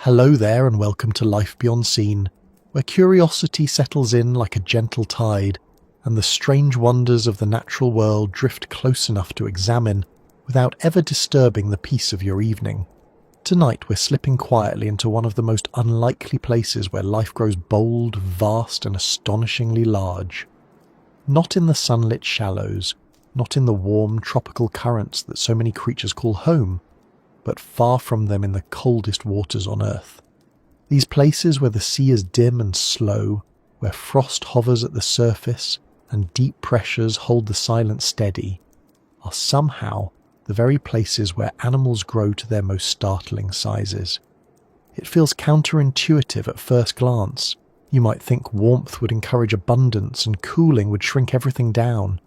Hello there and welcome to Life Beyond Seen, where curiosity settles in like a gentle tide and the strange wonders of the natural world drift close enough to examine without ever disturbing the peace of your evening. Tonight we're slipping quietly into one of the most unlikely places where life grows bold, vast and astonishingly large. Not in the sunlit shallows, not in the warm tropical currents that so many creatures call home, but far from them in the coldest waters on Earth. These places where the sea is dim and slow, where frost hovers at the surface and deep pressures hold the silence steady, are somehow the very places where animals grow to their most startling sizes. It feels counterintuitive at first glance. You might think warmth would encourage abundance and cooling would shrink everything down.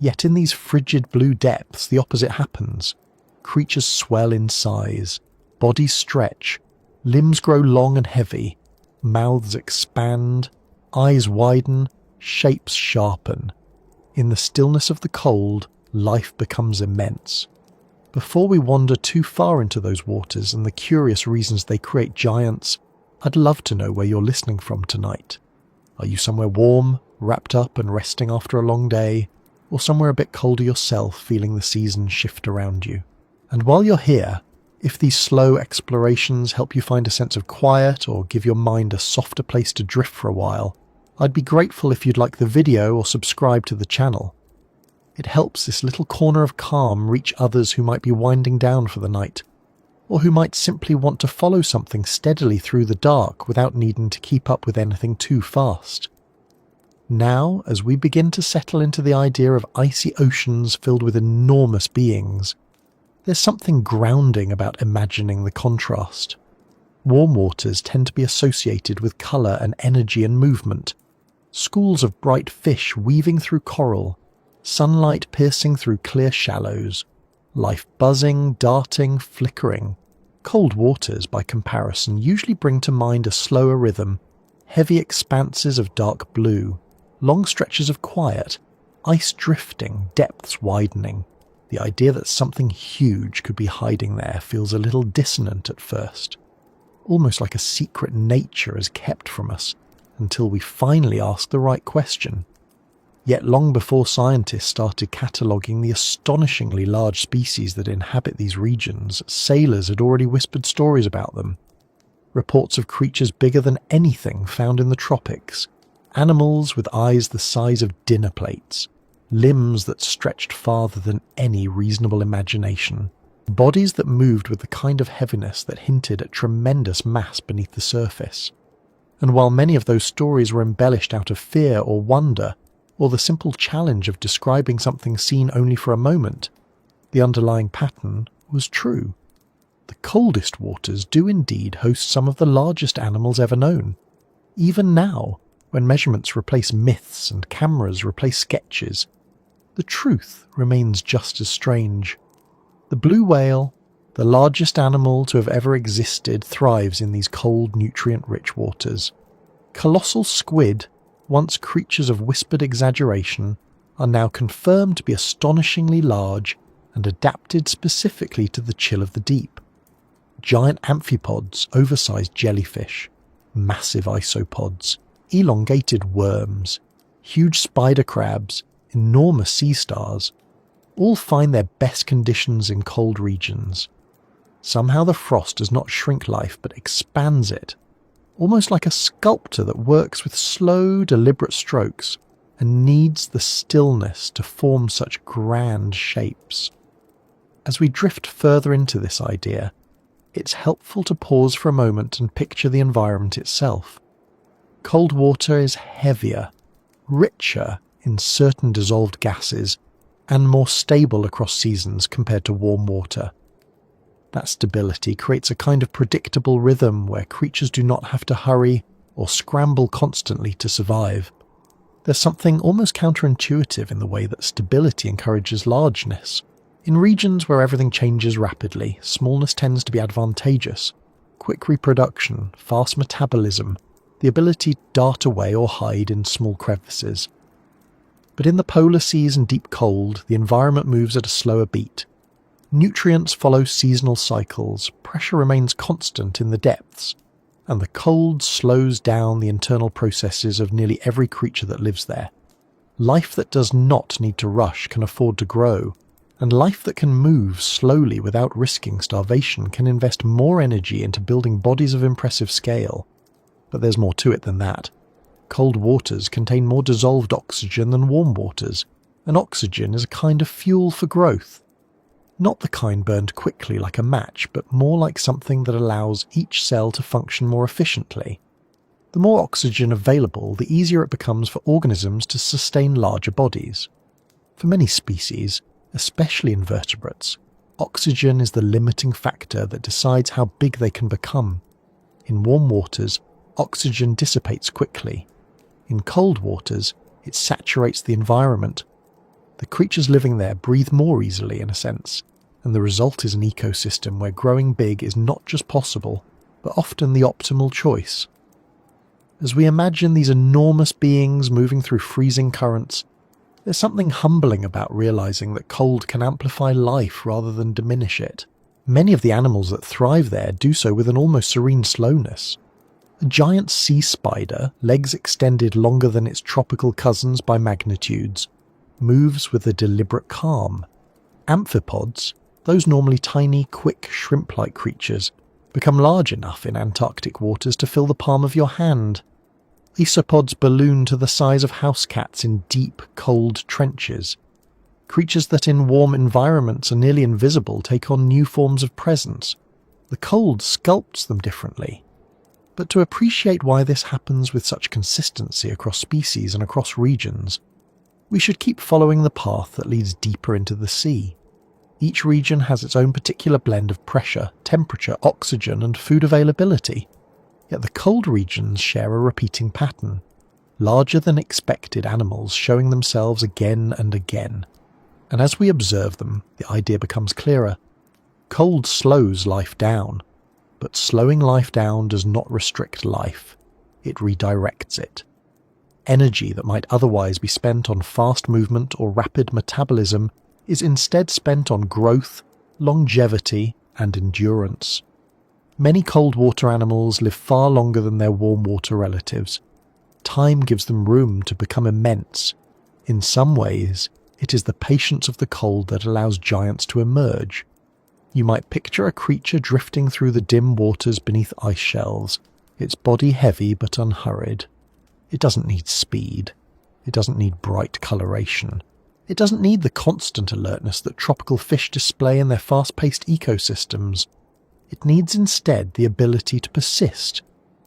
Yet in these frigid blue depths the opposite happens. Creatures swell in size, bodies stretch, limbs grow long and heavy, mouths expand, eyes widen, shapes sharpen. In the stillness of the cold, life becomes immense. Before we wander too far into those waters and the curious reasons they create giants, I'd love to know where you're listening from tonight. Are you somewhere warm, wrapped up and resting after a long day, or somewhere a bit colder yourself, feeling the seasons shift around you? And while you're here, if these slow explorations help you find a sense of quiet or give your mind a softer place to drift for a while, I'd be grateful if you'd like the video or subscribe to the channel. It helps this little corner of calm reach others who might be winding down for the night, or who might simply want to follow something steadily through the dark without needing to keep up with anything too fast. Now, as we begin to settle into the idea of icy oceans filled with enormous beings, there's something grounding about imagining the contrast. Warm waters tend to be associated with colour and energy and movement. Schools of bright fish weaving through coral, sunlight piercing through clear shallows, life buzzing, darting, flickering. Cold waters, by comparison, usually bring to mind a slower rhythm, heavy expanses of dark blue, long stretches of quiet, ice drifting, depths widening. The idea that something huge could be hiding there feels a little dissonant at first, almost like a secret nature is kept from us until we finally ask the right question. Yet long before scientists started cataloguing the astonishingly large species that inhabit these regions, sailors had already whispered stories about them. Reports of creatures bigger than anything found in the tropics, animals with eyes the size of dinner plates, limbs that stretched farther than any reasonable imagination, bodies that moved with the kind of heaviness that hinted at tremendous mass beneath the surface. And while many of those stories were embellished out of fear or wonder, or the simple challenge of describing something seen only for a moment, the underlying pattern was true. The coldest waters do indeed host some of the largest animals ever known. Even now, when measurements replace myths and cameras replace sketches, the truth remains just as strange. The blue whale, the largest animal to have ever existed, thrives in these cold, nutrient-rich waters. Colossal squid, once creatures of whispered exaggeration, are now confirmed to be astonishingly large and adapted specifically to the chill of the deep. Giant amphipods, oversized jellyfish, massive isopods, elongated worms, huge spider crabs, enormous sea stars, all find their best conditions in cold regions. Somehow the frost does not shrink life but expands it, almost like a sculptor that works with slow, deliberate strokes and needs the stillness to form such grand shapes. As we drift further into this idea, it's helpful to pause for a moment and picture the environment itself. Cold water is heavier, richer in certain dissolved gases, and more stable across seasons compared to warm water. That stability creates a kind of predictable rhythm where creatures do not have to hurry or scramble constantly to survive. There's something almost counterintuitive in the way that stability encourages largeness. In regions where everything changes rapidly, smallness tends to be advantageous. Quick reproduction, fast metabolism, the ability to dart away or hide in small crevices. But in the polar seas and deep cold, the environment moves at a slower beat. Nutrients follow seasonal cycles, pressure remains constant in the depths, and the cold slows down the internal processes of nearly every creature that lives there. Life that does not need to rush can afford to grow, and life that can move slowly without risking starvation can invest more energy into building bodies of impressive scale. But there's more to it than that. Cold waters contain more dissolved oxygen than warm waters, and oxygen is a kind of fuel for growth. Not the kind burned quickly like a match, but more like something that allows each cell to function more efficiently. The more oxygen available, the easier it becomes for organisms to sustain larger bodies. For many species, especially invertebrates, oxygen is the limiting factor that decides how big they can become. In warm waters, oxygen dissipates quickly. In cold waters, it saturates the environment. The creatures living there breathe more easily, in a sense, and the result is an ecosystem where growing big is not just possible, but often the optimal choice. As we imagine these enormous beings moving through freezing currents, there's something humbling about realizing that cold can amplify life rather than diminish it. Many of the animals that thrive there do so with an almost serene slowness. A giant sea spider, legs extended longer than its tropical cousins by magnitudes, moves with a deliberate calm. Amphipods, those normally tiny, quick, shrimp-like creatures, become large enough in Antarctic waters to fill the palm of your hand. Isopods balloon to the size of house cats in deep, cold trenches. Creatures that in warm environments are nearly invisible take on new forms of presence. The cold sculpts them differently. But to appreciate why this happens with such consistency across species and across regions, we should keep following the path that leads deeper into the sea. Each region has its own particular blend of pressure, temperature, oxygen, and food availability. Yet the cold regions share a repeating pattern, larger than expected animals showing themselves again and again. And as we observe them, the idea becomes clearer. Cold slows life down, but slowing life down does not restrict life. It redirects it. Energy that might otherwise be spent on fast movement or rapid metabolism is instead spent on growth, longevity, and endurance. Many cold water animals live far longer than their warm water relatives. Time gives them room to become immense. In some ways, it is the patience of the cold that allows giants to emerge. You might picture a creature drifting through the dim waters beneath ice shelves, its body heavy but unhurried. It doesn't need speed. It doesn't need bright coloration. It doesn't need the constant alertness that tropical fish display in their fast-paced ecosystems. It needs instead the ability to persist,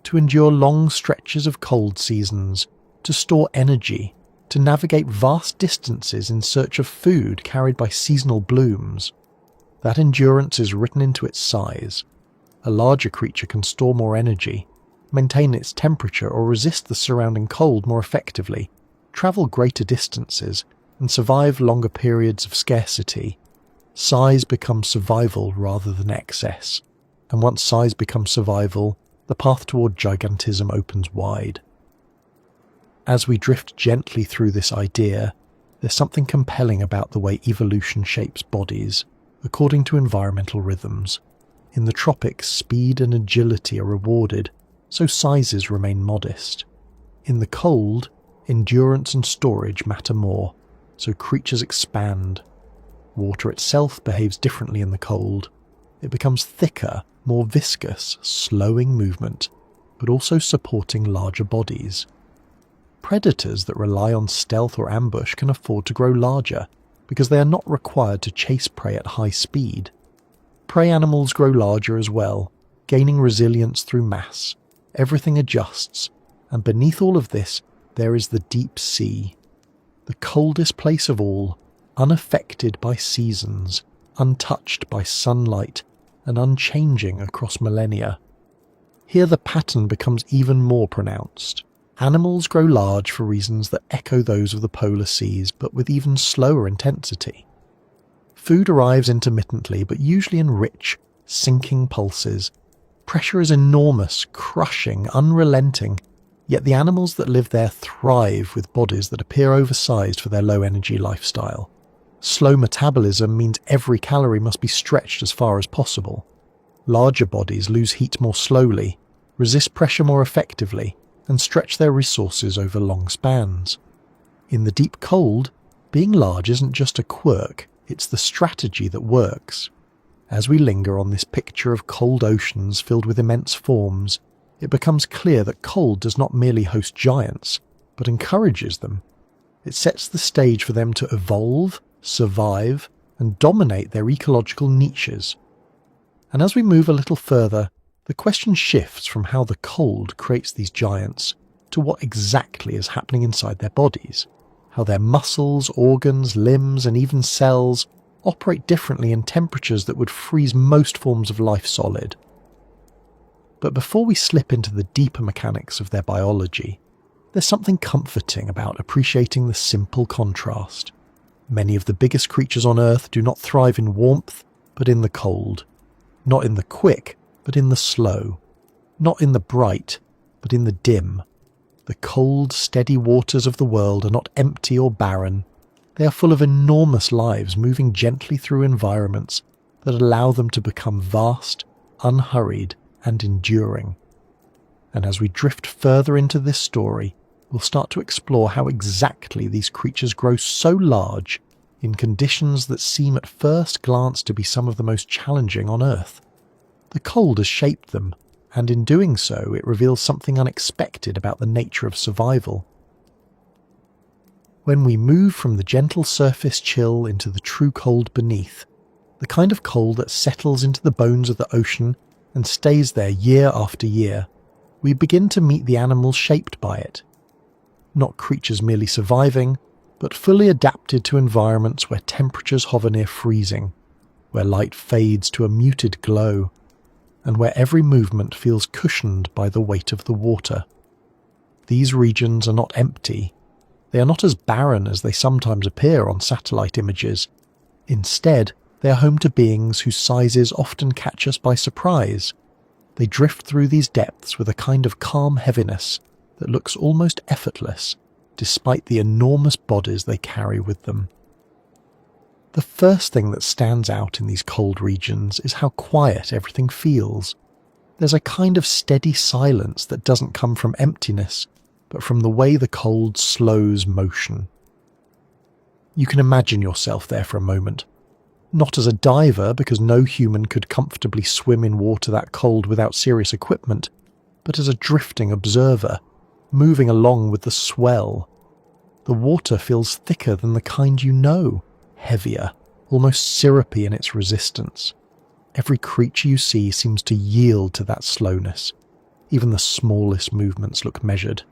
to endure long stretches of cold seasons, to store energy, to navigate vast distances in search of food carried by seasonal blooms. That endurance is written into its size. A larger creature can store more energy, maintain its temperature or resist the surrounding cold more effectively, travel greater distances, and survive longer periods of scarcity. Size becomes survival rather than excess. And once size becomes survival, the path toward gigantism opens wide. As we drift gently through this idea, there's something compelling about the way evolution shapes bodies, according to environmental rhythms. In the tropics, speed and agility are rewarded, so sizes remain modest. In the cold, endurance and storage matter more, so creatures expand. Water itself behaves differently in the cold. It becomes thicker, more viscous, slowing movement, but also supporting larger bodies. Predators that rely on stealth or ambush can afford to grow larger, because they are not required to chase prey at high speed. Prey animals grow larger as well, gaining resilience through mass. Everything adjusts, and beneath all of this, there is the deep sea. The coldest place of all, unaffected by seasons, untouched by sunlight, and unchanging across millennia. Here the pattern becomes even more pronounced. Animals grow large for reasons that echo those of the polar seas, but with even slower intensity. Food arrives intermittently, but usually in rich, sinking pulses. Pressure is enormous, crushing, unrelenting, yet the animals that live there thrive with bodies that appear oversized for their low-energy lifestyle. Slow metabolism means every calorie must be stretched as far as possible. Larger bodies lose heat more slowly, resist pressure more effectively, and stretch their resources over long spans. In the deep cold, being large isn't just a quirk, it's the strategy that works. As we linger on this picture of cold oceans filled with immense forms, it becomes clear that cold does not merely host giants, but encourages them. It sets the stage for them to evolve, survive, and dominate their ecological niches. And as we move a little further, the question shifts from how the cold creates these giants to what exactly is happening inside their bodies, how their muscles, organs, limbs, and even cells operate differently in temperatures that would freeze most forms of life solid. But before we slip into the deeper mechanics of their biology, there's something comforting about appreciating the simple contrast. Many of the biggest creatures on Earth do not thrive in warmth, but in the cold. Not in the quick, but in the slow. Not in the bright, but in the dim. The cold, steady waters of the world are not empty or barren. They are full of enormous lives moving gently through environments that allow them to become vast, unhurried, and enduring. And as we drift further into this story, we'll start to explore how exactly these creatures grow so large in conditions that seem at first glance to be some of the most challenging on Earth. The cold has shaped them, and in doing so it reveals something unexpected about the nature of survival. When we move from the gentle surface chill into the true cold beneath, the kind of cold that settles into the bones of the ocean and stays there year after year, we begin to meet the animals shaped by it. Not creatures merely surviving, but fully adapted to environments where temperatures hover near freezing, where light fades to a muted glow, and where every movement feels cushioned by the weight of the water. These regions are not empty. They are not as barren as they sometimes appear on satellite images. Instead, they are home to beings whose sizes often catch us by surprise. They drift through these depths with a kind of calm heaviness that looks almost effortless, despite the enormous bodies they carry with them. The first thing that stands out in these cold regions is how quiet everything feels. There's a kind of steady silence that doesn't come from emptiness, but from the way the cold slows motion. You can imagine yourself there for a moment. Not as a diver, because no human could comfortably swim in water that cold without serious equipment, but as a drifting observer, moving along with the swell. The water feels thicker than the kind you know, heavier, almost syrupy in its resistance. Every creature you see seems to yield to that slowness. Even the smallest movements look measured.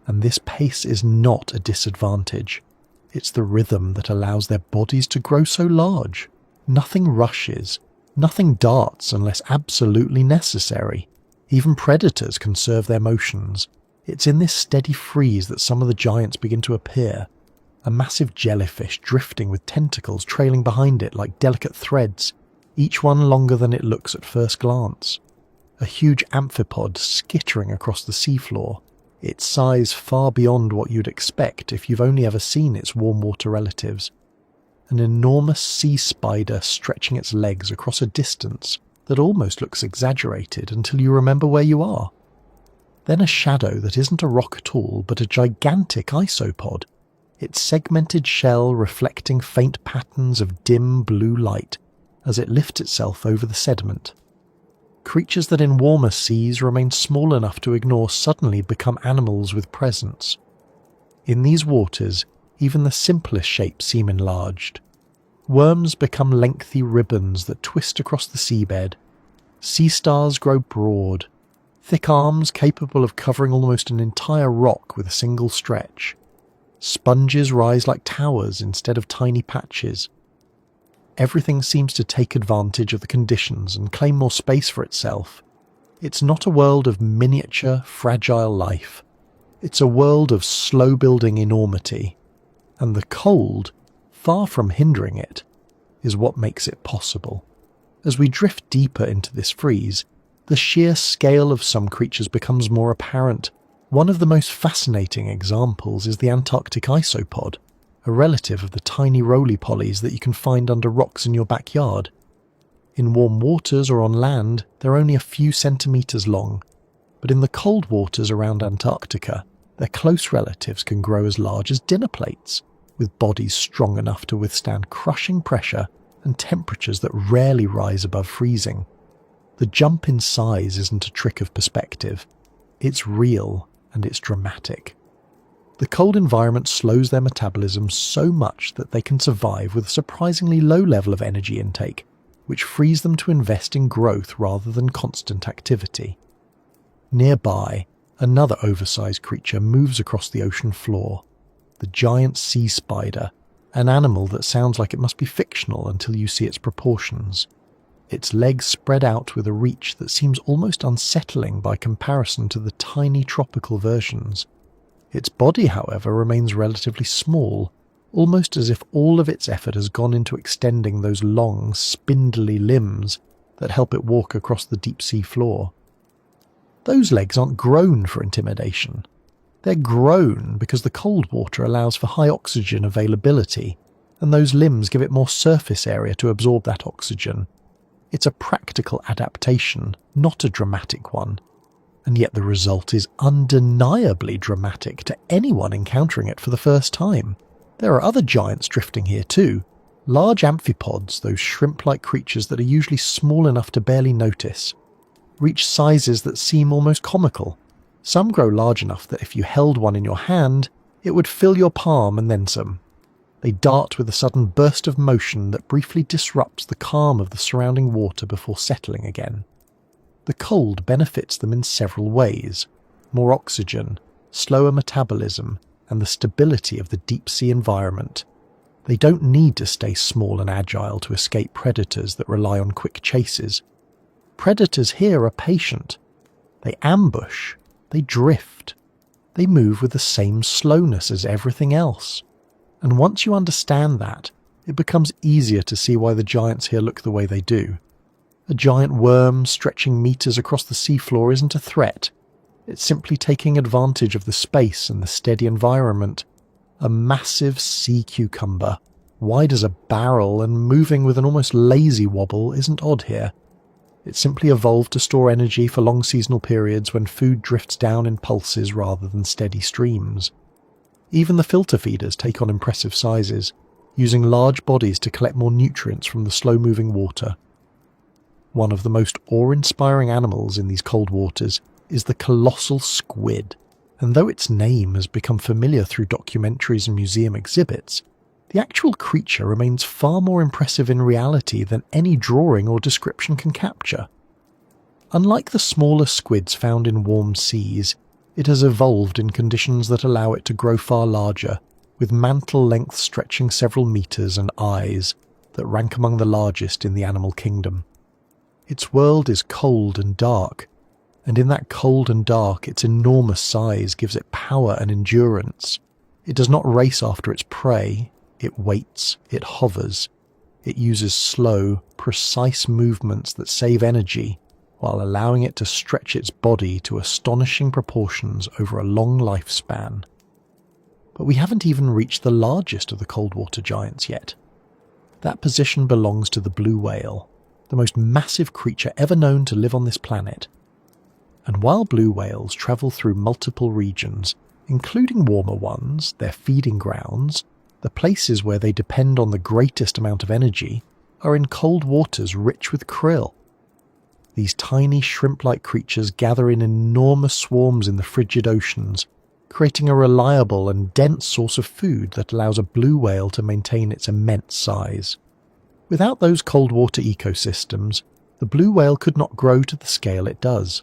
And this pace is not a disadvantage. It's the rhythm that allows their bodies to grow so large. Nothing rushes, nothing darts unless absolutely necessary. Even predators conserve their motions. It's in this steady freeze that some of the giants begin to appear. A massive jellyfish drifting with tentacles trailing behind it like delicate threads, each one longer than it looks at first glance. A huge amphipod skittering across the seafloor, its size far beyond what you'd expect if you've only ever seen its warm water relatives. An enormous sea spider stretching its legs across a distance that almost looks exaggerated until you remember where you are. Then a shadow that isn't a rock at all but a gigantic isopod, its segmented shell reflecting faint patterns of dim blue light as it lifts itself over the sediment. Creatures that in warmer seas remain small enough to ignore suddenly become animals with presence. In these waters, even the simplest shapes seem enlarged. Worms become lengthy ribbons that twist across the seabed. Sea stars grow broad, thick arms capable of covering almost an entire rock with a single stretch. Sponges rise like towers instead of tiny patches. Everything seems to take advantage of the conditions and claim more space for itself. It's not a world of miniature, fragile life. It's a world of slow-building enormity. And the cold, far from hindering it, is what makes it possible. As we drift deeper into this freeze, the sheer scale of some creatures becomes more apparent. One of the most fascinating examples is the Antarctic isopod, a relative of the tiny roly-polies that you can find under rocks in your backyard. In warm waters or on land, they're only a few centimetres long, but in the cold waters around Antarctica, their close relatives can grow as large as dinner plates, with bodies strong enough to withstand crushing pressure and temperatures that rarely rise above freezing. The jump in size isn't a trick of perspective. It's real and it's dramatic. The cold environment slows their metabolism so much that they can survive with a surprisingly low level of energy intake, which frees them to invest in growth rather than constant activity. Nearby, another oversized creature moves across the ocean floor, the giant sea spider, an animal that sounds like it must be fictional until you see its proportions. Its legs spread out with a reach that seems almost unsettling by comparison to the tiny tropical versions. Its body, however, remains relatively small, almost as if all of its effort has gone into extending those long, spindly limbs that help it walk across the deep sea floor. Those legs aren't grown for intimidation. They're grown because the cold water allows for high oxygen availability, and those limbs give it more surface area to absorb that oxygen. It's a practical adaptation, not a dramatic one. And yet the result is undeniably dramatic to anyone encountering it for the first time. There are other giants drifting here too. Large amphipods, those shrimp-like creatures that are usually small enough to barely notice, reach sizes that seem almost comical. Some grow large enough that if you held one in your hand, it would fill your palm and then some. They dart with a sudden burst of motion that briefly disrupts the calm of the surrounding water before settling again. The cold benefits them in several ways: more oxygen, slower metabolism, and the stability of the deep-sea environment. They don't need to stay small and agile to escape predators that rely on quick chases. Predators here are patient. They ambush. They drift. They move with the same slowness as everything else. And once you understand that, it becomes easier to see why the giants here look the way they do. A giant worm stretching meters across the seafloor isn't a threat. It's simply taking advantage of the space and the steady environment. A massive sea cucumber, wide as a barrel and moving with an almost lazy wobble, isn't odd here. It simply evolved to store energy for long seasonal periods when food drifts down in pulses rather than steady streams. Even the filter feeders take on impressive sizes, using large bodies to collect more nutrients from the slow-moving water. One of the most awe-inspiring animals in these cold waters is the colossal squid, and though its name has become familiar through documentaries and museum exhibits, the actual creature remains far more impressive in reality than any drawing or description can capture. Unlike the smaller squids found in warm seas, it has evolved in conditions that allow it to grow far larger, with mantle lengths stretching several meters and eyes that rank among the largest in the animal kingdom. Its world is cold and dark, and in that cold and dark its enormous size gives it power and endurance. It does not race after its prey, it waits, it hovers. It uses slow, precise movements that save energy, while allowing it to stretch its body to astonishing proportions over a long lifespan. But we haven't even reached the largest of the cold water giants yet. That position belongs to the blue whale, the most massive creature ever known to live on this planet. And while blue whales travel through multiple regions, including warmer ones, their feeding grounds, the places where they depend on the greatest amount of energy are in cold waters rich with krill. These tiny shrimp-like creatures gather in enormous swarms in the frigid oceans, creating a reliable and dense source of food that allows a blue whale to maintain its immense size. Without those cold water ecosystems, the blue whale could not grow to the scale it does.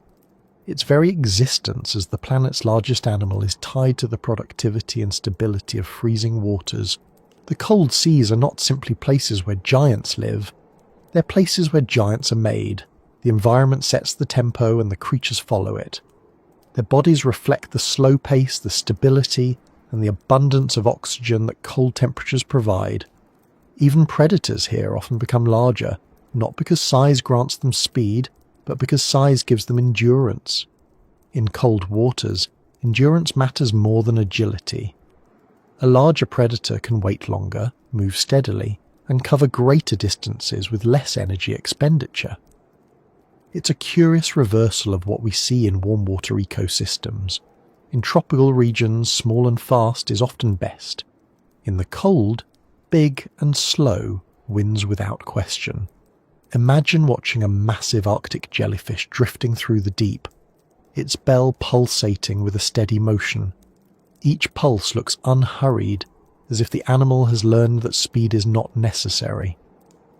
Its very existence as the planet's largest animal is tied to the productivity and stability of freezing waters. The cold seas are not simply places where giants live, they're places where giants are made. The environment sets the tempo and the creatures follow it. Their bodies reflect the slow pace, the stability, and the abundance of oxygen that cold temperatures provide. Even predators here often become larger, not because size grants them speed, but because size gives them endurance. In cold waters, endurance matters more than agility. A larger predator can wait longer, move steadily, and cover greater distances with less energy expenditure. It's a curious reversal of what we see in warm water ecosystems. In tropical regions, small and fast is often best. In the cold, big and slow wins without question. Imagine watching a massive Arctic jellyfish drifting through the deep, its bell pulsating with a steady motion. Each pulse looks unhurried, as if the animal has learned that speed is not necessary.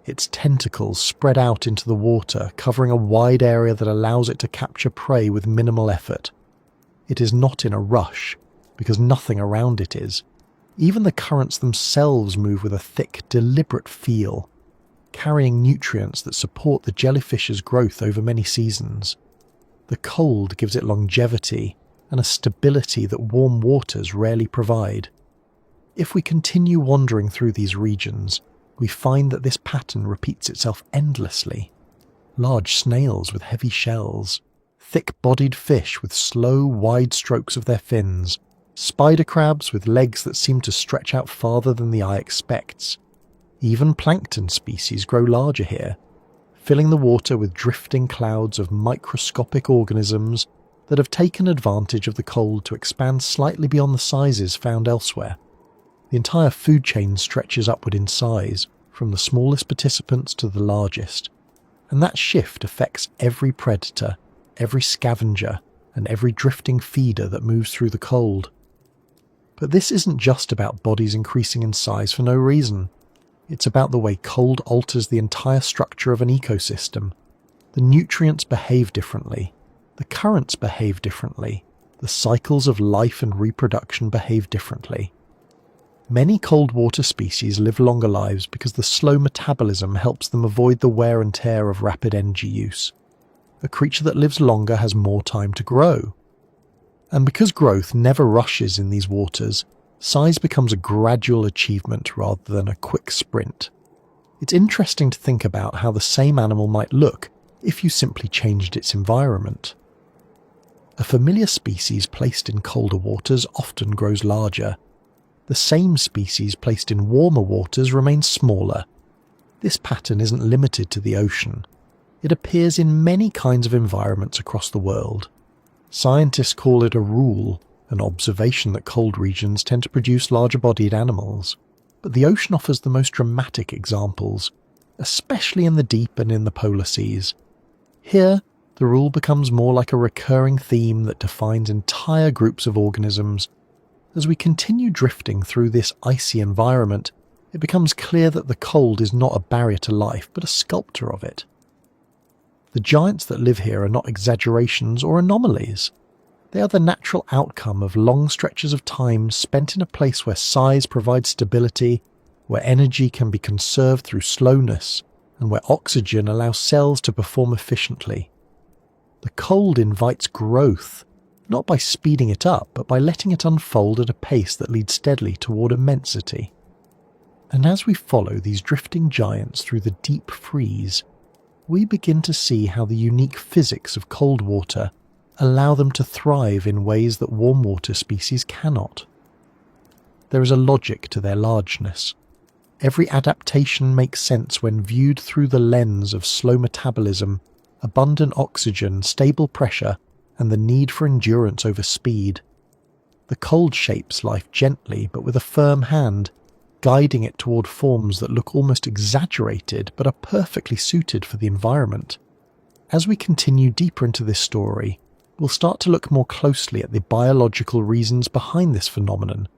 Its tentacles spread out into the water, covering a wide area that allows it to capture prey with minimal effort. It is not in a rush, because nothing around it is. Even the currents themselves move with a thick, deliberate feel, carrying nutrients that support the jellyfish's growth over many seasons. The cold gives it longevity and a stability that warm waters rarely provide. If we continue wandering through these regions, we find that this pattern repeats itself endlessly. Large snails with heavy shells, thick-bodied fish with slow, wide strokes of their fins, spider crabs with legs that seem to stretch out farther than the eye expects. Even plankton species grow larger here, filling the water with drifting clouds of microscopic organisms that have taken advantage of the cold to expand slightly beyond the sizes found elsewhere. The entire food chain stretches upward in size, from the smallest participants to the largest, and that shift affects every predator, every scavenger, and every drifting feeder that moves through the cold. But this isn't just about bodies increasing in size for no reason. It's about the way cold alters the entire structure of an ecosystem. The nutrients behave differently, the currents behave differently, the cycles of life and reproduction behave differently. Many cold water species live longer lives because the slow metabolism helps them avoid the wear and tear of rapid energy use. A creature that lives longer has more time to grow. And because growth never rushes in these waters, size becomes a gradual achievement rather than a quick sprint. It's interesting to think about how the same animal might look if you simply changed its environment. A familiar species placed in colder waters often grows larger. The same species placed in warmer waters remains smaller. This pattern isn't limited to the ocean. It appears in many kinds of environments across the world. Scientists call it a rule, an observation that cold regions tend to produce larger-bodied animals. But the ocean offers the most dramatic examples, especially in the deep and in the polar seas. Here, the rule becomes more like a recurring theme that defines entire groups of organisms. As we continue drifting through this icy environment, it becomes clear that the cold is not a barrier to life, but a sculptor of it. The giants that live here are not exaggerations or anomalies. They are the natural outcome of long stretches of time spent in a place where size provides stability, where energy can be conserved through slowness, and where oxygen allows cells to perform efficiently. The cold invites growth, not by speeding it up, but by letting it unfold at a pace that leads steadily toward immensity. And as we follow these drifting giants through the deep freeze, we begin to see how the unique physics of cold water allow them to thrive in ways that warm water species cannot. There is a logic to their largeness. Every adaptation makes sense when viewed through the lens of slow metabolism, abundant oxygen, stable pressure, and the need for endurance over speed. The cold shapes life gently but with a firm hand, guiding it toward forms that look almost exaggerated but are perfectly suited for the environment. As we continue deeper into this story, we'll start to look more closely at the biological reasons behind this phenomenon,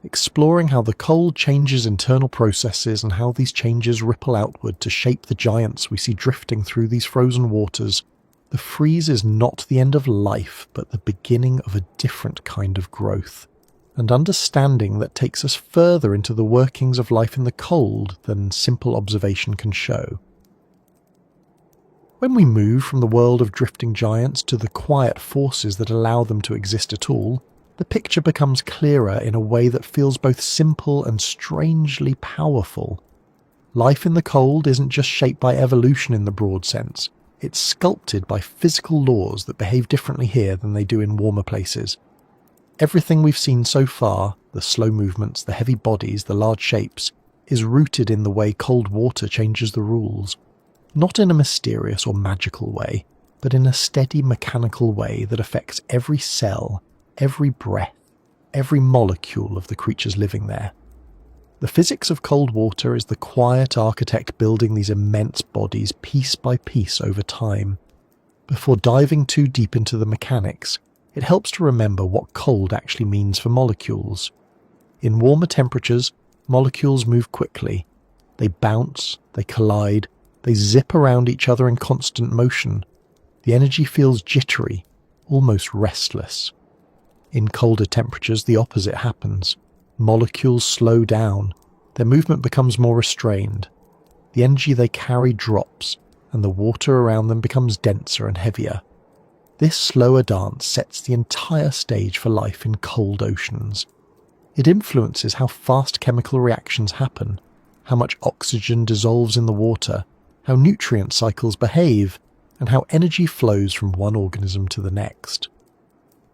exploring how the cold changes internal processes and how these changes ripple outward to shape the giants we see drifting through these frozen waters. The freeze is not the end of life, but the beginning of a different kind of growth, and understanding that takes us further into the workings of life in the cold than simple observation can show. When we move from the world of drifting giants to the quiet forces that allow them to exist at all, the picture becomes clearer in a way that feels both simple and strangely powerful. Life in the cold isn't just shaped by evolution in the broad sense. It's sculpted by physical laws that behave differently here than they do in warmer places. Everything we've seen so far, the slow movements, the heavy bodies, the large shapes, is rooted in the way cold water changes the rules. Not in a mysterious or magical way, but in a steady mechanical way that affects every cell, every breath, every molecule of the creatures living there. The physics of cold water is the quiet architect building these immense bodies piece by piece over time. Before diving too deep into the mechanics, it helps to remember what cold actually means for molecules. In warmer temperatures, molecules move quickly. They bounce, they collide, they zip around each other in constant motion. The energy feels jittery, almost restless. In colder temperatures, the opposite happens. Molecules slow down, their movement becomes more restrained. The energy they carry drops, and the water around them becomes denser and heavier. This slower dance sets the entire stage for life in cold oceans. It influences how fast chemical reactions happen, how much oxygen dissolves in the water, how nutrient cycles behave, and how energy flows from one organism to the next.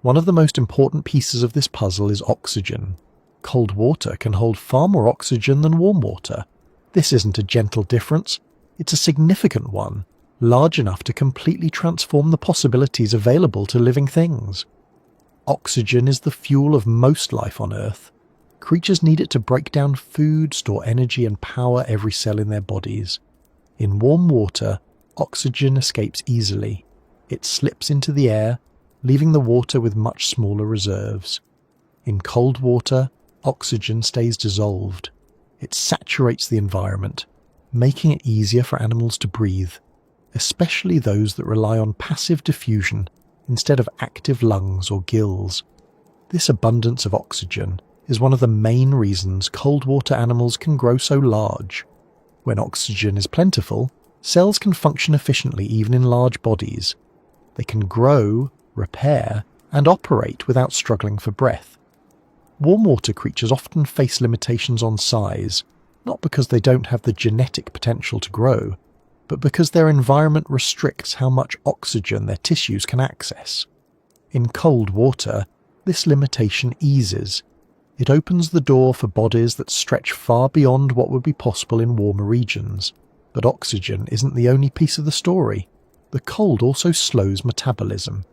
One of the most important pieces of this puzzle is oxygen. Cold water can hold far more oxygen than warm water. This isn't a gentle difference, it's a significant one, large enough to completely transform the possibilities available to living things. Oxygen is the fuel of most life on Earth. Creatures need it to break down food, store energy, and power every cell in their bodies. In warm water, oxygen escapes easily. It slips into the air, leaving the water with much smaller reserves. In cold water, oxygen stays dissolved. It saturates the environment, making it easier for animals to breathe, especially those that rely on passive diffusion instead of active lungs or gills. This abundance of oxygen is one of the main reasons cold water animals can grow so large. When oxygen is plentiful, cells can function efficiently even in large bodies. They can grow, repair, and operate without struggling for breath. Warm water creatures often face limitations on size, not because they don't have the genetic potential to grow, but because their environment restricts how much oxygen their tissues can access. In cold water, this limitation eases. It opens the door for bodies that stretch far beyond what would be possible in warmer regions. But oxygen isn't the only piece of the story. The cold also slows metabolism.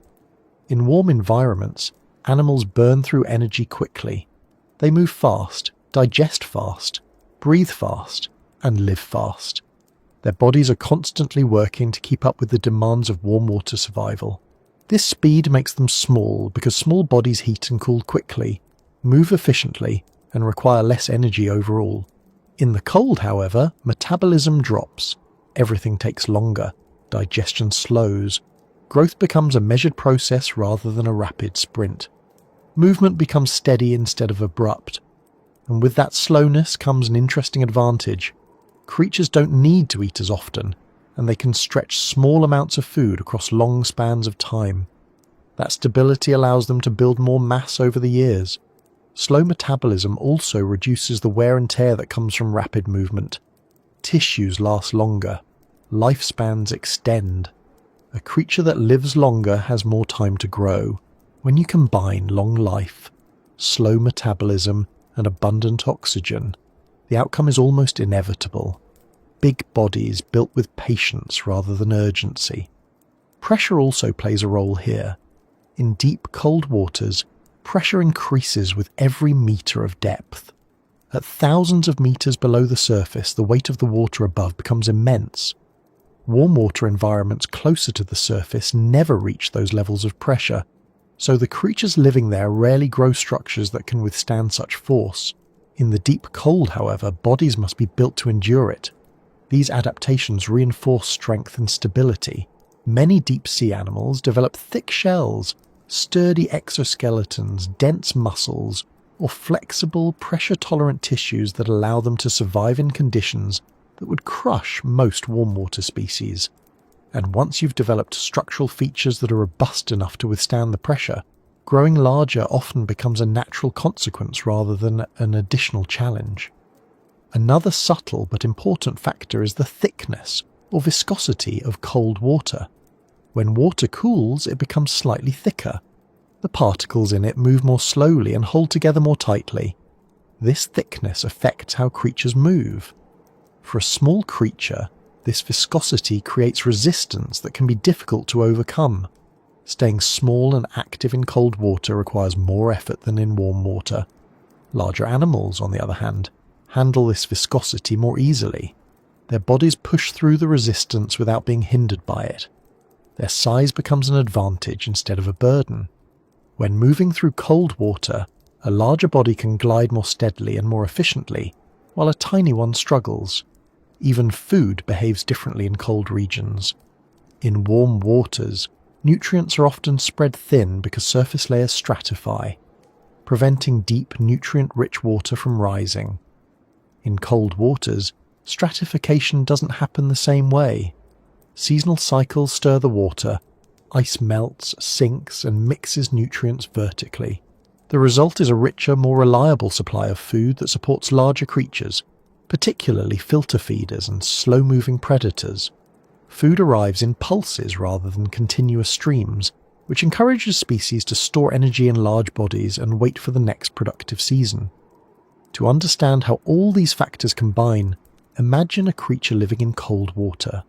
In warm environments, animals burn through energy quickly. They move fast, digest fast, breathe fast, and live fast. Their bodies are constantly working to keep up with the demands of warm water survival. This speed makes them small because small bodies heat and cool quickly, move efficiently, and require less energy overall. In the cold, however, metabolism drops. Everything takes longer. Digestion slows. Growth becomes a measured process rather than a rapid sprint. Movement becomes steady instead of abrupt. And with that slowness comes an interesting advantage. Creatures don't need to eat as often, and they can stretch small amounts of food across long spans of time. That stability allows them to build more mass over the years. Slow metabolism also reduces the wear and tear that comes from rapid movement. Tissues last longer. Lifespans extend. A creature that lives longer has more time to grow. When you combine long life, slow metabolism, and abundant oxygen, the outcome is almost inevitable. Big bodies built with patience rather than urgency. Pressure also plays a role here. In deep, cold waters, pressure increases with every meter of depth. At thousands of meters below the surface, the weight of the water above becomes immense. Warm water environments closer to the surface never reach those levels of pressure, so the creatures living there rarely grow structures that can withstand such force. In the deep cold, however, bodies must be built to endure it. These adaptations reinforce strength and stability. Many deep-sea animals develop thick shells, sturdy exoskeletons, dense muscles, or flexible, pressure-tolerant tissues that allow them to survive in conditions that would crush most warm water species. And once you've developed structural features that are robust enough to withstand the pressure, growing larger often becomes a natural consequence rather than an additional challenge. Another subtle but important factor is the thickness or viscosity of cold water. When water cools, it becomes slightly thicker. The particles in it move more slowly and hold together more tightly. This thickness affects how creatures move. For a small creature, this viscosity creates resistance that can be difficult to overcome. Staying small and active in cold water requires more effort than in warm water. Larger animals, on the other hand, handle this viscosity more easily. Their bodies push through the resistance without being hindered by it. Their size becomes an advantage instead of a burden. When moving through cold water, a larger body can glide more steadily and more efficiently, while a tiny one struggles. Even food behaves differently in cold regions. In warm waters, nutrients are often spread thin because surface layers stratify, preventing deep, nutrient-rich water from rising. In cold waters, stratification doesn't happen the same way. Seasonal cycles stir the water, ice melts, sinks, and mixes nutrients vertically. The result is a richer, more reliable supply of food that supports larger creatures, particularly filter feeders and slow-moving predators. Food arrives in pulses rather than continuous streams, which encourages species to store energy in large bodies and wait for the next productive season. To understand how all these factors combine, imagine a creature living in cold water.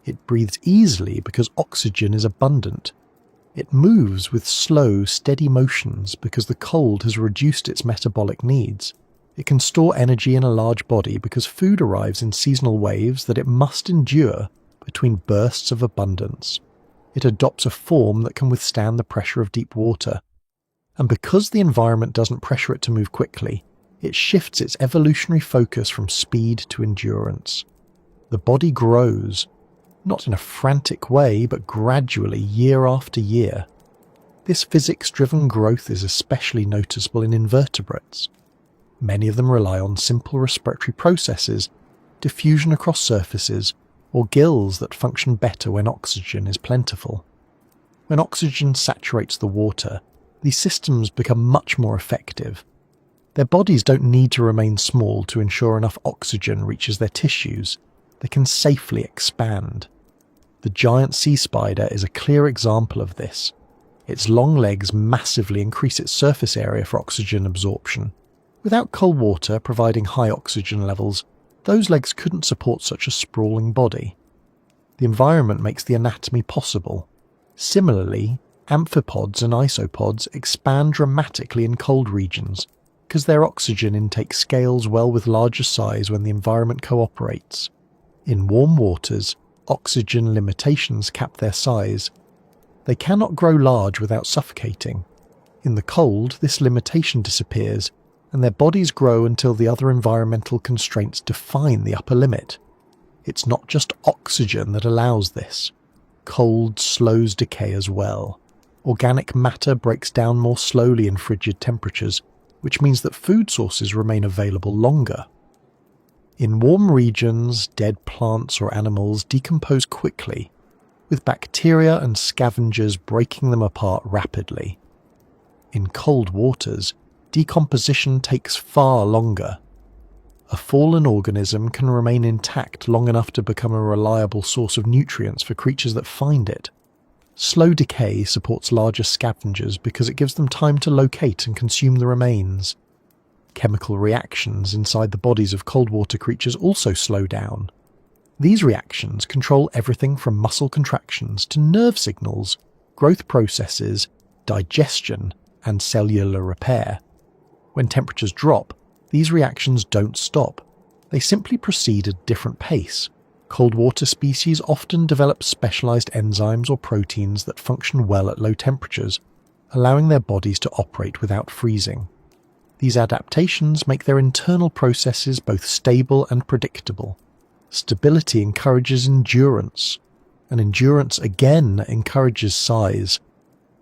It breathes easily because oxygen is abundant. It moves with slow, steady motions because the cold has reduced its metabolic needs. It can store energy in a large body because food arrives in seasonal waves that it must endure between bursts of abundance. It adopts a form that can withstand the pressure of deep water. And because the environment doesn't pressure it to move quickly, it shifts its evolutionary focus from speed to endurance. The body grows, not in a frantic way, but gradually year after year. This physics-driven growth is especially noticeable in invertebrates. Many of them rely on simple respiratory processes, diffusion across surfaces, or gills that function better when oxygen is plentiful. When oxygen saturates the water, these systems become much more effective. Their bodies don't need to remain small to ensure enough oxygen reaches their tissues. They can safely expand. The giant sea spider is a clear example of this. Its long legs massively increase its surface area for oxygen absorption. Without cold water providing high oxygen levels, those legs couldn't support such a sprawling body. The environment makes the anatomy possible. Similarly, amphipods and isopods expand dramatically in cold regions because their oxygen intake scales well with larger size when the environment cooperates. In warm waters, oxygen limitations cap their size. They cannot grow large without suffocating. In the cold, this limitation disappears, and their bodies grow until the other environmental constraints define the upper limit. It's not just oxygen that allows this. Cold slows decay as well. Organic matter breaks down more slowly in frigid temperatures, which means that food sources remain available longer. In warm regions, dead plants or animals decompose quickly, with bacteria and scavengers breaking them apart rapidly. In cold waters, decomposition takes far longer. A fallen organism can remain intact long enough to become a reliable source of nutrients for creatures that find it. Slow decay supports larger scavengers because it gives them time to locate and consume the remains. Chemical reactions inside the bodies of cold water creatures also slow down. These reactions control everything from muscle contractions to nerve signals, growth processes, digestion, and cellular repair. When temperatures drop, these reactions don't stop. They simply proceed at a different pace. Cold water species often develop specialized enzymes or proteins that function well at low temperatures, allowing their bodies to operate without freezing. These adaptations make their internal processes both stable and predictable. Stability encourages endurance, and endurance again encourages size.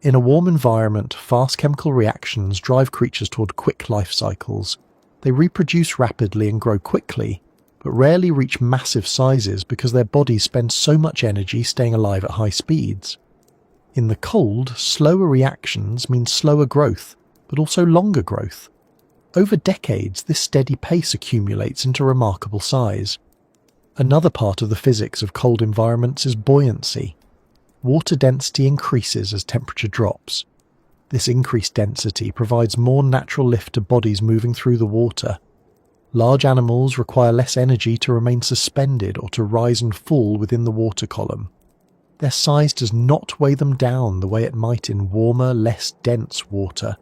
In a warm environment, fast chemical reactions drive creatures toward quick life cycles. They reproduce rapidly and grow quickly, but rarely reach massive sizes because their bodies spend so much energy staying alive at high speeds. In the cold, slower reactions mean slower growth, but also longer growth. Over decades, this steady pace accumulates into remarkable size. Another part of the physics of cold environments is buoyancy. Water density increases as temperature drops. This increased density provides more natural lift to bodies moving through the water. Large animals require less energy to remain suspended or to rise and fall within the water column. Their size does not weigh them down the way it might in warmer, less dense water.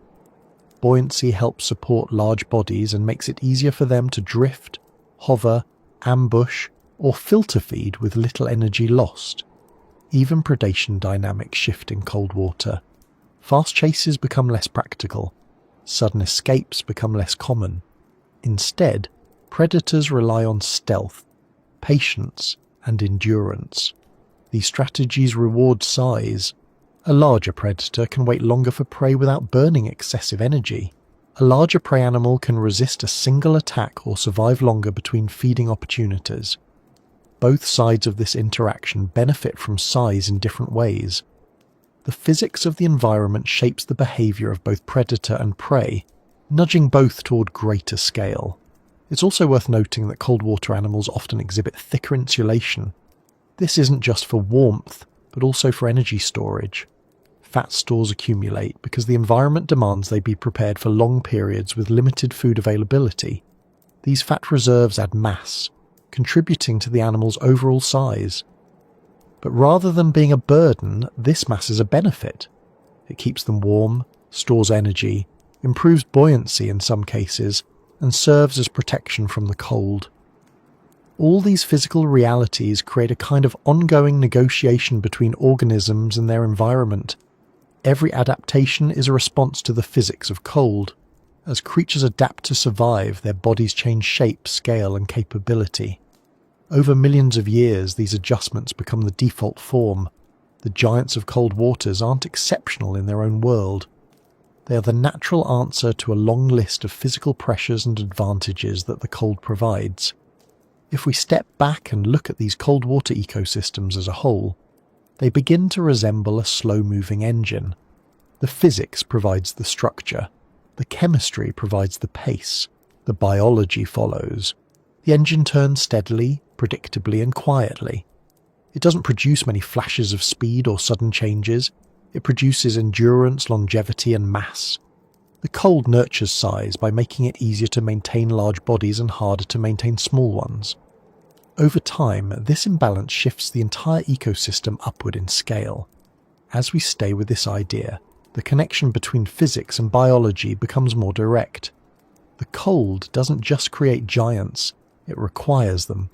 Buoyancy helps support large bodies and makes it easier for them to drift, hover, ambush, or filter feed with little energy lost. Even predation dynamics shift in cold water. Fast chases become less practical. Sudden escapes become less common. Instead, predators rely on stealth, patience, and endurance. These strategies reward size. A larger predator can wait longer for prey without burning excessive energy. A larger prey animal can resist a single attack or survive longer between feeding opportunities. Both sides of this interaction benefit from size in different ways. The physics of the environment shapes the behavior of both predator and prey, nudging both toward greater scale. It's also worth noting that cold water animals often exhibit thicker insulation. This isn't just for warmth, but also for energy storage. Fat stores accumulate because the environment demands they be prepared for long periods with limited food availability. These fat reserves add mass, contributing to the animal's overall size. But rather than being a burden, this mass is a benefit. It keeps them warm, stores energy, improves buoyancy in some cases, and serves as protection from the cold. All these physical realities create a kind of ongoing negotiation between organisms and their environment. Every adaptation is a response to the physics of cold. As creatures adapt to survive, their bodies change shape, scale, and capability. Over millions of years, these adjustments become the default form. The giants of cold waters aren't exceptional in their own world. They are the natural answer to a long list of physical pressures and advantages that the cold provides. If we step back and look at these cold water ecosystems as a whole, they begin to resemble a slow-moving engine. The physics provides the structure. The chemistry provides the pace. The biology follows. The engine turns steadily, predictably, and quietly. It doesn't produce many flashes of speed or sudden changes. It produces endurance, longevity, and mass. The cold nurtures size by making it easier to maintain large bodies and harder to maintain small ones. Over time, this imbalance shifts the entire ecosystem upward in scale. As we stay with this idea, the connection between physics and biology becomes more direct. The cold doesn't just create giants, it requires them.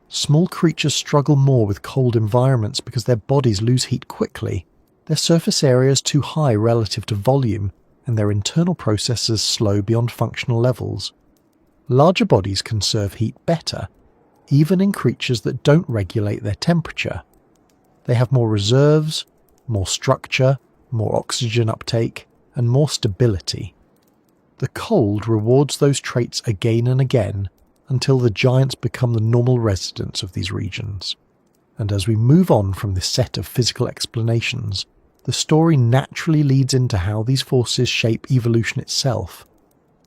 Small creatures struggle more with cold environments because their bodies lose heat quickly. Their surface area is too high relative to volume, and their internal processes slow beyond functional levels. Larger bodies conserve heat better, even in creatures that don't regulate their temperature. They have more reserves, more structure, more oxygen uptake, and more stability. The cold rewards those traits again and again until the giants become the normal residents of these regions. And as we move on from this set of physical explanations, the story naturally leads into how these forces shape evolution itself.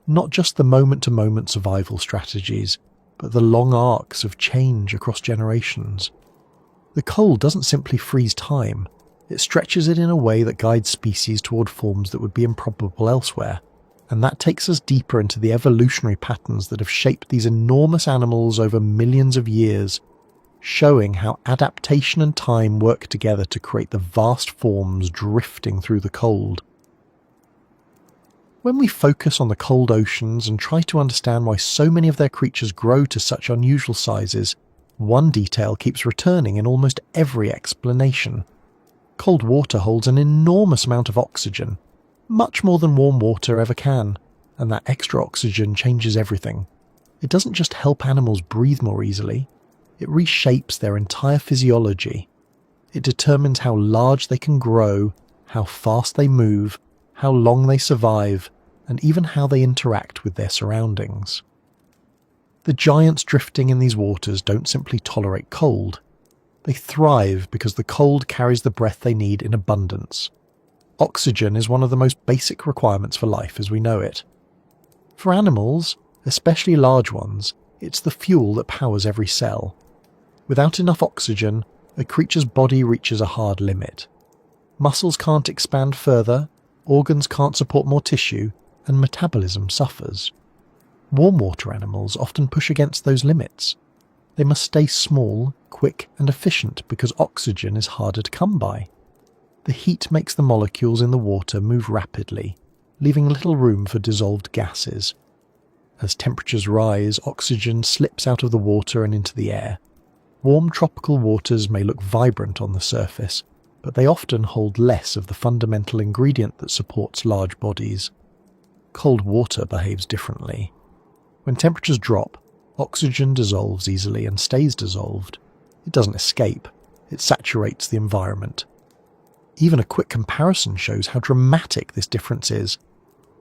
Not just the moment-to-moment survival strategies, but the long arcs of change across generations. The cold doesn't simply freeze time, it stretches it in a way that guides species toward forms that would be improbable elsewhere. And that takes us deeper into the evolutionary patterns that have shaped these enormous animals over millions of years, showing how adaptation and time work together to create the vast forms drifting through the cold. When we focus on the cold oceans and try to understand why so many of their creatures grow to such unusual sizes, one detail keeps returning in almost every explanation. Cold water holds an enormous amount of oxygen, much more than warm water ever can, and that extra oxygen changes everything. It doesn't just help animals breathe more easily, it reshapes their entire physiology. It determines how large they can grow, how fast they move, how long they survive, and even how they interact with their surroundings. The giants drifting in these waters don't simply tolerate cold. They thrive because the cold carries the breath they need in abundance. Oxygen is one of the most basic requirements for life as we know it. For animals, especially large ones, it's the fuel that powers every cell. Without enough oxygen, a creature's body reaches a hard limit. Muscles can't expand further, organs can't support more tissue, and metabolism suffers. Warm water animals often push against those limits. They must stay small, quick, and efficient because oxygen is harder to come by. The heat makes the molecules in the water move rapidly, leaving little room for dissolved gases. As temperatures rise, oxygen slips out of the water and into the air. Warm tropical waters may look vibrant on the surface, but they often hold less of the fundamental ingredient that supports large bodies. Cold water behaves differently. When temperatures drop, oxygen dissolves easily and stays dissolved. It doesn't escape, it saturates the environment. Even a quick comparison shows how dramatic this difference is.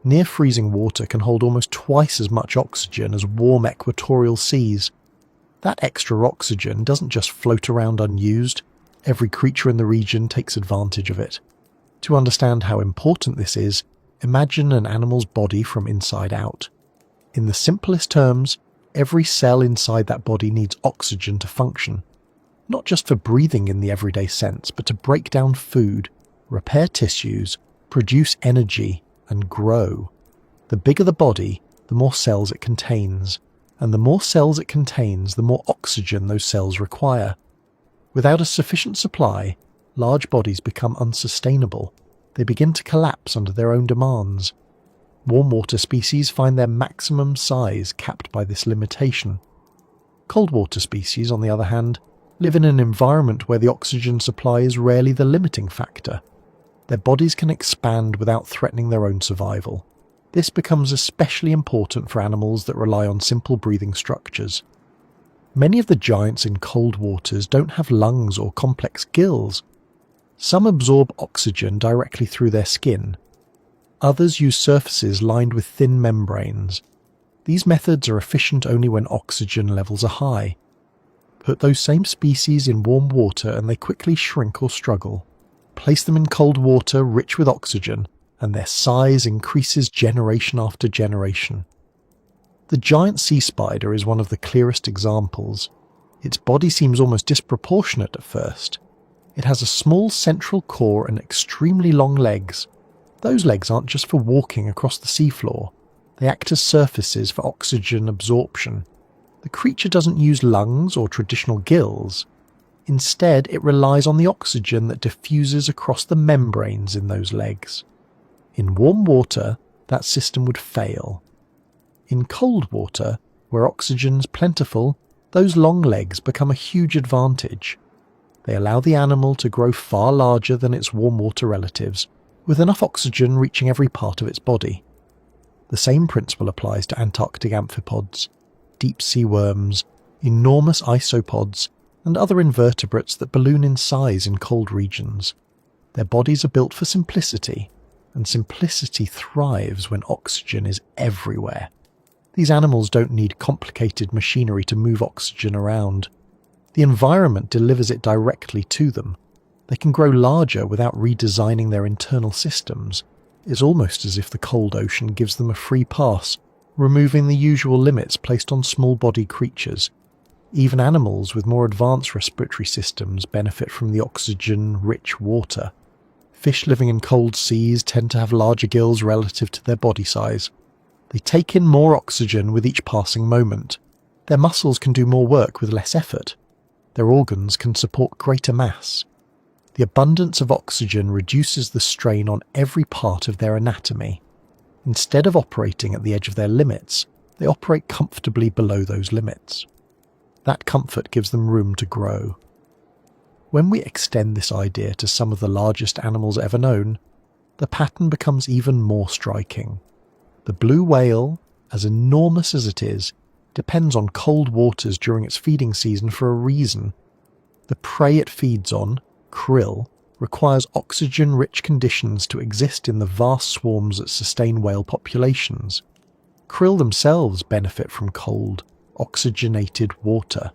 Near freezing water can hold almost twice as much oxygen as warm equatorial seas. That extra oxygen doesn't just float around unused, every creature in the region takes advantage of it. To understand how important this is, imagine an animal's body from inside out. In the simplest terms, every cell inside that body needs oxygen to function. Not just for breathing in the everyday sense, but to break down food, repair tissues, produce energy, and grow. The bigger the body, the more cells it contains, and the more cells it contains, the more oxygen those cells require. Without a sufficient supply, large bodies become unsustainable. They begin to collapse under their own demands. Warm water species find their maximum size capped by this limitation. Cold water species, on the other hand, live in an environment where the oxygen supply is rarely the limiting factor. Their bodies can expand without threatening their own survival. This becomes especially important for animals that rely on simple breathing structures. Many of the giants in cold waters don't have lungs or complex gills. Some absorb oxygen directly through their skin. Others use surfaces lined with thin membranes. These methods are efficient only when oxygen levels are high. Put those same species in warm water and they quickly shrink or struggle. Place them in cold water rich with oxygen, and their size increases generation after generation. The giant sea spider is one of the clearest examples. Its body seems almost disproportionate at first. It has a small central core and extremely long legs. Those legs aren't just for walking across the seafloor. They act as surfaces for oxygen absorption. The creature doesn't use lungs or traditional gills. Instead, it relies on the oxygen that diffuses across the membranes in those legs. In warm water, that system would fail. In cold water, where oxygen's plentiful, those long legs become a huge advantage. They allow the animal to grow far larger than its warm water relatives, with enough oxygen reaching every part of its body. The same principle applies to Antarctic amphipods, deep-sea worms, enormous isopods, and other invertebrates that balloon in size in cold regions. Their bodies are built for simplicity, and simplicity thrives when oxygen is everywhere. These animals don't need complicated machinery to move oxygen around. The environment delivers it directly to them. They can grow larger without redesigning their internal systems. It's almost as if the cold ocean gives them a free pass, removing the usual limits placed on small-bodied creatures. Even animals with more advanced respiratory systems benefit from the oxygen-rich water. Fish living in cold seas tend to have larger gills relative to their body size. They take in more oxygen with each passing moment. Their muscles can do more work with less effort. Their organs can support greater mass. The abundance of oxygen reduces the strain on every part of their anatomy. Instead of operating at the edge of their limits, they operate comfortably below those limits. That comfort gives them room to grow. When we extend this idea to some of the largest animals ever known, the pattern becomes even more striking. The blue whale, as enormous as it is, depends on cold waters during its feeding season for a reason. The prey it feeds on, krill, requires oxygen-rich conditions to exist in the vast swarms that sustain whale populations. Krill themselves benefit from cold, oxygenated water.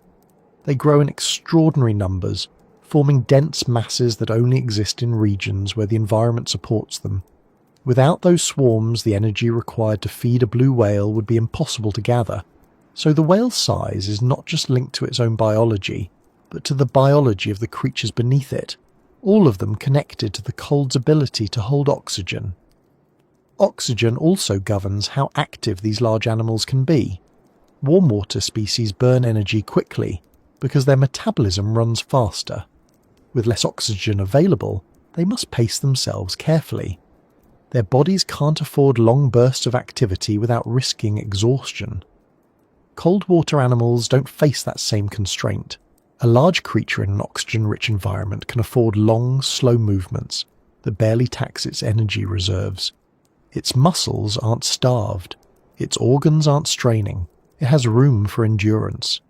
They grow in extraordinary numbers, forming dense masses that only exist in regions where the environment supports them. Without those swarms, the energy required to feed a blue whale would be impossible to gather. So the whale's size is not just linked to its own biology, but to the biology of the creatures beneath it, all of them connected to the cold's ability to hold oxygen. Oxygen also governs how active these large animals can be. Warm water species burn energy quickly because their metabolism runs faster. With less oxygen available, they must pace themselves carefully. Their bodies can't afford long bursts of activity without risking exhaustion. Cold water animals don't face that same constraint. A large creature in an oxygen-rich environment can afford long, slow movements that barely tax its energy reserves. Its muscles aren't starved. Its organs aren't straining. It has room for endurance.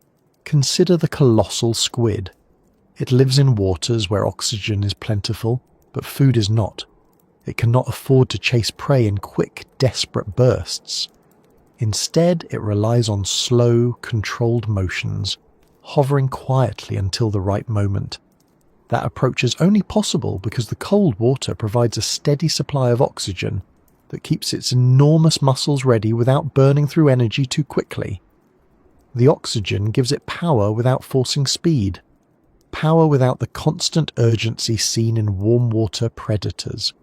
Consider the colossal squid. It lives in waters where oxygen is plentiful, but food is not. It cannot afford to chase prey in quick, desperate bursts. Instead, it relies on slow, controlled motions, hovering quietly until the right moment. That approach is only possible because the cold water provides a steady supply of oxygen that keeps its enormous muscles ready without burning through energy too quickly. The oxygen gives it power without forcing speed, power without the constant urgency seen in warm water predators.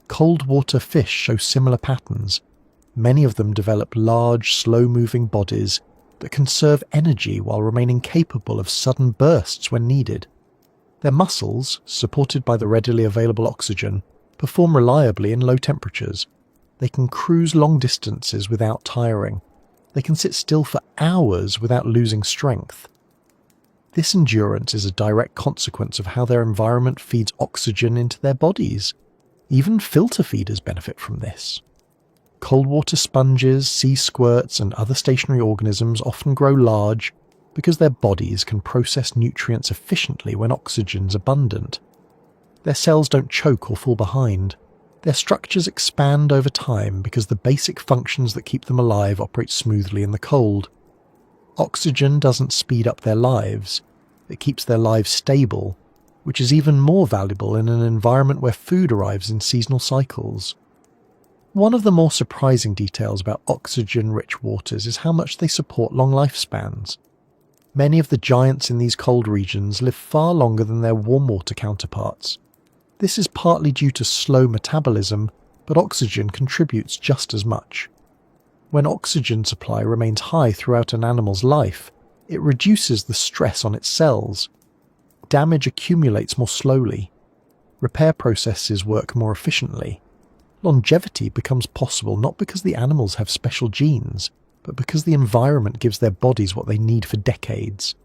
Cold water fish show similar patterns. Many of them develop large, slow-moving bodies that conserve energy while remaining capable of sudden bursts when needed. Their muscles, supported by the readily available oxygen, perform reliably in low temperatures. They can cruise long distances without tiring. They can sit still for hours without losing strength. This endurance is a direct consequence of how their environment feeds oxygen into their bodies. Even filter feeders benefit from this. Cold water sponges, sea squirts, and other stationary organisms often grow large because their bodies can process nutrients efficiently when oxygen's abundant. Their cells don't choke or fall behind. Their structures expand over time because the basic functions that keep them alive operate smoothly in the cold. Oxygen doesn't speed up their lives. It keeps their lives stable, which is even more valuable in an environment where food arrives in seasonal cycles. One of the more surprising details about oxygen-rich waters is how much they support long lifespans. Many of the giants in these cold regions live far longer than their warm water counterparts. This is partly due to slow metabolism, but oxygen contributes just as much. When oxygen supply remains high throughout an animal's life, it reduces the stress on its cells. Damage accumulates more slowly. Repair processes work more efficiently. Longevity becomes possible not because the animals have special genes, but because the environment gives their bodies what they need for decades.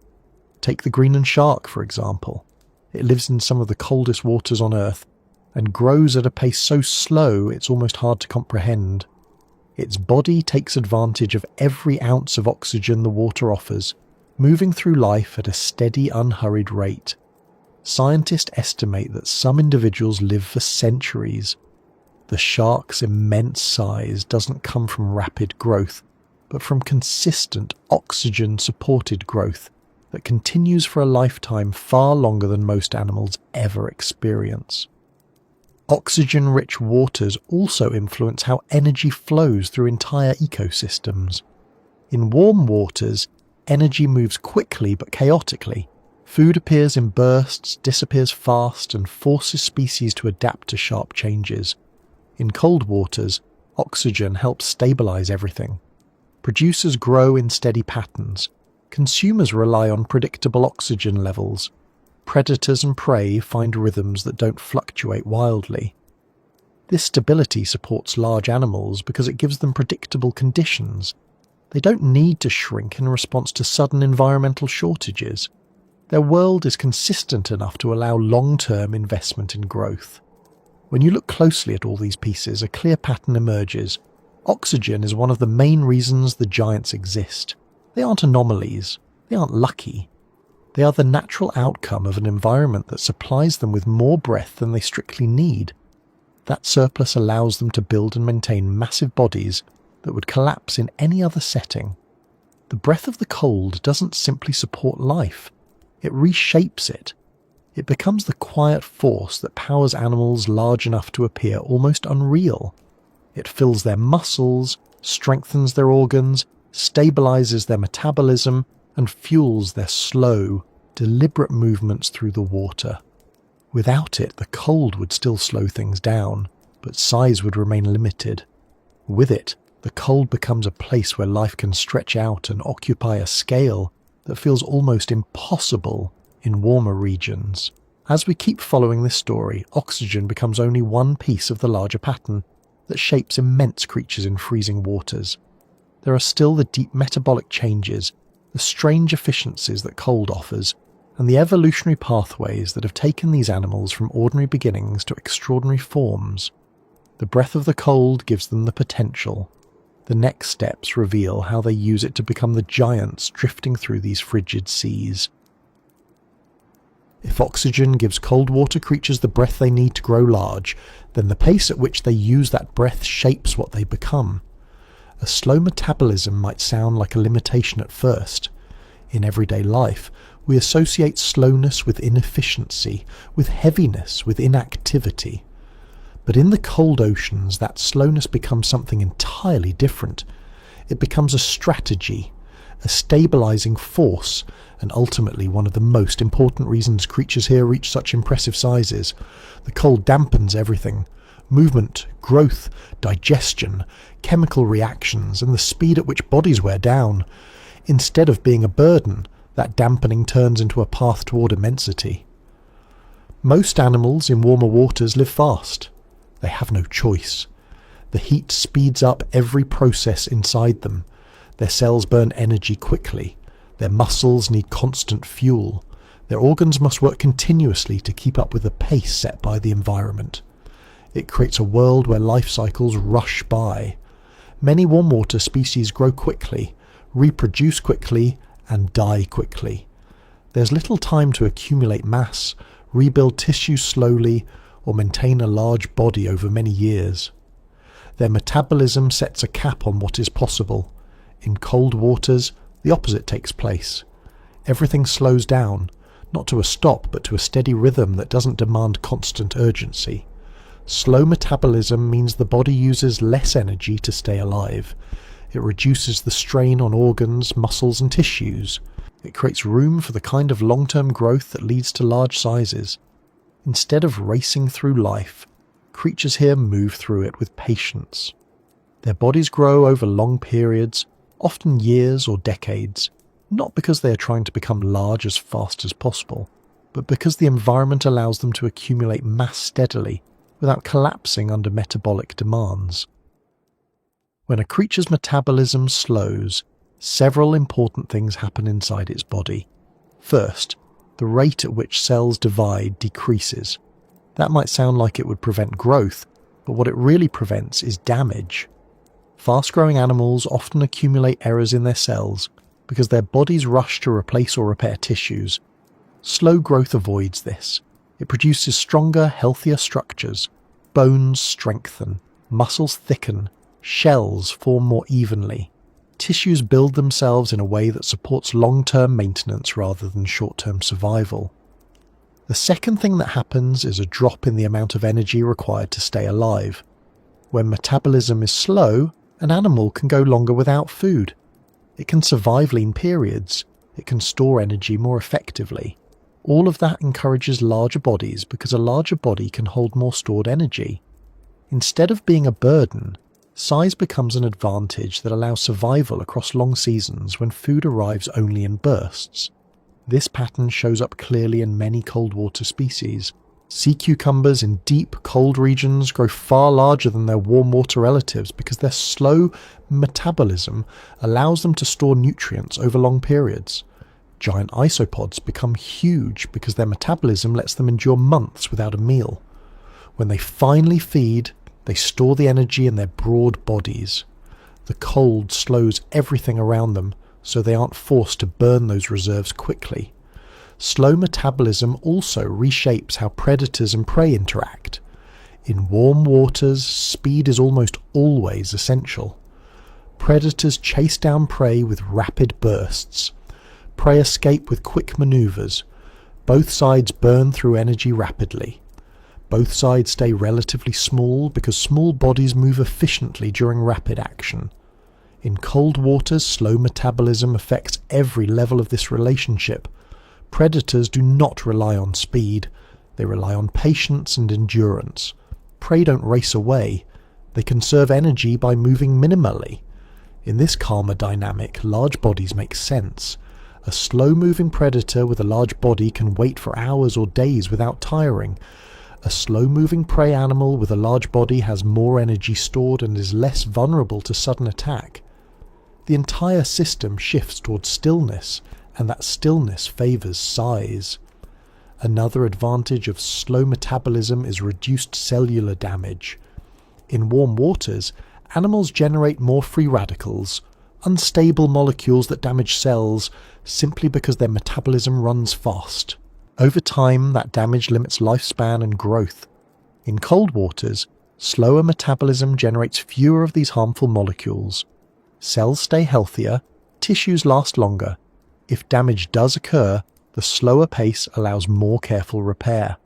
Take the Greenland shark, for example. It lives in some of the coldest waters on Earth, and grows at a pace so slow it's almost hard to comprehend. Its body takes advantage of every ounce of oxygen the water offers, moving through life at a steady, unhurried rate. Scientists estimate that some individuals live for centuries. The shark's immense size doesn't come from rapid growth, but from consistent oxygen-supported growth that continues for a lifetime far longer than most animals ever experience. Oxygen-rich waters also influence how energy flows through entire ecosystems. In warm waters, energy moves quickly but chaotically. Food appears in bursts, disappears fast, and forces species to adapt to sharp changes. In cold waters, oxygen helps stabilize everything. Producers grow in steady patterns. Consumers rely on predictable oxygen levels. Predators and prey find rhythms that don't fluctuate wildly. This stability supports large animals because it gives them predictable conditions. They don't need to shrink in response to sudden environmental shortages. Their world is consistent enough to allow long-term investment in growth. When you look closely at all these pieces, a clear pattern emerges. Oxygen is one of the main reasons the giants exist. They aren't anomalies. They aren't lucky. They are the natural outcome of an environment that supplies them with more breath than they strictly need. That surplus allows them to build and maintain massive bodies that would collapse in any other setting. The breath of the cold doesn't simply support life. It reshapes it. It becomes the quiet force that powers animals large enough to appear almost unreal. It fills their muscles, strengthens their organs, stabilizes their metabolism, and fuels their slow, deliberate movements through the water. Without it, the cold would still slow things down, but size would remain limited. With it, the cold becomes a place where life can stretch out and occupy a scale that feels almost impossible in warmer regions. As we keep following this story, oxygen becomes only one piece of the larger pattern that shapes immense creatures in freezing waters. There are still the deep metabolic changes, the strange efficiencies that cold offers, and the evolutionary pathways that have taken these animals from ordinary beginnings to extraordinary forms. The breath of the cold gives them the potential. The next steps reveal how they use it to become the giants drifting through these frigid seas. If oxygen gives cold water creatures the breath they need to grow large, then the pace at which they use that breath shapes what they become. A slow metabolism might sound like a limitation at first. In everyday life, we associate slowness with inefficiency, with heaviness, with inactivity. But in the cold oceans, that slowness becomes something entirely different. It becomes a strategy, a stabilizing force, and ultimately one of the most important reasons creatures here reach such impressive sizes. The cold dampens everything: movement, growth, digestion, chemical reactions, and the speed at which bodies wear down. Instead of being a burden, that dampening turns into a path toward immensity. Most animals in warmer waters live fast. They have no choice. The heat speeds up every process inside them. Their cells burn energy quickly. Their muscles need constant fuel. Their organs must work continuously to keep up with the pace set by the environment. It creates a world where life cycles rush by. Many warm water species grow quickly, reproduce quickly, and die quickly. There's little time to accumulate mass, rebuild tissue slowly, or maintain a large body over many years. Their metabolism sets a cap on what is possible. In cold waters, the opposite takes place. Everything slows down, not to a stop but to a steady rhythm that doesn't demand constant urgency. Slow metabolism means the body uses less energy to stay alive. It reduces the strain on organs, muscles and tissues. It creates room for the kind of long-term growth that leads to large sizes. Instead of racing through life, creatures here move through it with patience. Their bodies grow over long periods, often years or decades, not because they are trying to become large as fast as possible, but because the environment allows them to accumulate mass steadily without collapsing under metabolic demands. When a creature's metabolism slows, several important things happen inside its body. First, the rate at which cells divide decreases. That might sound like it would prevent growth, but what it really prevents is damage. Fast-growing animals often accumulate errors in their cells because their bodies rush to replace or repair tissues. Slow growth avoids this. It produces stronger, healthier structures. Bones strengthen, muscles thicken, shells form more evenly. Tissues build themselves in a way that supports long-term maintenance rather than short-term survival. The second thing that happens is a drop in the amount of energy required to stay alive. When metabolism is slow, an animal can go longer without food. It can survive lean periods. It can store energy more effectively. All of that encourages larger bodies because a larger body can hold more stored energy. Instead of being a burden, size becomes an advantage that allows survival across long seasons when food arrives only in bursts. This pattern shows up clearly in many cold water species. Sea cucumbers in deep, cold regions grow far larger than their warm water relatives because their slow metabolism allows them to store nutrients over long periods. Giant isopods become huge because their metabolism lets them endure months without a meal. When they finally feed, they store the energy in their broad bodies. The cold slows everything around them, so they aren't forced to burn those reserves quickly. Slow metabolism also reshapes how predators and prey interact. In warm waters, speed is almost always essential. Predators chase down prey with rapid bursts. Prey escape with quick maneuvers. Both sides burn through energy rapidly. Both sides stay relatively small because small bodies move efficiently during rapid action. In cold waters, slow metabolism affects every level of this relationship. Predators do not rely on speed, they rely on patience and endurance. Prey don't race away. They conserve energy by moving minimally. In this calmer dynamic, large bodies make sense. A slow-moving predator with a large body can wait for hours or days without tiring. A slow-moving prey animal with a large body has more energy stored and is less vulnerable to sudden attack. The entire system shifts towards stillness, and that stillness favours size. Another advantage of slow metabolism is reduced cellular damage. In warm waters, animals generate more free radicals, unstable molecules that damage cells, simply because their metabolism runs fast. Over time, that damage limits lifespan and growth. In cold waters, slower metabolism generates fewer of these harmful molecules. Cells stay healthier, tissues last longer. If damage does occur, the slower pace allows more careful repair.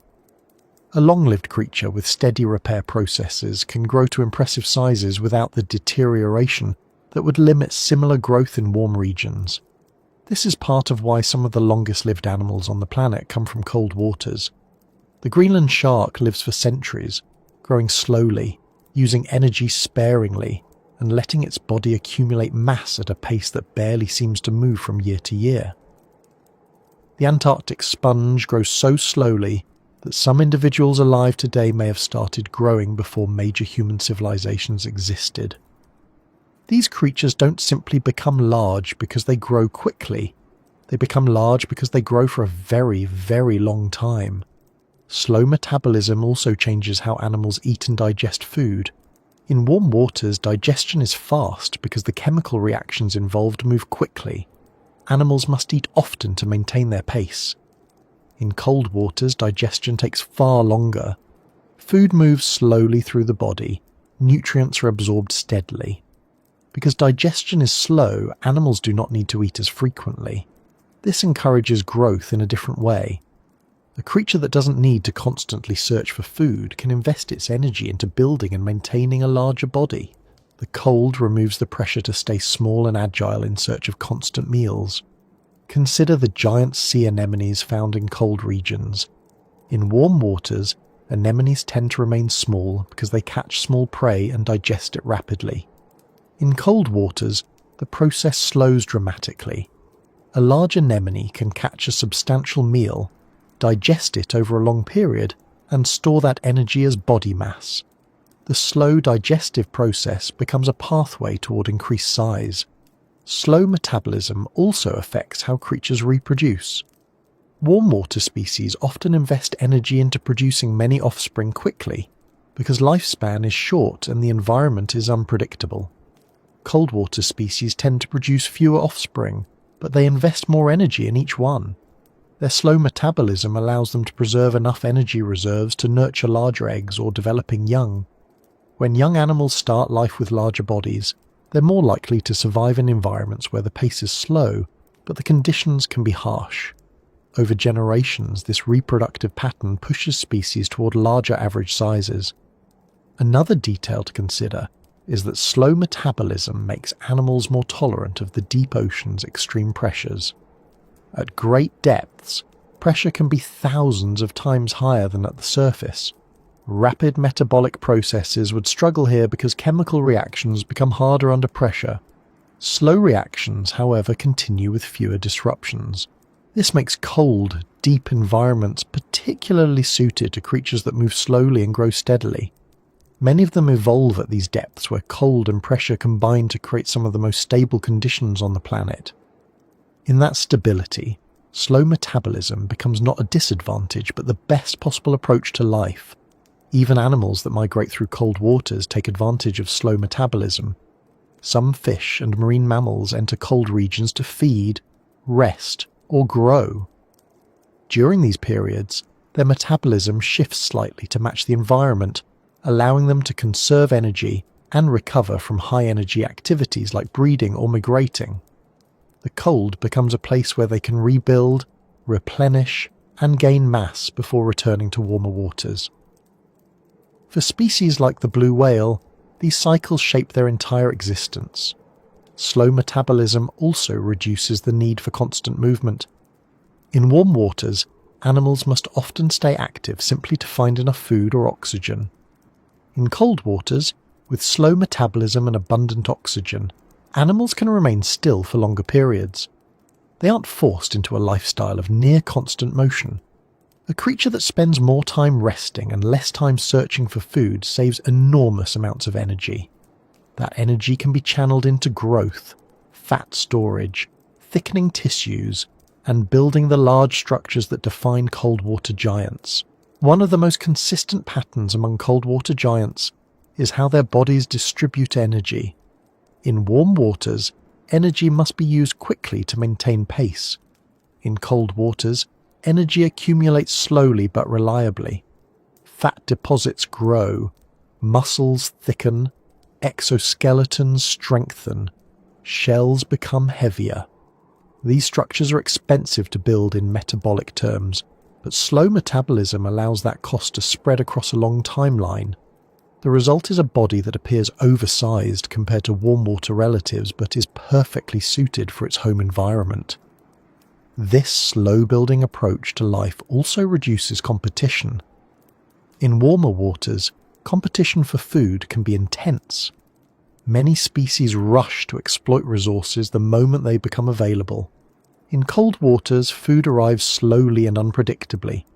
A long-lived creature with steady repair processes can grow to impressive sizes without the deterioration that would limit similar growth in warm regions. This is part of why some of the longest-lived animals on the planet come from cold waters. The Greenland shark lives for centuries, growing slowly, using energy sparingly, and letting its body accumulate mass at a pace that barely seems to move from year to year. The Antarctic sponge grows so slowly that some individuals alive today may have started growing before major human civilizations existed. These creatures don't simply become large because they grow quickly. They become large because they grow for a very, very long time. Slow metabolism also changes how animals eat and digest food. In warm waters, digestion is fast because the chemical reactions involved move quickly. Animals must eat often to maintain their pace. In cold waters, digestion takes far longer. Food moves slowly through the body. Nutrients are absorbed steadily. Because digestion is slow, animals do not need to eat as frequently. This encourages growth in a different way. A creature that doesn't need to constantly search for food can invest its energy into building and maintaining a larger body. The cold removes the pressure to stay small and agile in search of constant meals. Consider the giant sea anemones found in cold regions. In warm waters, anemones tend to remain small because they catch small prey and digest it rapidly. In cold waters, the process slows dramatically. A large anemone can catch a substantial meal, digest it over a long period, and store that energy as body mass. The slow digestive process becomes a pathway toward increased size. Slow metabolism also affects how creatures reproduce. Warm water species often invest energy into producing many offspring quickly, because lifespan is short and the environment is unpredictable. Cold water species tend to produce fewer offspring, but they invest more energy in each one. Their slow metabolism allows them to preserve enough energy reserves to nurture larger eggs or developing young. When young animals start life with larger bodies, they're more likely to survive in environments where the pace is slow, but the conditions can be harsh. Over generations, this reproductive pattern pushes species toward larger average sizes. Another detail to consider is that slow metabolism makes animals more tolerant of the deep ocean's extreme pressures. At great depths, pressure can be thousands of times higher than at the surface. Rapid metabolic processes would struggle here because chemical reactions become harder under pressure. Slow reactions, however, continue with fewer disruptions. This makes cold, deep environments particularly suited to creatures that move slowly and grow steadily. Many of them evolve at these depths where cold and pressure combine to create some of the most stable conditions on the planet. In that stability, slow metabolism becomes not a disadvantage but the best possible approach to life. Even animals that migrate through cold waters take advantage of slow metabolism. Some fish and marine mammals enter cold regions to feed, rest, or grow. During these periods, their metabolism shifts slightly to match the environment, allowing them to conserve energy and recover from high-energy activities like breeding or migrating. The cold becomes a place where they can rebuild, replenish, and gain mass before returning to warmer waters. For species like the blue whale, these cycles shape their entire existence. Slow metabolism also reduces the need for constant movement. In warm waters, animals must often stay active simply to find enough food or oxygen. In cold waters, with slow metabolism and abundant oxygen, animals can remain still for longer periods. They aren't forced into a lifestyle of near-constant motion. A creature that spends more time resting and less time searching for food saves enormous amounts of energy. That energy can be channeled into growth, fat storage, thickening tissues, and building the large structures that define cold water giants. One of the most consistent patterns among cold water giants is how their bodies distribute energy. In warm waters, energy must be used quickly to maintain pace. In cold waters, energy accumulates slowly but reliably. Fat deposits grow, muscles thicken, exoskeletons strengthen, shells become heavier. These structures are expensive to build in metabolic terms, but slow metabolism allows that cost to spread across a long timeline. The result is a body that appears oversized compared to warm water relatives but is perfectly suited for its home environment. This slow-building approach to life also reduces competition. In warmer waters, competition for food can be intense. Many species rush to exploit resources the moment they become available. In cold waters, food arrives slowly and unpredictably,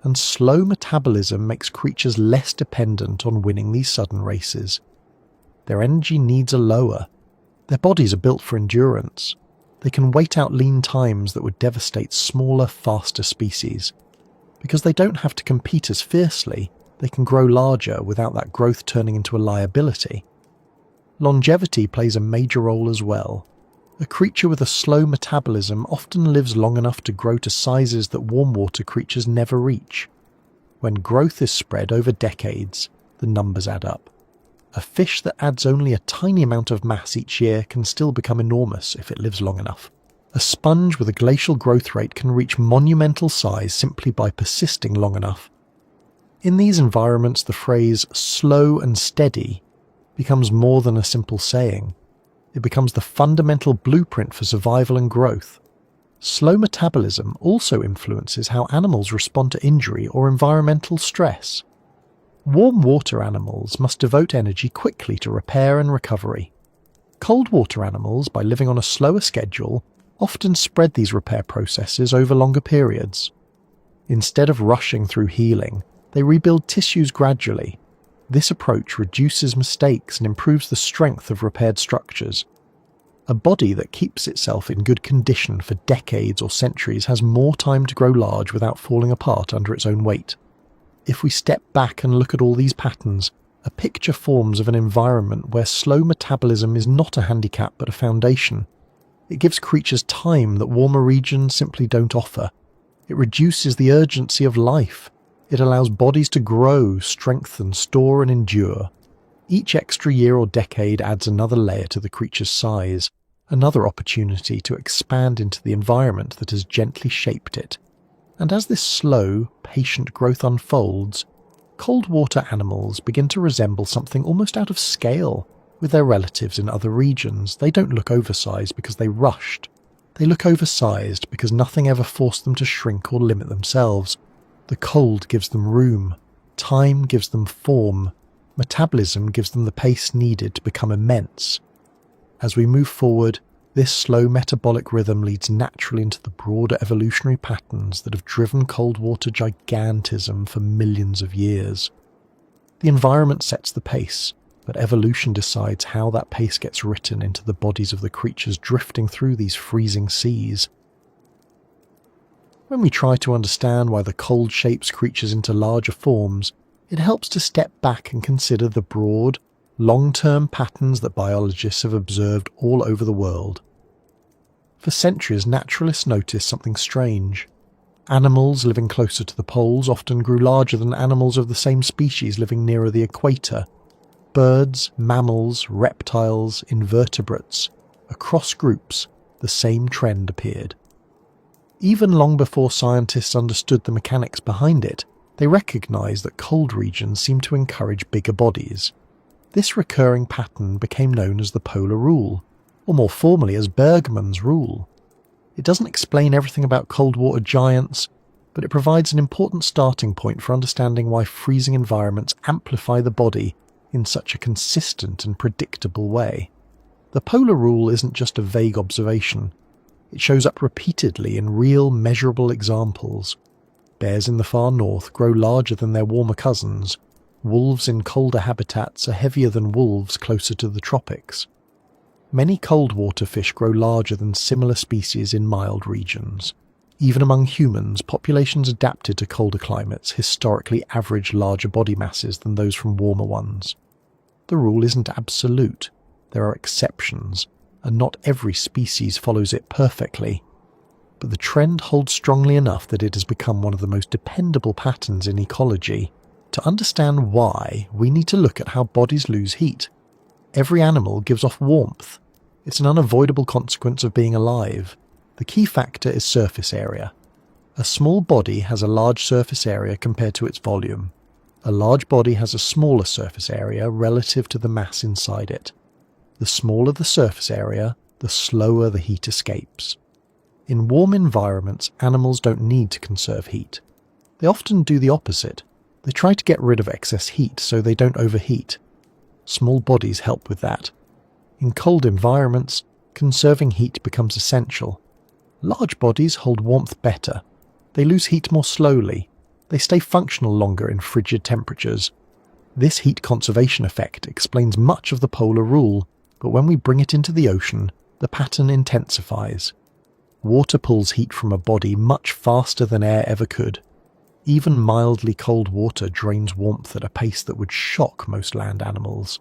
and slow metabolism makes creatures less dependent on winning these sudden races. Their energy needs are lower. Their bodies are built for endurance. They can wait out lean times that would devastate smaller, faster species. Because they don't have to compete as fiercely, they can grow larger without that growth turning into a liability. Longevity plays a major role as well. A creature with a slow metabolism often lives long enough to grow to sizes that warm water creatures never reach. When growth is spread over decades, the numbers add up. A fish that adds only a tiny amount of mass each year can still become enormous if it lives long enough. A sponge with a glacial growth rate can reach monumental size simply by persisting long enough. In these environments, the phrase slow and steady becomes more than a simple saying. It becomes the fundamental blueprint for survival and growth. Slow metabolism also influences how animals respond to injury or environmental stress. Warm water animals must devote energy quickly to repair and recovery. Cold water animals, by living on a slower schedule, often spread these repair processes over longer periods. Instead of rushing through healing, they rebuild tissues gradually. This approach reduces mistakes and improves the strength of repaired structures. A body that keeps itself in good condition for decades or centuries has more time to grow large without falling apart under its own weight. If we step back and look at all these patterns, a picture forms of an environment where slow metabolism is not a handicap but a foundation. It gives creatures time that warmer regions simply don't offer. It reduces the urgency of life. It allows bodies to grow, strengthen, store and endure. Each extra year or decade adds another layer to the creature's size, another opportunity to expand into the environment that has gently shaped it. And as this slow, patient growth unfolds, cold water animals begin to resemble something almost out of scale with their relatives in other regions. They don't look oversized because they rushed. They look oversized because nothing ever forced them to shrink or limit themselves. The cold gives them room, time gives them form, metabolism gives them the pace needed to become immense. As we move forward, this slow metabolic rhythm leads naturally into the broader evolutionary patterns that have driven cold water gigantism for millions of years. The environment sets the pace, but evolution decides how that pace gets written into the bodies of the creatures drifting through these freezing seas. When we try to understand why the cold shapes creatures into larger forms, it helps to step back and consider the broad, long-term patterns that biologists have observed all over the world. For centuries, naturalists noticed something strange. Animals living closer to the poles often grew larger than animals of the same species living nearer the equator. Birds, mammals, reptiles, invertebrates, across groups, the same trend appeared. Even long before scientists understood the mechanics behind it, they recognized that cold regions seemed to encourage bigger bodies. This recurring pattern became known as the polar rule, or more formally as Bergmann's rule. It doesn't explain everything about cold water giants, but it provides an important starting point for understanding why freezing environments amplify the body in such a consistent and predictable way. The polar rule isn't just a vague observation. It shows up repeatedly in real, measurable examples. Bears in the far north grow larger than their warmer cousins. Wolves in colder habitats are heavier than wolves closer to the tropics. Many cold water fish grow larger than similar species in mild regions. Even among humans, populations adapted to colder climates historically average larger body masses than those from warmer ones. The rule isn't absolute. There are exceptions, and not every species follows it perfectly. But the trend holds strongly enough that it has become one of the most dependable patterns in ecology. To understand why, we need to look at how bodies lose heat. Every animal gives off warmth. It's an unavoidable consequence of being alive. The key factor is surface area. A small body has a large surface area compared to its volume. A large body has a smaller surface area relative to the mass inside it. The smaller the surface area, the slower the heat escapes. In warm environments, animals don't need to conserve heat. They often do the opposite. They try to get rid of excess heat so they don't overheat. Small bodies help with that. In cold environments, conserving heat becomes essential. Large bodies hold warmth better. They lose heat more slowly. They stay functional longer in frigid temperatures. This heat conservation effect explains much of the polar rule, but when we bring it into the ocean, the pattern intensifies. Water pulls heat from a body much faster than air ever could. Even mildly cold water drains warmth at a pace that would shock most land animals.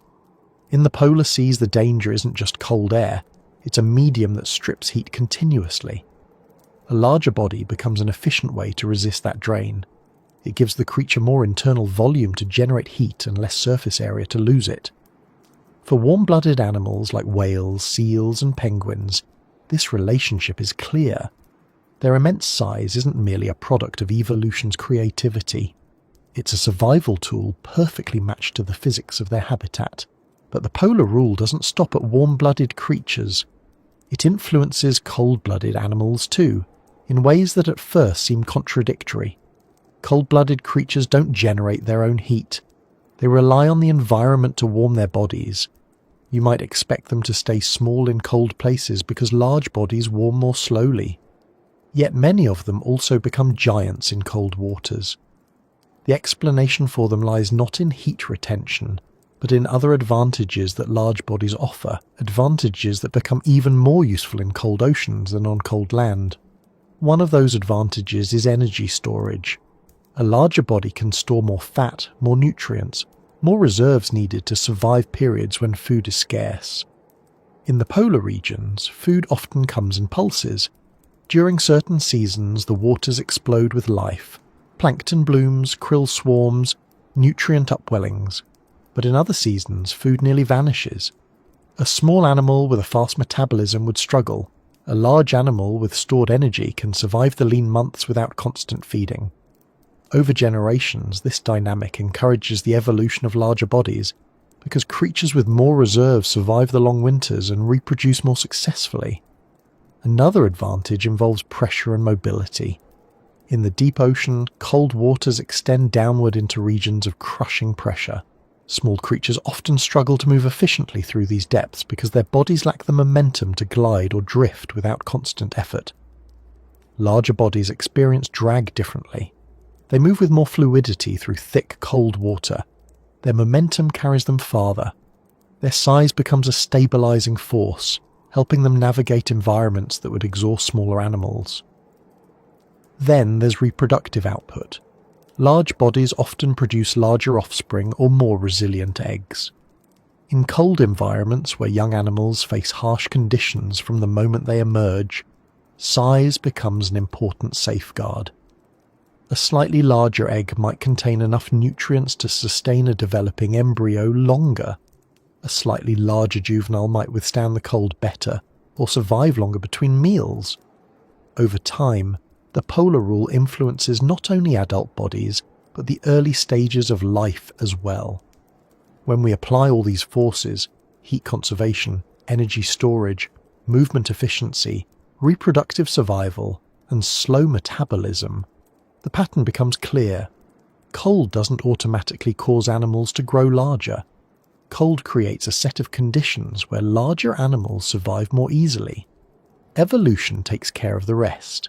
In the polar seas, the danger isn't just cold air, it's a medium that strips heat continuously. A larger body becomes an efficient way to resist that drain. It gives the creature more internal volume to generate heat and less surface area to lose it. For warm-blooded animals like whales, seals and penguins, this relationship is clear. Their immense size isn't merely a product of evolution's creativity. It's a survival tool perfectly matched to the physics of their habitat. But the polar rule doesn't stop at warm-blooded creatures. It influences cold-blooded animals too, in ways that at first seem contradictory. Cold-blooded creatures don't generate their own heat. They rely on the environment to warm their bodies. You might expect them to stay small in cold places because large bodies warm more slowly. Yet many of them also become giants in cold waters. The explanation for them lies not in heat retention, but in other advantages that large bodies offer, advantages that become even more useful in cold oceans than on cold land. One of those advantages is energy storage. A larger body can store more fat, more nutrients, more reserves needed to survive periods when food is scarce. In the polar regions, food often comes in pulses. During certain seasons, the waters explode with life. Plankton blooms, krill swarms, nutrient upwellings. But in other seasons, food nearly vanishes. A small animal with a fast metabolism would struggle. A large animal with stored energy can survive the lean months without constant feeding. Over generations, this dynamic encourages the evolution of larger bodies, because creatures with more reserves survive the long winters and reproduce more successfully. Another advantage involves pressure and mobility. In the deep ocean, cold waters extend downward into regions of crushing pressure. Small creatures often struggle to move efficiently through these depths because their bodies lack the momentum to glide or drift without constant effort. Larger bodies experience drag differently. They move with more fluidity through thick, cold water. Their momentum carries them farther. Their size becomes a stabilizing force, helping them navigate environments that would exhaust smaller animals. Then there's reproductive output. Large bodies often produce larger offspring or more resilient eggs. In cold environments where young animals face harsh conditions from the moment they emerge, size becomes an important safeguard. A slightly larger egg might contain enough nutrients to sustain a developing embryo longer. A slightly larger juvenile might withstand the cold better or survive longer between meals. Over time, the polar rule influences not only adult bodies, but the early stages of life as well. When we apply all these forces, heat conservation, energy storage, movement efficiency, reproductive survival, and slow metabolism, the pattern becomes clear. Cold doesn't automatically cause animals to grow larger. Cold creates a set of conditions where larger animals survive more easily. Evolution takes care of the rest.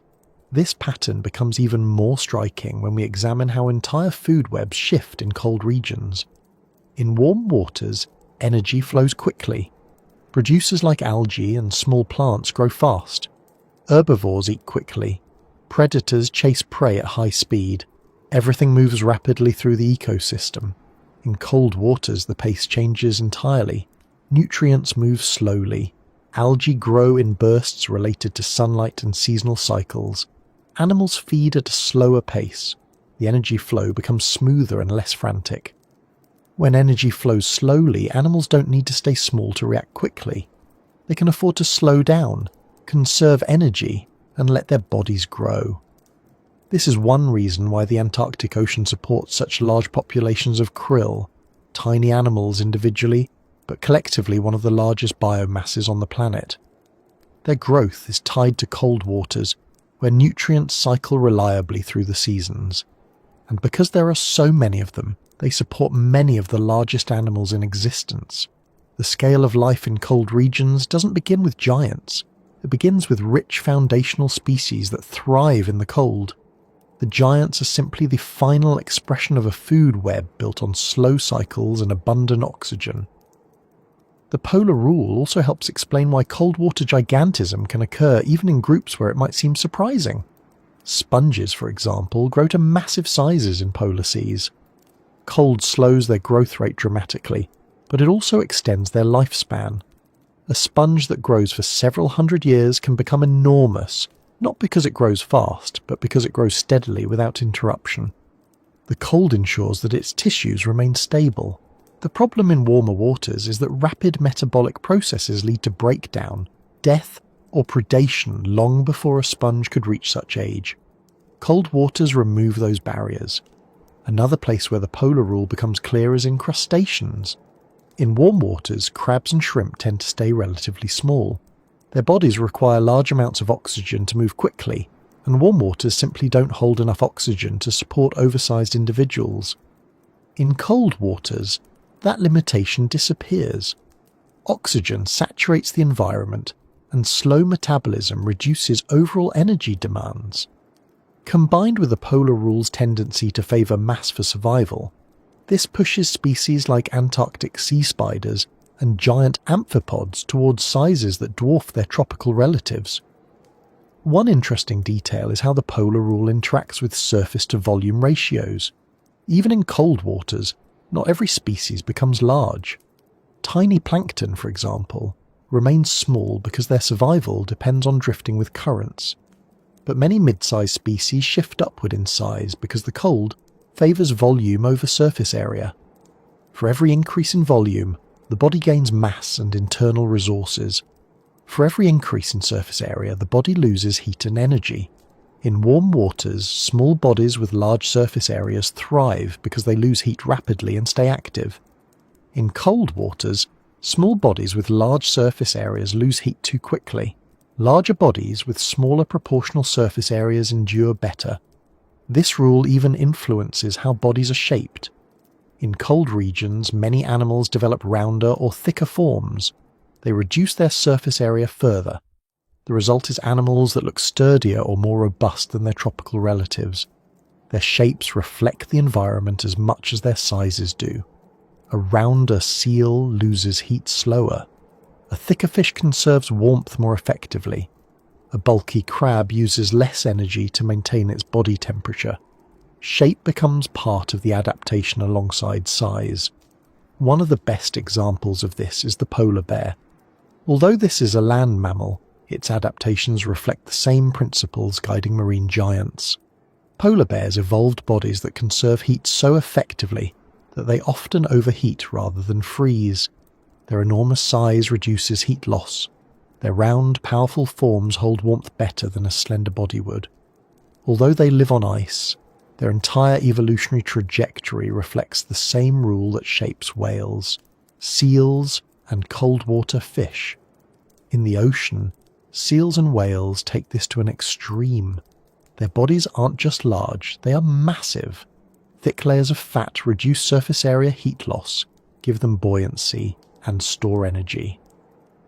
This pattern becomes even more striking when we examine how entire food webs shift in cold regions. In warm waters, energy flows quickly. Producers like algae and small plants grow fast. Herbivores eat quickly. Predators chase prey at high speed. Everything moves rapidly through the ecosystem. In cold waters, the pace changes entirely. Nutrients move slowly. Algae grow in bursts related to sunlight and seasonal cycles. Animals feed at a slower pace. The energy flow becomes smoother and less frantic. When energy flows slowly, animals don't need to stay small to react quickly. They can afford to slow down, conserve energy, and let their bodies grow. This is one reason why the Antarctic Ocean supports such large populations of krill, tiny animals individually, but collectively one of the largest biomasses on the planet. Their growth is tied to cold waters, where nutrients cycle reliably through the seasons. And because there are so many of them, they support many of the largest animals in existence. The scale of life in cold regions doesn't begin with giants. It begins with rich foundational species that thrive in the cold. The giants are simply the final expression of a food web built on slow cycles and abundant oxygen. The polar rule also helps explain why cold water gigantism can occur even in groups where it might seem surprising. Sponges, for example, grow to massive sizes in polar seas. Cold slows their growth rate dramatically, but it also extends their lifespan. A sponge that grows for several hundred years can become enormous, not because it grows fast, but because it grows steadily without interruption. The cold ensures that its tissues remain stable. The problem in warmer waters is that rapid metabolic processes lead to breakdown, death, or predation long before a sponge could reach such age. Cold waters remove those barriers. Another place where the polar rule becomes clear is in crustaceans. In warm waters, crabs and shrimp tend to stay relatively small. Their bodies require large amounts of oxygen to move quickly, and warm waters simply don't hold enough oxygen to support oversized individuals. In cold waters, that limitation disappears. Oxygen saturates the environment, and slow metabolism reduces overall energy demands. Combined with the polar rule's tendency to favor mass for survival, this pushes species like Antarctic sea spiders and giant amphipods towards sizes that dwarf their tropical relatives. One interesting detail is how the polar rule interacts with surface-to-volume ratios. Even in cold waters, not every species becomes large. Tiny plankton, for example, remains small because their survival depends on drifting with currents. But many mid-sized species shift upward in size because the cold favours volume over surface area. For every increase in volume, the body gains mass and internal resources. For every increase in surface area, the body loses heat and energy. In warm waters, small bodies with large surface areas thrive because they lose heat rapidly and stay active. In cold waters, small bodies with large surface areas lose heat too quickly. Larger bodies with smaller proportional surface areas endure better. This rule even influences how bodies are shaped. In cold regions, many animals develop rounder or thicker forms. They reduce their surface area further. The result is animals that look sturdier or more robust than their tropical relatives. Their shapes reflect the environment as much as their sizes do. A rounder seal loses heat slower. A thicker fish conserves warmth more effectively. A bulky crab uses less energy to maintain its body temperature. Shape becomes part of the adaptation alongside size. One of the best examples of this is the polar bear. Although this is a land mammal, its adaptations reflect the same principles guiding marine giants. Polar bears evolved bodies that conserve heat so effectively that they often overheat rather than freeze. Their enormous size reduces heat loss. Their round, powerful forms hold warmth better than a slender body would. Although they live on ice, their entire evolutionary trajectory reflects the same rule that shapes whales, seals, and cold water fish. In the ocean, seals and whales take this to an extreme. Their bodies aren't just large, they are massive. Thick layers of fat reduce surface area heat loss, give them buoyancy and store energy.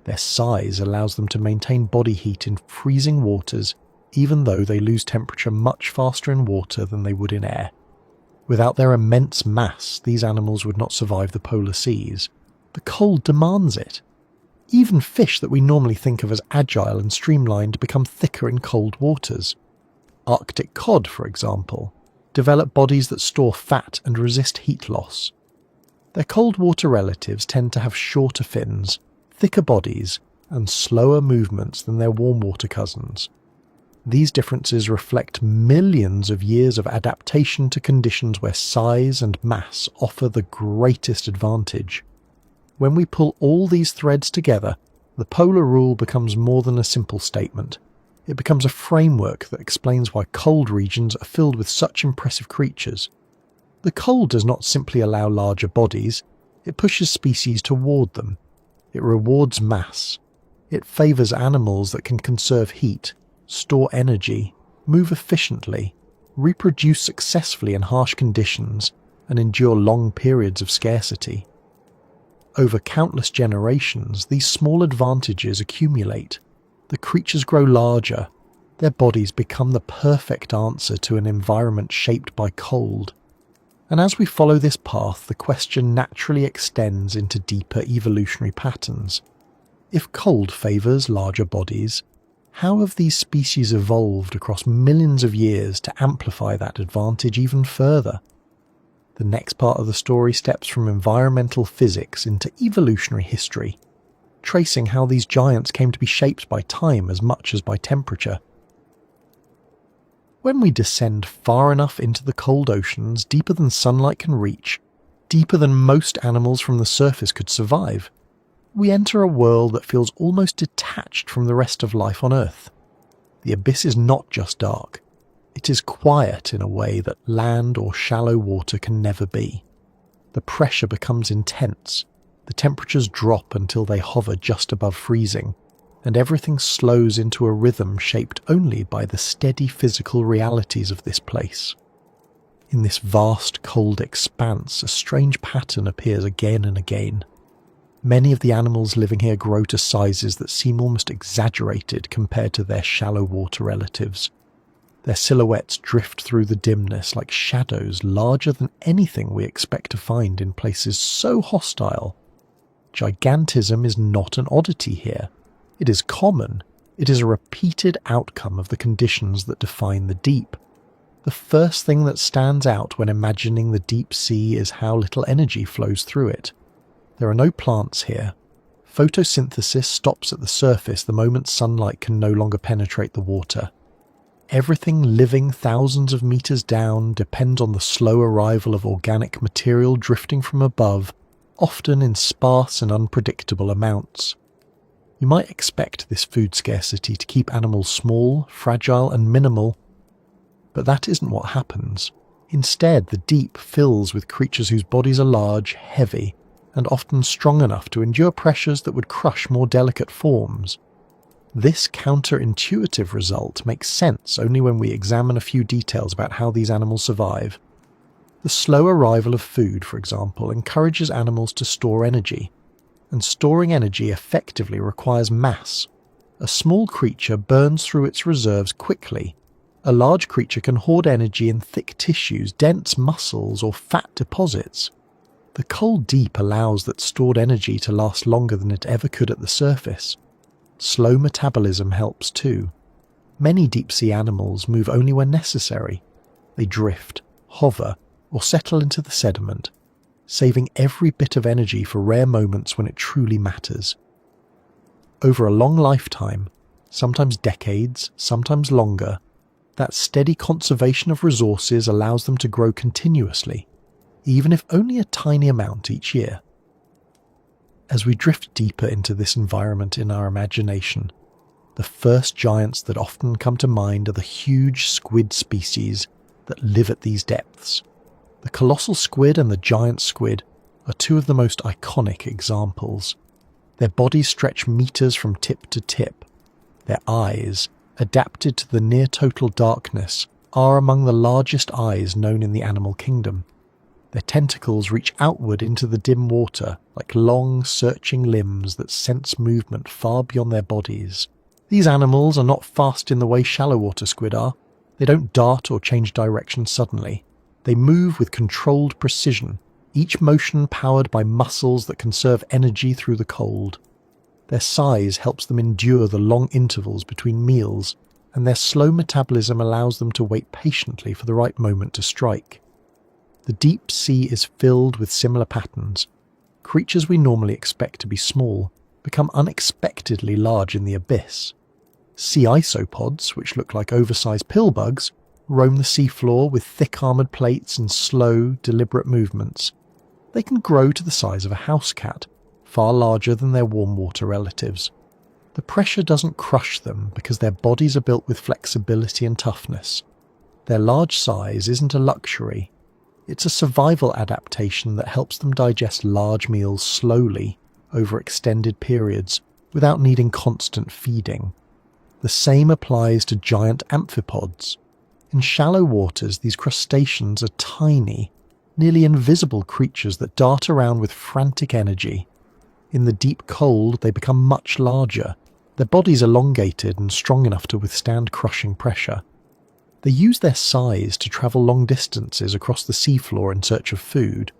Their size allows them to maintain body heat in freezing waters, even though they lose temperature much faster in water than they would in air. Without their immense mass, these animals would not survive the polar seas. The cold demands it. Even fish that we normally think of as agile and streamlined become thicker in cold waters. Arctic cod, for example, develop bodies that store fat and resist heat loss. Their cold water relatives tend to have shorter fins, thicker bodies, and slower movements than their warm water cousins. These differences reflect millions of years of adaptation to conditions where size and mass offer the greatest advantage. When we pull all these threads together, the polar rule becomes more than a simple statement. It becomes a framework that explains why cold regions are filled with such impressive creatures. The cold does not simply allow larger bodies, it pushes species toward them. It rewards mass. It favours animals that can conserve heat, store energy, move efficiently, reproduce successfully in harsh conditions, and endure long periods of scarcity. Over countless generations, these small advantages accumulate. The creatures grow larger. Their bodies become the perfect answer to an environment shaped by cold. And as we follow this path, the question naturally extends into deeper evolutionary patterns. If cold favours larger bodies, how have these species evolved across millions of years to amplify that advantage even further? The next part of the story steps from environmental physics into evolutionary history, tracing how these giants came to be shaped by time as much as by temperature. When we descend far enough into the cold oceans, deeper than sunlight can reach, deeper than most animals from the surface could survive, we enter a world that feels almost detached from the rest of life on Earth. The abyss is not just dark. It is quiet in a way that land or shallow water can never be. The pressure becomes intense. The temperatures drop until they hover just above freezing, and everything slows into a rhythm shaped only by the steady physical realities of this place. In this vast, cold expanse, a strange pattern appears again and again. Many of the animals living here grow to sizes that seem almost exaggerated compared to their shallow water relatives. Their silhouettes drift through the dimness like shadows larger than anything we expect to find in places so hostile. Gigantism is not an oddity here. It is common. It is a repeated outcome of the conditions that define the deep. The first thing that stands out when imagining the deep sea is how little energy flows through it. There are no plants here. Photosynthesis stops at the surface the moment sunlight can no longer penetrate the water. Everything living thousands of meters down depends on the slow arrival of organic material drifting from above, often in sparse and unpredictable amounts. You might expect this food scarcity to keep animals small, fragile, and minimal, but that isn't what happens. Instead, the deep fills with creatures whose bodies are large, heavy, and often strong enough to endure pressures that would crush more delicate forms. This counterintuitive result makes sense only when we examine a few details about how these animals survive. The slow arrival of food, for example, encourages animals to store energy, and storing energy effectively requires mass. A small creature burns through its reserves quickly. A large creature can hoard energy in thick tissues, dense muscles, or fat deposits. The cold deep allows that stored energy to last longer than it ever could at the surface. Slow metabolism helps too. Many deep-sea animals move only when necessary. They drift, hover, or settle into the sediment, saving every bit of energy for rare moments when it truly matters. Over a long lifetime, sometimes decades, sometimes longer, that steady conservation of resources allows them to grow continuously, even if only a tiny amount each year. As we drift deeper into this environment in our imagination, the first giants that often come to mind are the huge squid species that live at these depths. The colossal squid and the giant squid are two of the most iconic examples. Their bodies stretch meters from tip to tip. Their eyes, adapted to the near-total darkness, are among the largest eyes known in the animal kingdom. Their tentacles reach outward into the dim water like long, searching limbs that sense movement far beyond their bodies. These animals are not fast in the way shallow water squid are. They don't dart or change direction suddenly. They move with controlled precision, each motion powered by muscles that conserve energy through the cold. Their size helps them endure the long intervals between meals, and their slow metabolism allows them to wait patiently for the right moment to strike. The deep sea is filled with similar patterns. Creatures we normally expect to be small become unexpectedly large in the abyss. Sea isopods, which look like oversized pill bugs, roam the seafloor with thick armoured plates and slow, deliberate movements. They can grow to the size of a house cat, far larger than their warm water relatives. The pressure doesn't crush them because their bodies are built with flexibility and toughness. Their large size isn't a luxury. It's a survival adaptation that helps them digest large meals slowly over extended periods without needing constant feeding. The same applies to giant amphipods. In shallow waters, these crustaceans are tiny, nearly invisible creatures that dart around with frantic energy. In the deep cold, they become much larger. Their bodies elongated and strong enough to withstand crushing pressure. They use their size to travel long distances across the seafloor in search of food.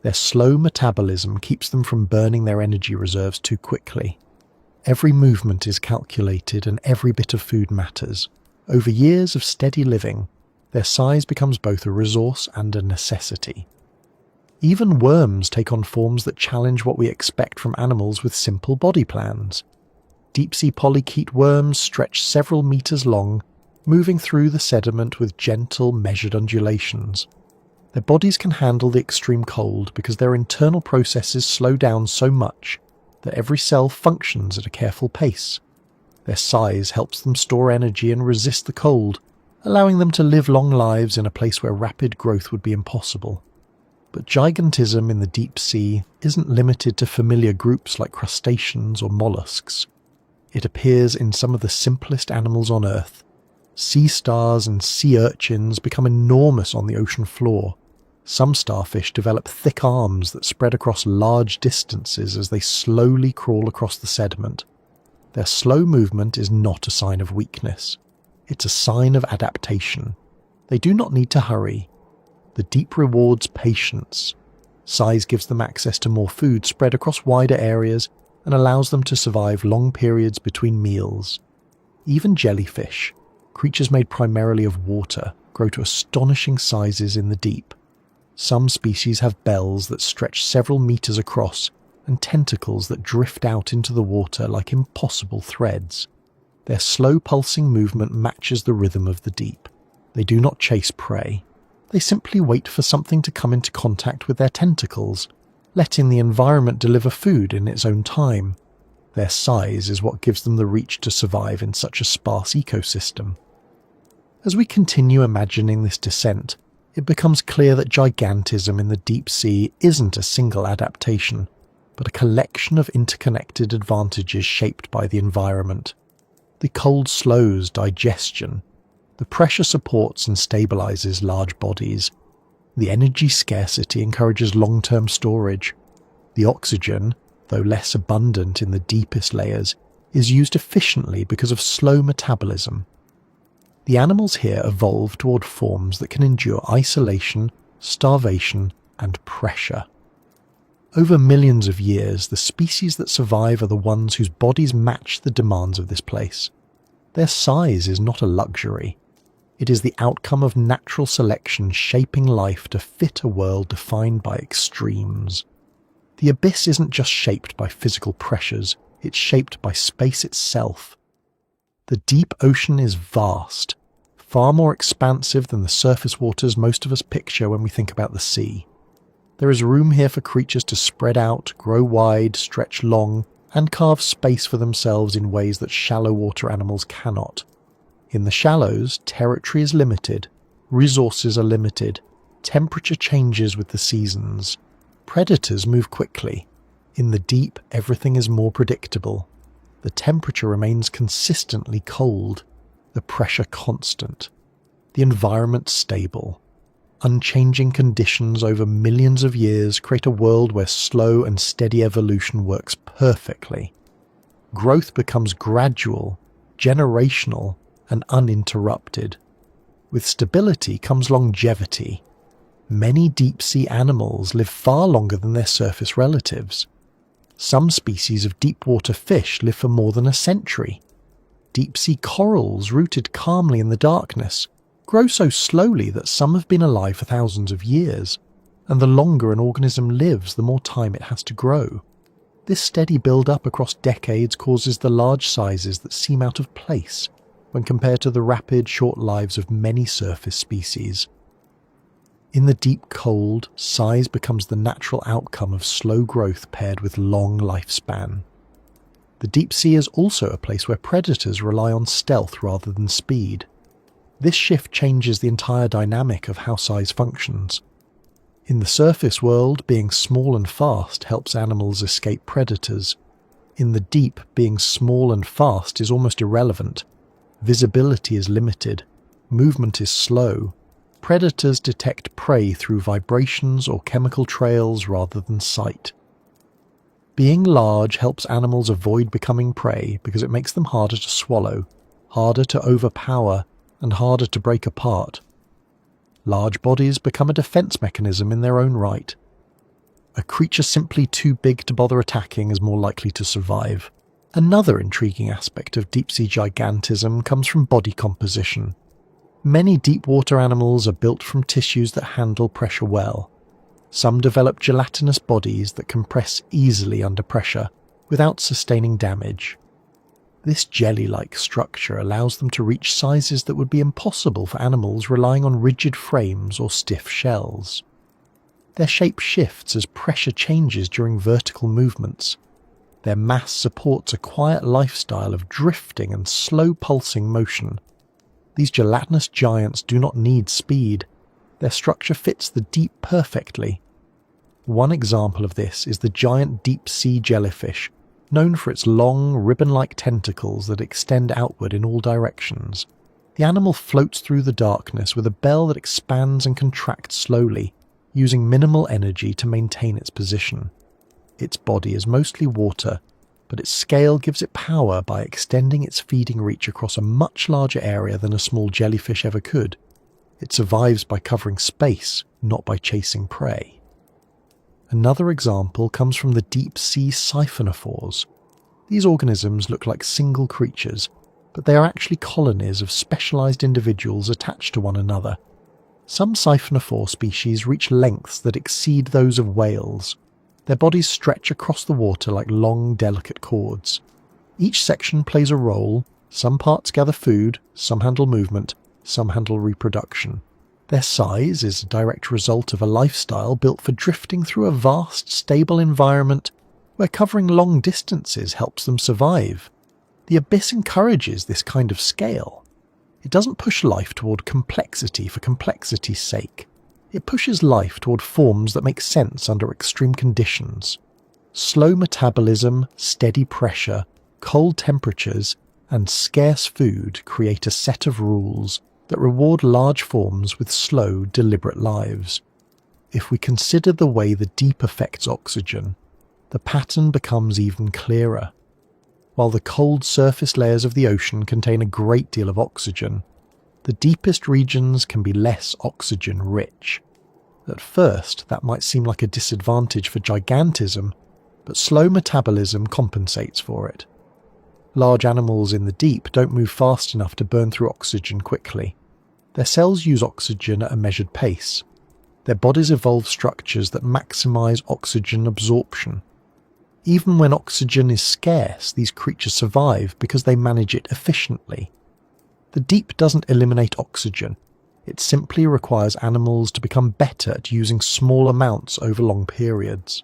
Their slow metabolism keeps them from burning their energy reserves too quickly. Every movement is calculated and every bit of food matters. Over years of steady living, their size becomes both a resource and a necessity. Even worms take on forms that challenge what we expect from animals with simple body plans. Deep-sea polychaete worms stretch several meters long, moving through the sediment with gentle, measured undulations. Their bodies can handle the extreme cold because their internal processes slow down so much that every cell functions at a careful pace. Their size helps them store energy and resist the cold, allowing them to live long lives in a place where rapid growth would be impossible. But gigantism in the deep sea isn't limited to familiar groups like crustaceans or mollusks. It appears in some of the simplest animals on Earth. Sea stars and sea urchins become enormous on the ocean floor. Some starfish develop thick arms that spread across large distances as they slowly crawl across the sediment. Their slow movement is not a sign of weakness. It's a sign of adaptation. They do not need to hurry. The deep rewards patience. Size gives them access to more food spread across wider areas and allows them to survive long periods between meals. Even jellyfish, creatures made primarily of water, grow to astonishing sizes in the deep. Some species have bells that stretch several meters across and tentacles that drift out into the water like impossible threads. Their slow pulsing movement matches the rhythm of the deep. They do not chase prey. They simply wait for something to come into contact with their tentacles, letting the environment deliver food in its own time. Their size is what gives them the reach to survive in such a sparse ecosystem. As we continue imagining this descent, it becomes clear that gigantism in the deep sea isn't a single adaptation, but a collection of interconnected advantages shaped by the environment. The cold slows digestion. The pressure supports and stabilizes large bodies. The energy scarcity encourages long-term storage. The oxygen, though less abundant in the deepest layers, is used efficiently because of slow metabolism. The animals here evolve toward forms that can endure isolation, starvation, and pressure. Over millions of years, the species that survive are the ones whose bodies match the demands of this place. Their size is not a luxury. It is the outcome of natural selection shaping life to fit a world defined by extremes. The abyss isn't just shaped by physical pressures, it's shaped by space itself. The deep ocean is vast, far more expansive than the surface waters most of us picture when we think about the sea. There is room here for creatures to spread out, grow wide, stretch long, and carve space for themselves in ways that shallow water animals cannot. In the shallows, territory is limited, resources are limited, temperature changes with the seasons. Predators move quickly. In the deep, everything is more predictable. The temperature remains consistently cold, the pressure constant, the environment stable. Unchanging conditions over millions of years create a world where slow and steady evolution works perfectly. Growth becomes gradual, generational, and uninterrupted. With stability comes longevity. Many deep-sea animals live far longer than their surface relatives. Some species of deep-water fish live for more than a century. Deep-sea corals, rooted calmly in the darkness, grow so slowly that some have been alive for thousands of years, and the longer an organism lives, the more time it has to grow. This steady build-up across decades causes the large sizes that seem out of place when compared to the rapid, short lives of many surface species. In the deep cold, size becomes the natural outcome of slow growth paired with long lifespan. The deep sea is also a place where predators rely on stealth rather than speed. This shift changes the entire dynamic of how size functions. In the surface world, being small and fast helps animals escape predators. In the deep, being small and fast is almost irrelevant. Visibility is limited. Movement is slow. Predators detect prey through vibrations or chemical trails rather than sight. Being large helps animals avoid becoming prey because it makes them harder to swallow, harder to overpower, and harder to break apart. Large bodies become a defense mechanism in their own right. A creature simply too big to bother attacking is more likely to survive. Another intriguing aspect of deep-sea gigantism comes from body composition. Many deep-water animals are built from tissues that handle pressure well. Some develop gelatinous bodies that compress easily under pressure without sustaining damage. This jelly-like structure allows them to reach sizes that would be impossible for animals relying on rigid frames or stiff shells. Their shape shifts as pressure changes during vertical movements. Their mass supports a quiet lifestyle of drifting and slow pulsing motion. These gelatinous giants do not need speed. Their structure fits the deep perfectly. One example of this is the giant deep-sea jellyfish, known for its long, ribbon-like tentacles that extend outward in all directions. The animal floats through the darkness with a bell that expands and contracts slowly, using minimal energy to maintain its position. Its body is mostly water, but its scale gives it power by extending its feeding reach across a much larger area than a small jellyfish ever could. It survives by covering space, not by chasing prey. Another example comes from the deep-sea siphonophores. These organisms look like single creatures, but they are actually colonies of specialized individuals attached to one another. Some siphonophore species reach lengths that exceed those of whales. Their bodies stretch across the water like long, delicate cords. Each section plays a role. Some parts gather food, some handle movement, some handle reproduction. Their size is a direct result of a lifestyle built for drifting through a vast, stable environment where covering long distances helps them survive. The abyss encourages this kind of scale. It doesn't push life toward complexity for complexity's sake. It pushes life toward forms that make sense under extreme conditions. Slow metabolism, steady pressure, cold temperatures, and scarce food create a set of rules that reward large forms with slow, deliberate lives. If we consider the way the deep affects oxygen, the pattern becomes even clearer. While the cold surface layers of the ocean contain a great deal of oxygen, the deepest regions can be less oxygen-rich. At first, that might seem like a disadvantage for gigantism, but slow metabolism compensates for it. Large animals in the deep don't move fast enough to burn through oxygen quickly. Their cells use oxygen at a measured pace. Their bodies evolve structures that maximize oxygen absorption. Even when oxygen is scarce, these creatures survive because they manage it efficiently. The deep doesn't eliminate oxygen. It simply requires animals to become better at using small amounts over long periods.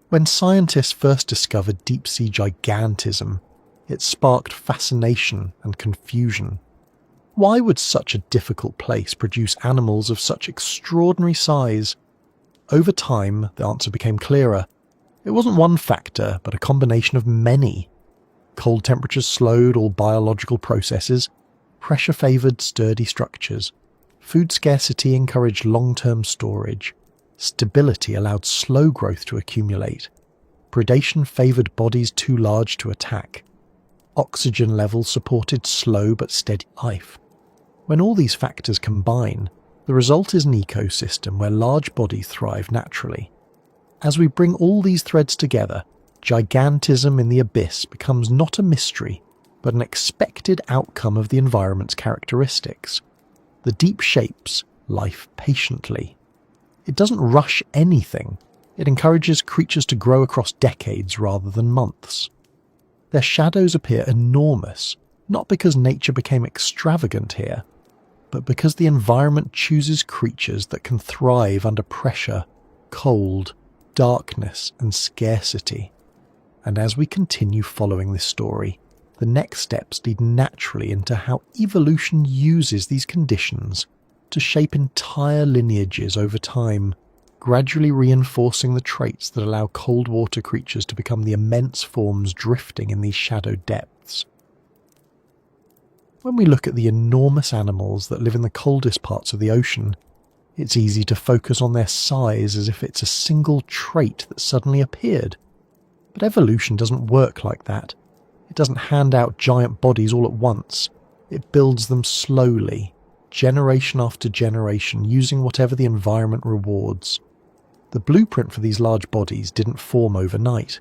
When scientists first discovered deep-sea gigantism, it sparked fascination and confusion. Why would such a difficult place produce animals of such extraordinary size? Over time, the answer became clearer. It wasn't one factor, but a combination of many. Cold temperatures slowed all biological processes. Pressure favoured sturdy structures. Food scarcity encouraged long-term storage. Stability allowed slow growth to accumulate. Predation favoured bodies too large to attack. Oxygen levels supported slow but steady life. When all these factors combine, the result is an ecosystem where large bodies thrive naturally. As we bring all these threads together, gigantism in the abyss becomes not a mystery, but an expected outcome of the environment's characteristics. The deep shapes life patiently. It doesn't rush anything. It encourages creatures to grow across decades rather than months. Their shadows appear enormous, not because nature became extravagant here, but because the environment chooses creatures that can thrive under pressure, cold, darkness, and scarcity. And as we continue following this story, the next steps lead naturally into how evolution uses these conditions to shape entire lineages over time, gradually reinforcing the traits that allow cold water creatures to become the immense forms drifting in these shadowed depths. When we look at the enormous animals that live in the coldest parts of the ocean, it's easy to focus on their size as if it's a single trait that suddenly appeared. But evolution doesn't work like that. It doesn't hand out giant bodies all at once. It builds them slowly, generation after generation, using whatever the environment rewards. The blueprint for these large bodies didn't form overnight.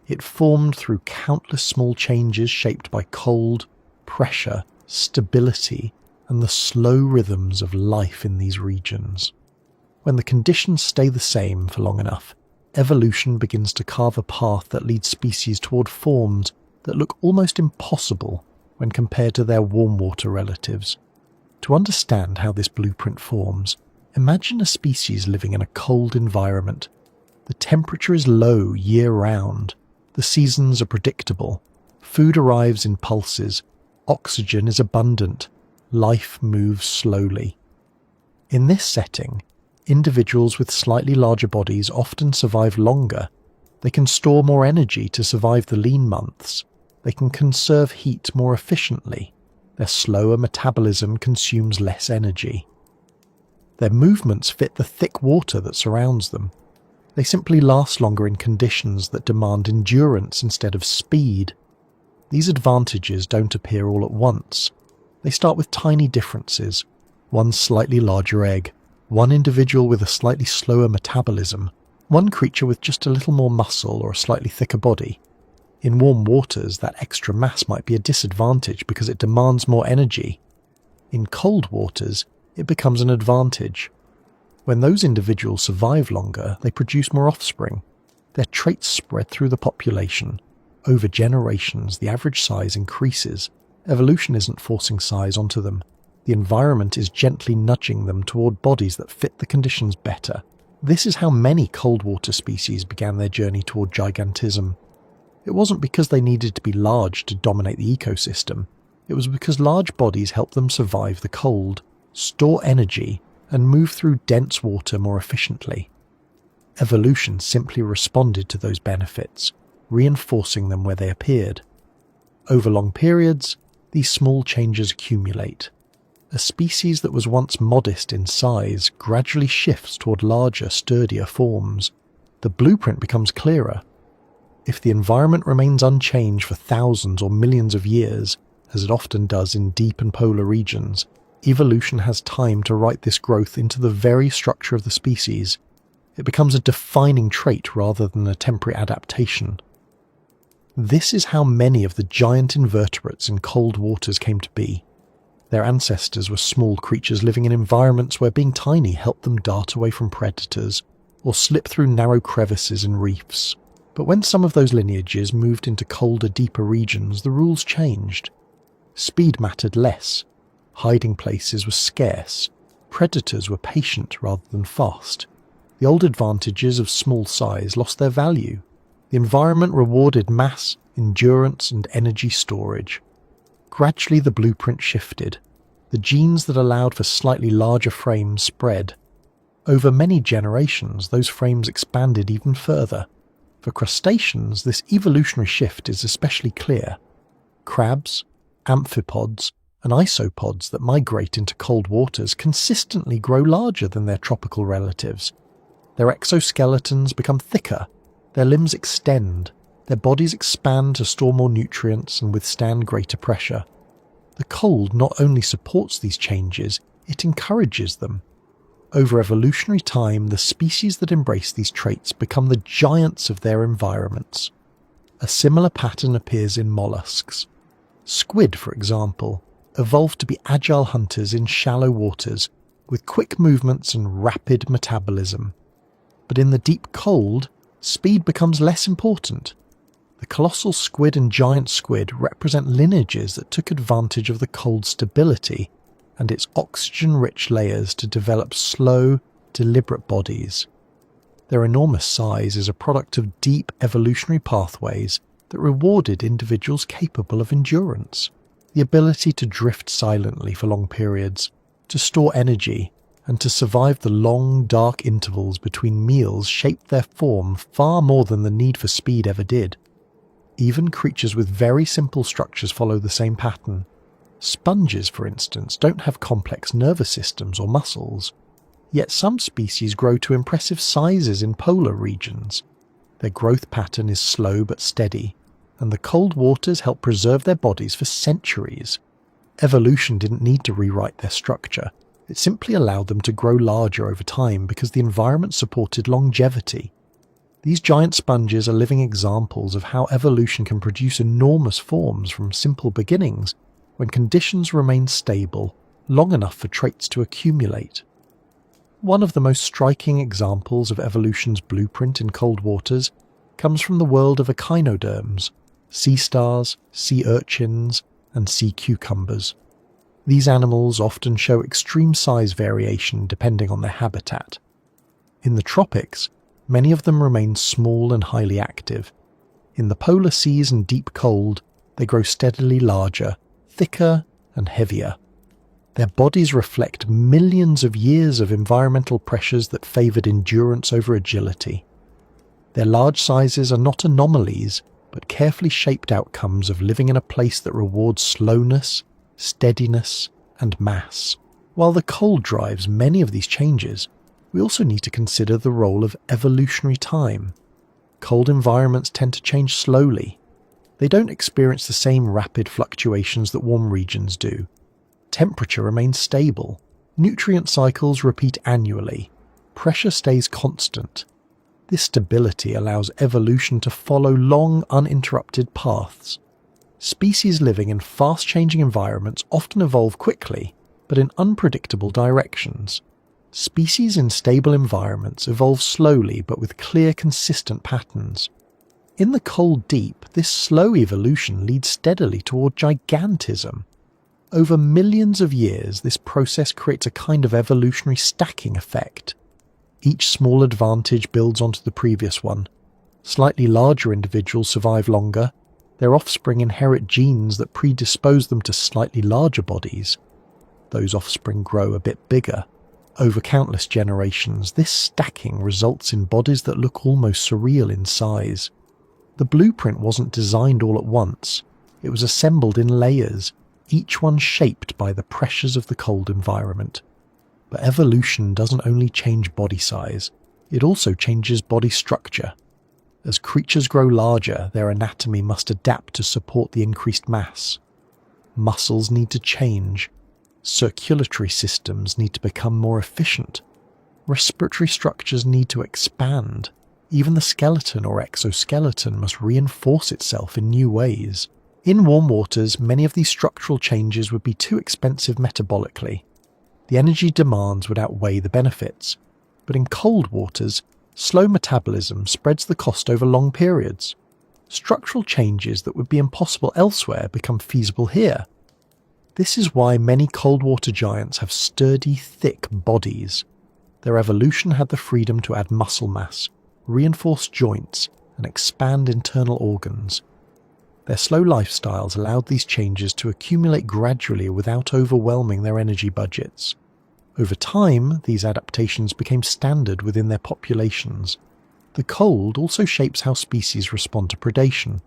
It formed through countless small changes shaped by cold, pressure, stability, and the slow rhythms of life in these regions. When the conditions stay the same for long enough, evolution begins to carve a path that leads species toward forms that look almost impossible when compared to their warm water relatives. To understand how this blueprint forms, imagine a species living in a cold environment. The temperature is low year-round, the seasons are predictable, food arrives in pulses, oxygen is abundant, life moves slowly. In this setting, individuals with slightly larger bodies often survive longer. They can store more energy to survive the lean months. They can conserve heat more efficiently. Their slower metabolism consumes less energy. Their movements fit the thick water that surrounds them. They simply last longer in conditions that demand endurance instead of speed. These advantages don't appear all at once. They start with tiny differences. One slightly larger egg, one individual with a slightly slower metabolism, one creature with just a little more muscle or a slightly thicker body. In warm waters, that extra mass might be a disadvantage because it demands more energy. In cold waters, it becomes an advantage. When those individuals survive longer, they produce more offspring. Their traits spread through the population. Over generations, the average size increases. Evolution isn't forcing size onto them. The environment is gently nudging them toward bodies that fit the conditions better. This is how many cold water species began their journey toward gigantism. It wasn't because they needed to be large to dominate the ecosystem. It was because large bodies helped them survive the cold, store energy, and move through dense water more efficiently. Evolution simply responded to those benefits, reinforcing them where they appeared. Over long periods, these small changes accumulate. A species that was once modest in size gradually shifts toward larger, sturdier forms. The blueprint becomes clearer. If the environment remains unchanged for thousands or millions of years, as it often does in deep and polar regions, evolution has time to write this growth into the very structure of the species. It becomes a defining trait rather than a temporary adaptation. This is how many of the giant invertebrates in cold waters came to be. Their ancestors were small creatures living in environments where being tiny helped them dart away from predators or slip through narrow crevices in reefs. But when some of those lineages moved into colder, deeper regions, the rules changed. Speed mattered less. Hiding places were scarce. Predators were patient rather than fast. The old advantages of small size lost their value. The environment rewarded mass, endurance, and energy storage. Gradually the blueprint shifted. The genes that allowed for slightly larger frames spread. Over many generations, those frames expanded even further. For crustaceans, this evolutionary shift is especially clear. Crabs, amphipods, and isopods that migrate into cold waters consistently grow larger than their tropical relatives. Their exoskeletons become thicker, their limbs extend, their bodies expand to store more nutrients and withstand greater pressure. The cold not only supports these changes, it encourages them. Over evolutionary time, the species that embrace these traits become the giants of their environments. A similar pattern appears in mollusks. Squid, for example, evolved to be agile hunters in shallow waters, with quick movements and rapid metabolism. But in the deep cold, speed becomes less important. The colossal squid and giant squid represent lineages that took advantage of the cold's stability and its oxygen-rich layers to develop slow, deliberate bodies. Their enormous size is a product of deep evolutionary pathways that rewarded individuals capable of endurance, the ability to drift silently for long periods, to store energy, and to survive the long, dark intervals between meals shaped their form far more than the need for speed ever did. Even creatures with very simple structures follow the same pattern. Sponges, for instance, don't have complex nervous systems or muscles, yet some species grow to impressive sizes in polar regions. Their growth pattern is slow but steady, and the cold waters help preserve their bodies for centuries. Evolution didn't need to rewrite their structure. It simply allowed them to grow larger over time because the environment supported longevity. These giant sponges are living examples of how evolution can produce enormous forms from simple beginnings when conditions remain stable, long enough for traits to accumulate. One of the most striking examples of evolution's blueprint in cold waters comes from the world of echinoderms, sea stars, sea urchins, and sea cucumbers. These animals often show extreme size variation depending on their habitat. In the tropics, many of them remain small and highly active. In the polar seas and deep cold, they grow steadily larger, thicker, and heavier. Their bodies reflect millions of years of environmental pressures that favoured endurance over agility. Their large sizes are not anomalies, but carefully shaped outcomes of living in a place that rewards slowness, steadiness, and mass. While the cold drives many of these changes, we also need to consider the role of evolutionary time. Cold environments tend to change slowly. They don't experience the same rapid fluctuations that warm regions do. Temperature remains stable. Nutrient cycles repeat annually. Pressure stays constant. This stability allows evolution to follow long, uninterrupted paths. Species living in fast-changing environments often evolve quickly, but in unpredictable directions. Species in stable environments evolve slowly but with clear, consistent patterns. In the cold deep, this slow evolution leads steadily toward gigantism. Over millions of years, this process creates a kind of evolutionary stacking effect. Each small advantage builds onto the previous one. Slightly larger individuals survive longer. Their offspring inherit genes that predispose them to slightly larger bodies. Those offspring grow a bit bigger. Over countless generations, this stacking results in bodies that look almost surreal in size. The blueprint wasn't designed all at once. It was assembled in layers, each one shaped by the pressures of the cold environment. But evolution doesn't only change body size, it also changes body structure. As creatures grow larger, their anatomy must adapt to support the increased mass. Muscles need to change. Circulatory systems need to become more efficient. Respiratory structures need to expand. Even the skeleton or exoskeleton must reinforce itself in new ways. In warm waters, many of these structural changes would be too expensive metabolically. The energy demands would outweigh the benefits. But in cold waters, slow metabolism spreads the cost over long periods. Structural changes that would be impossible elsewhere become feasible here. This is why many cold water giants have sturdy, thick bodies. Their evolution had the freedom to add muscle mass, reinforce joints, and expand internal organs. Their slow lifestyles allowed these changes to accumulate gradually without overwhelming their energy budgets. Over time, these adaptations became standard within their populations. The cold also shapes how species respond to predation.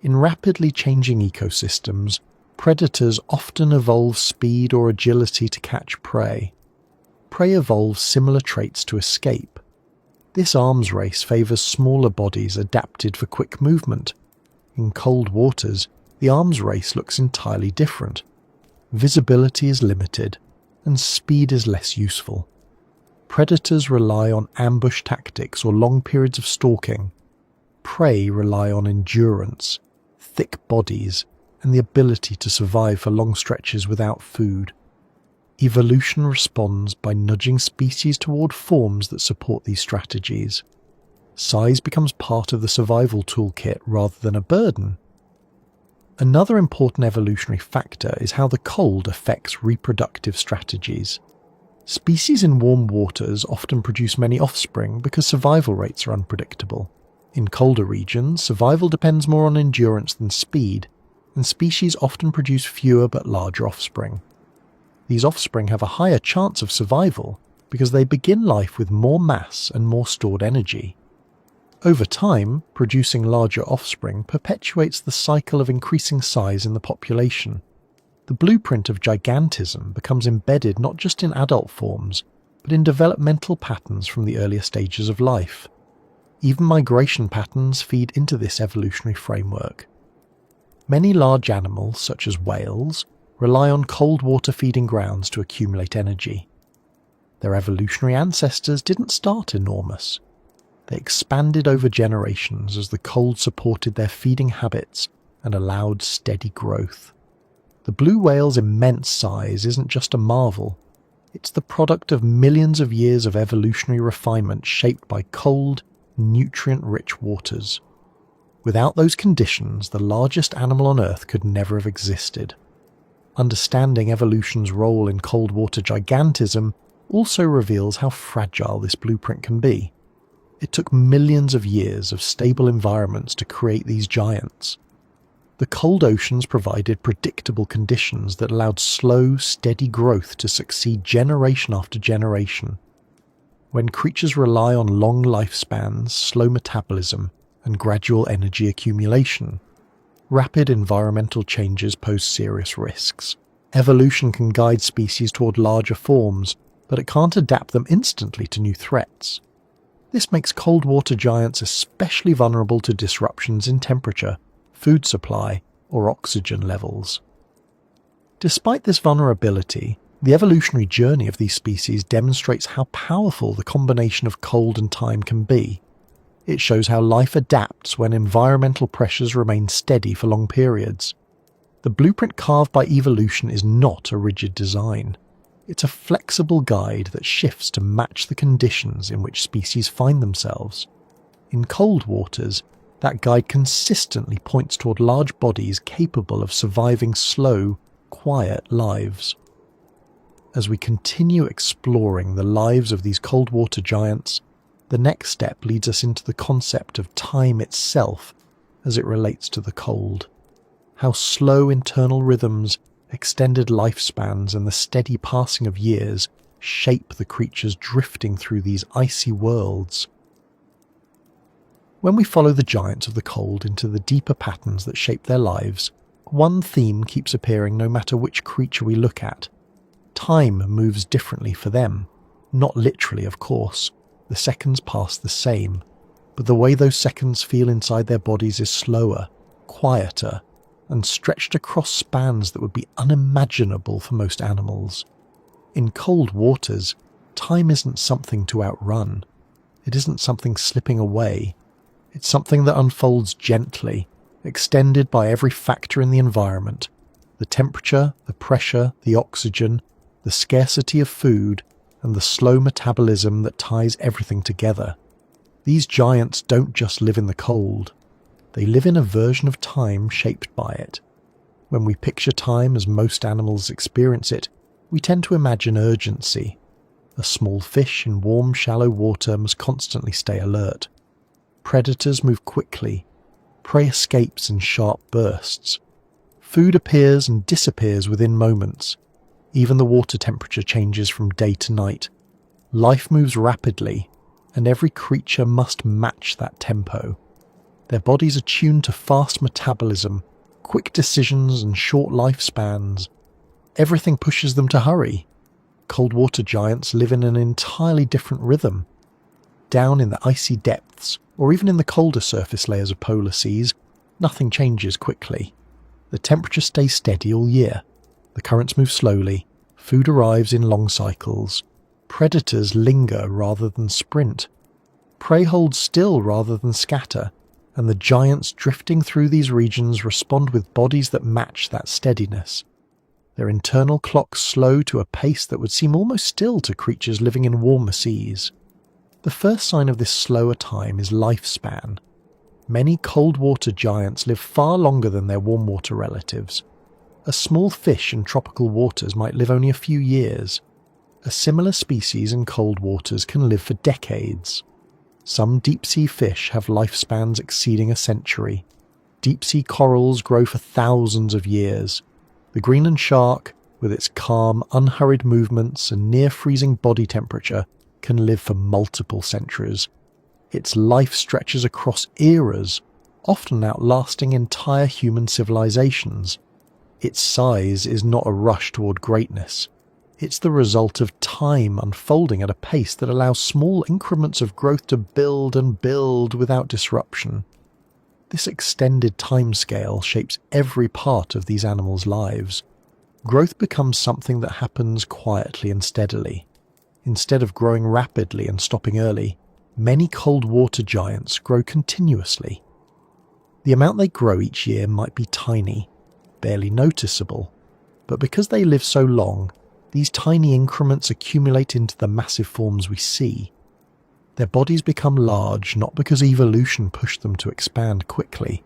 In rapidly changing ecosystems, Predators often evolve speed or agility to catch prey. Prey evolves similar traits to escape. This arms race favours smaller bodies adapted for quick movement. In cold waters, the arms race looks entirely different. Visibility is limited, and speed is less useful. Predators rely on ambush tactics or long periods of stalking. Prey rely on endurance, thick bodies, and the ability to survive for long stretches without food. Evolution responds by nudging species toward forms that support these strategies. Size becomes part of the survival toolkit rather than a burden. Another important evolutionary factor is how the cold affects reproductive strategies. Species in warm waters often produce many offspring because survival rates are unpredictable. In colder regions, survival depends more on endurance than speed, and species often produce fewer but larger offspring. These offspring have a higher chance of survival because they begin life with more mass and more stored energy. Over time, producing larger offspring perpetuates the cycle of increasing size in the population. The blueprint of gigantism becomes embedded not just in adult forms, but in developmental patterns from the earlier stages of life. Even migration patterns feed into this evolutionary framework. Many large animals, such as whales, rely on cold water feeding grounds to accumulate energy. Their evolutionary ancestors didn't start enormous. They expanded over generations as the cold supported their feeding habits and allowed steady growth. The blue whale's immense size isn't just a marvel. It's the product of millions of years of evolutionary refinement shaped by cold, nutrient-rich waters. Without those conditions, the largest animal on Earth could never have existed. Understanding evolution's role in cold water gigantism also reveals how fragile this blueprint can be. It took millions of years of stable environments to create these giants. The cold oceans provided predictable conditions that allowed slow, steady growth to succeed generation after generation. When creatures rely on long lifespans, slow metabolism, and gradual energy accumulation, rapid environmental changes pose serious risks. Evolution can guide species toward larger forms, but it can't adapt them instantly to new threats. This makes cold water giants especially vulnerable to disruptions in temperature, food supply, or oxygen levels. Despite this vulnerability, the evolutionary journey of these species demonstrates how powerful the combination of cold and time can be. It shows how life adapts when environmental pressures remain steady for long periods. The blueprint carved by evolution is not a rigid design. It's a flexible guide that shifts to match the conditions in which species find themselves. In cold waters, that guide consistently points toward large bodies capable of surviving slow, quiet lives. As we continue exploring the lives of these cold water giants, the next step leads us into the concept of time itself as it relates to the cold. How slow internal rhythms, extended lifespans, and the steady passing of years shape the creatures drifting through these icy worlds. When we follow the giants of the cold into the deeper patterns that shape their lives, one theme keeps appearing no matter which creature we look at. Time moves differently for them. Not literally, of course. The seconds pass the same, but the way those seconds feel inside their bodies is slower, quieter, and stretched across spans that would be unimaginable for most animals. In cold waters, time isn't something to outrun. It isn't something slipping away. It's something that unfolds gently, extended by every factor in the environment: the temperature, the pressure, the oxygen, the scarcity of food, and the slow metabolism that ties everything together. These giants don't just live in the cold. They live in a version of time shaped by it. When we picture time as most animals experience it, we tend to imagine urgency. A small fish in warm, shallow water must constantly stay alert. Predators move quickly. Prey escapes in sharp bursts. Food appears and disappears within moments. Even the water temperature changes from day to night. Life moves rapidly, and every creature must match that tempo. Their bodies are tuned to fast metabolism, quick decisions and short lifespans. Everything pushes them to hurry. Cold water giants live in an entirely different rhythm. Down in the icy depths, or even in the colder surface layers of polar seas, nothing changes quickly. The temperature stays steady all year. The currents move slowly. Food arrives in long cycles. Predators linger rather than sprint. Prey holds still rather than scatter, and the giants drifting through these regions respond with bodies that match that steadiness. Their internal clocks slow to a pace that would seem almost still to creatures living in warmer seas. The first sign of this slower time is lifespan. Many cold water giants live far longer than their warm water relatives. A small fish in tropical waters might live only a few years. A similar species in cold waters can live for decades. Some deep-sea fish have lifespans exceeding a century. Deep-sea corals grow for thousands of years. The Greenland shark, with its calm, unhurried movements and near-freezing body temperature, can live for multiple centuries. Its life stretches across eras, often outlasting entire human civilizations. Its size is not a rush toward greatness. It's the result of time unfolding at a pace that allows small increments of growth to build and build without disruption. This extended timescale shapes every part of these animals' lives. Growth becomes something that happens quietly and steadily. Instead of growing rapidly and stopping early, many cold water giants grow continuously. The amount they grow each year might be tiny, barely noticeable, but because they live so long, these tiny increments accumulate into the massive forms we see. Their bodies become large not because evolution pushed them to expand quickly,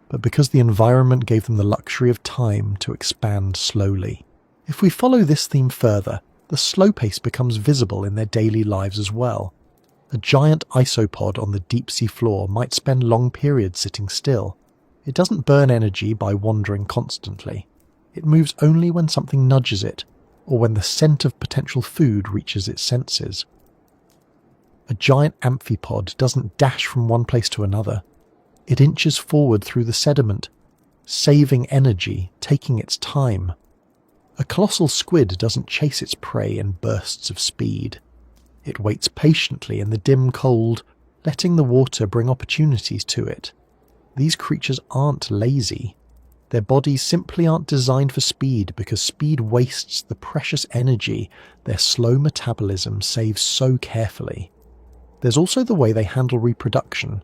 but because the environment gave them the luxury of time to expand slowly. If we follow this theme further, the slow pace becomes visible in their daily lives as well. A giant isopod on the deep-sea floor might spend long periods sitting still. It doesn't burn energy by wandering constantly. It moves only when something nudges it, or when the scent of potential food reaches its senses. A giant amphipod doesn't dash from one place to another. It inches forward through the sediment, saving energy, taking its time. A colossal squid doesn't chase its prey in bursts of speed. It waits patiently in the dim cold, letting the water bring opportunities to it. These creatures aren't lazy. Their bodies simply aren't designed for speed because speed wastes the precious energy their slow metabolism saves so carefully. There's also the way they handle reproduction.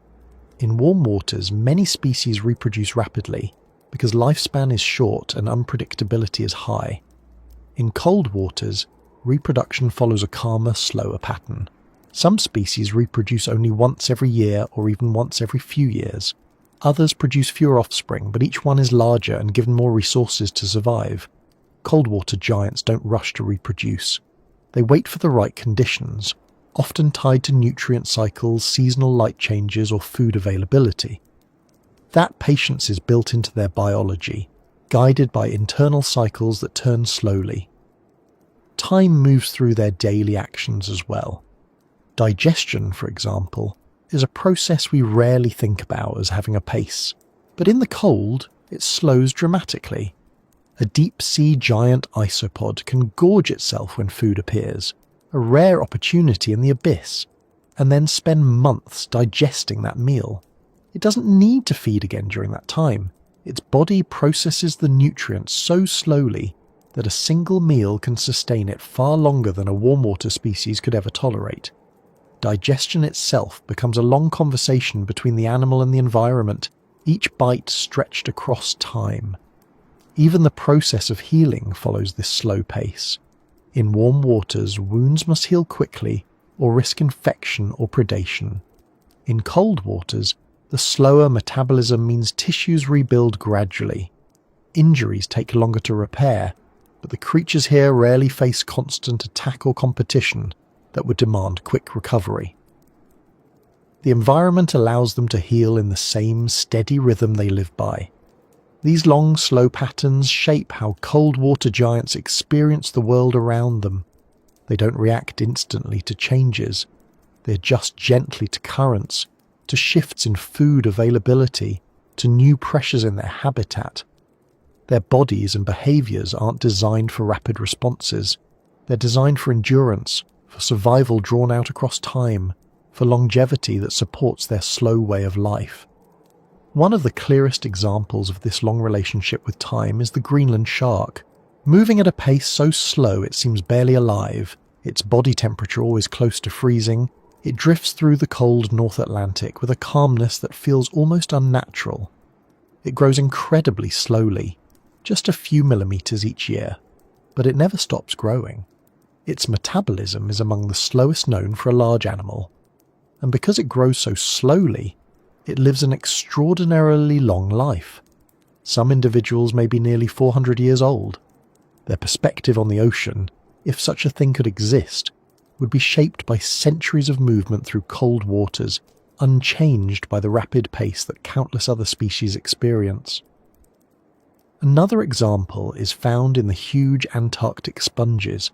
In warm waters, many species reproduce rapidly because lifespan is short and unpredictability is high. In cold waters, reproduction follows a calmer, slower pattern. Some species reproduce only once every year or even once every few years. Others produce fewer offspring, but each one is larger and given more resources to survive. Cold water giants don't rush to reproduce. They wait for the right conditions, often tied to nutrient cycles, seasonal light changes, or food availability. That patience is built into their biology, guided by internal cycles that turn slowly. Time moves through their daily actions as well. Digestion, for example, is a process we rarely think about as having a pace, but in the cold, it slows dramatically. A deep-sea giant isopod can gorge itself when food appears, a rare opportunity in the abyss, and then spend months digesting that meal. It doesn't need to feed again during that time. Its body processes the nutrients so slowly that a single meal can sustain it far longer than a warm water species could ever tolerate. Digestion itself becomes a long conversation between the animal and the environment, each bite stretched across time. Even the process of healing follows this slow pace. In warm waters, wounds must heal quickly or risk infection or predation. In cold waters, the slower metabolism means tissues rebuild gradually. Injuries take longer to repair, but the creatures here rarely face constant attack or competition that would demand quick recovery. The environment allows them to heal in the same steady rhythm they live by. These long, slow patterns shape how cold water giants experience the world around them. They don't react instantly to changes. They adjust gently to currents, to shifts in food availability, to new pressures in their habitat. Their bodies and behaviours aren't designed for rapid responses. They're designed for endurance, for survival drawn out across time, for longevity that supports their slow way of life. One of the clearest examples of this long relationship with time is the Greenland shark. Moving at a pace so slow it seems barely alive, its body temperature always close to freezing, it drifts through the cold North Atlantic with a calmness that feels almost unnatural. It grows incredibly slowly, just a few millimeters each year, but it never stops growing. Its metabolism is among the slowest known for a large animal, and because it grows so slowly, it lives an extraordinarily long life. Some individuals may be nearly 400 years old. Their perspective on the ocean, if such a thing could exist, would be shaped by centuries of movement through cold waters, unchanged by the rapid pace that countless other species experience. Another example is found in the huge Antarctic sponges.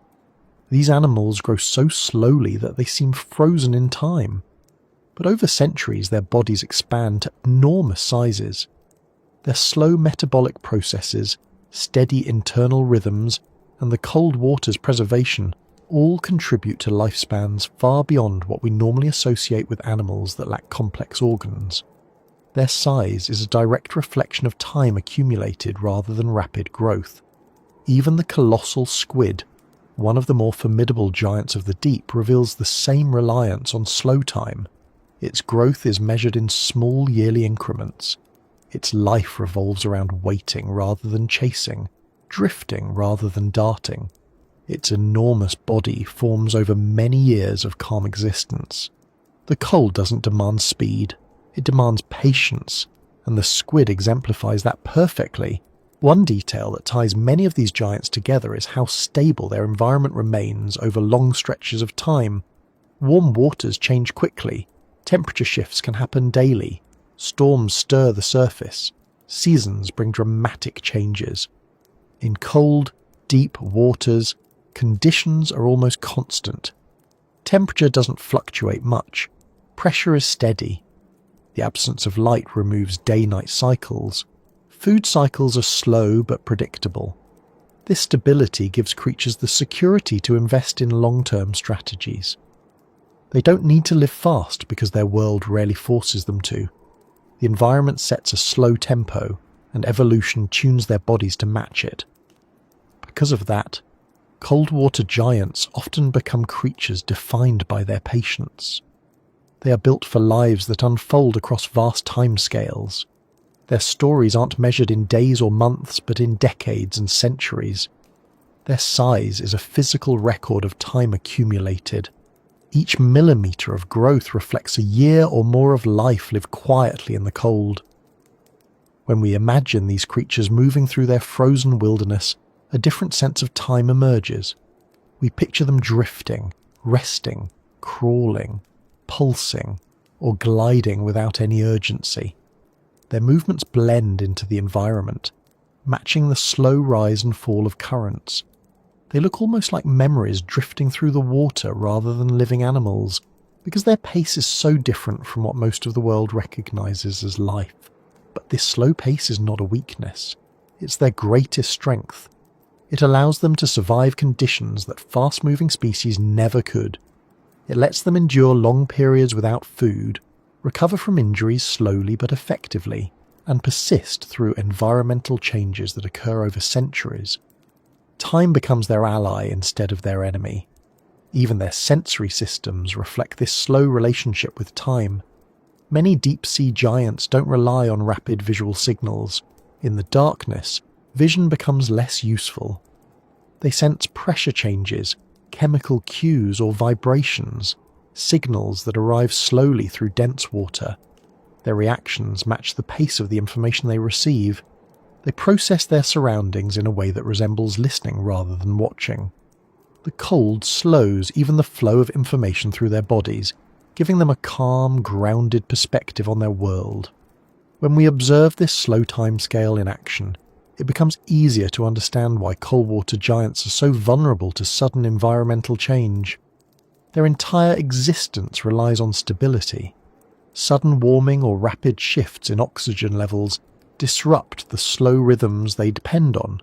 These animals grow so slowly that they seem frozen in time. But over centuries their bodies expand to enormous sizes. Their slow metabolic processes, steady internal rhythms, and the cold water's preservation all contribute to lifespans far beyond what we normally associate with animals that lack complex organs. Their size is a direct reflection of time accumulated rather than rapid growth. Even the colossal squid, one of the more formidable giants of the deep, reveals the same reliance on slow time. Its growth is measured in small yearly increments. Its life revolves around waiting rather than chasing, drifting rather than darting. Its enormous body forms over many years of calm existence. The cold doesn't demand speed. It demands patience, and the squid exemplifies that perfectly. One detail that ties many of these giants together is how stable their environment remains over long stretches of time. Warm waters change quickly, temperature shifts can happen daily, storms stir the surface, seasons bring dramatic changes. In cold, deep waters, conditions are almost constant. Temperature doesn't fluctuate much, pressure is steady. The absence of light removes day-night cycles. Food cycles are slow but predictable. This stability gives creatures the security to invest in long-term strategies. They don't need to live fast because their world rarely forces them to. The environment sets a slow tempo, and evolution tunes their bodies to match it. Because of that, cold-water giants often become creatures defined by their patience. They are built for lives that unfold across vast timescales. Their stories aren't measured in days or months, but in decades and centuries. Their size is a physical record of time accumulated. Each millimetre of growth reflects a year or more of life lived quietly in the cold. When we imagine these creatures moving through their frozen wilderness, a different sense of time emerges. We picture them drifting, resting, crawling, pulsing, or gliding without any urgency. Their movements blend into the environment, matching the slow rise and fall of currents. They look almost like memories drifting through the water rather than living animals, because their pace is so different from what most of the world recognizes as life. But this slow pace is not a weakness. It's their greatest strength. It allows them to survive conditions that fast-moving species never could. It lets them endure long periods without food, recover from injuries slowly but effectively, and persist through environmental changes that occur over centuries. Time becomes their ally instead of their enemy. Even their sensory systems reflect this slow relationship with time. Many deep-sea giants don't rely on rapid visual signals. In the darkness, vision becomes less useful. They sense pressure changes, chemical cues or vibrations, signals that arrive slowly through dense water. Their reactions match the pace of the information they receive. They process their surroundings in a way that resembles listening rather than watching. The cold slows even the flow of information through their bodies, giving them a calm, grounded perspective on their world. When we observe this slow timescale in action, it becomes easier to understand why cold-water giants are so vulnerable to sudden environmental change. Their entire existence relies on stability. Sudden warming or rapid shifts in oxygen levels disrupt the slow rhythms they depend on.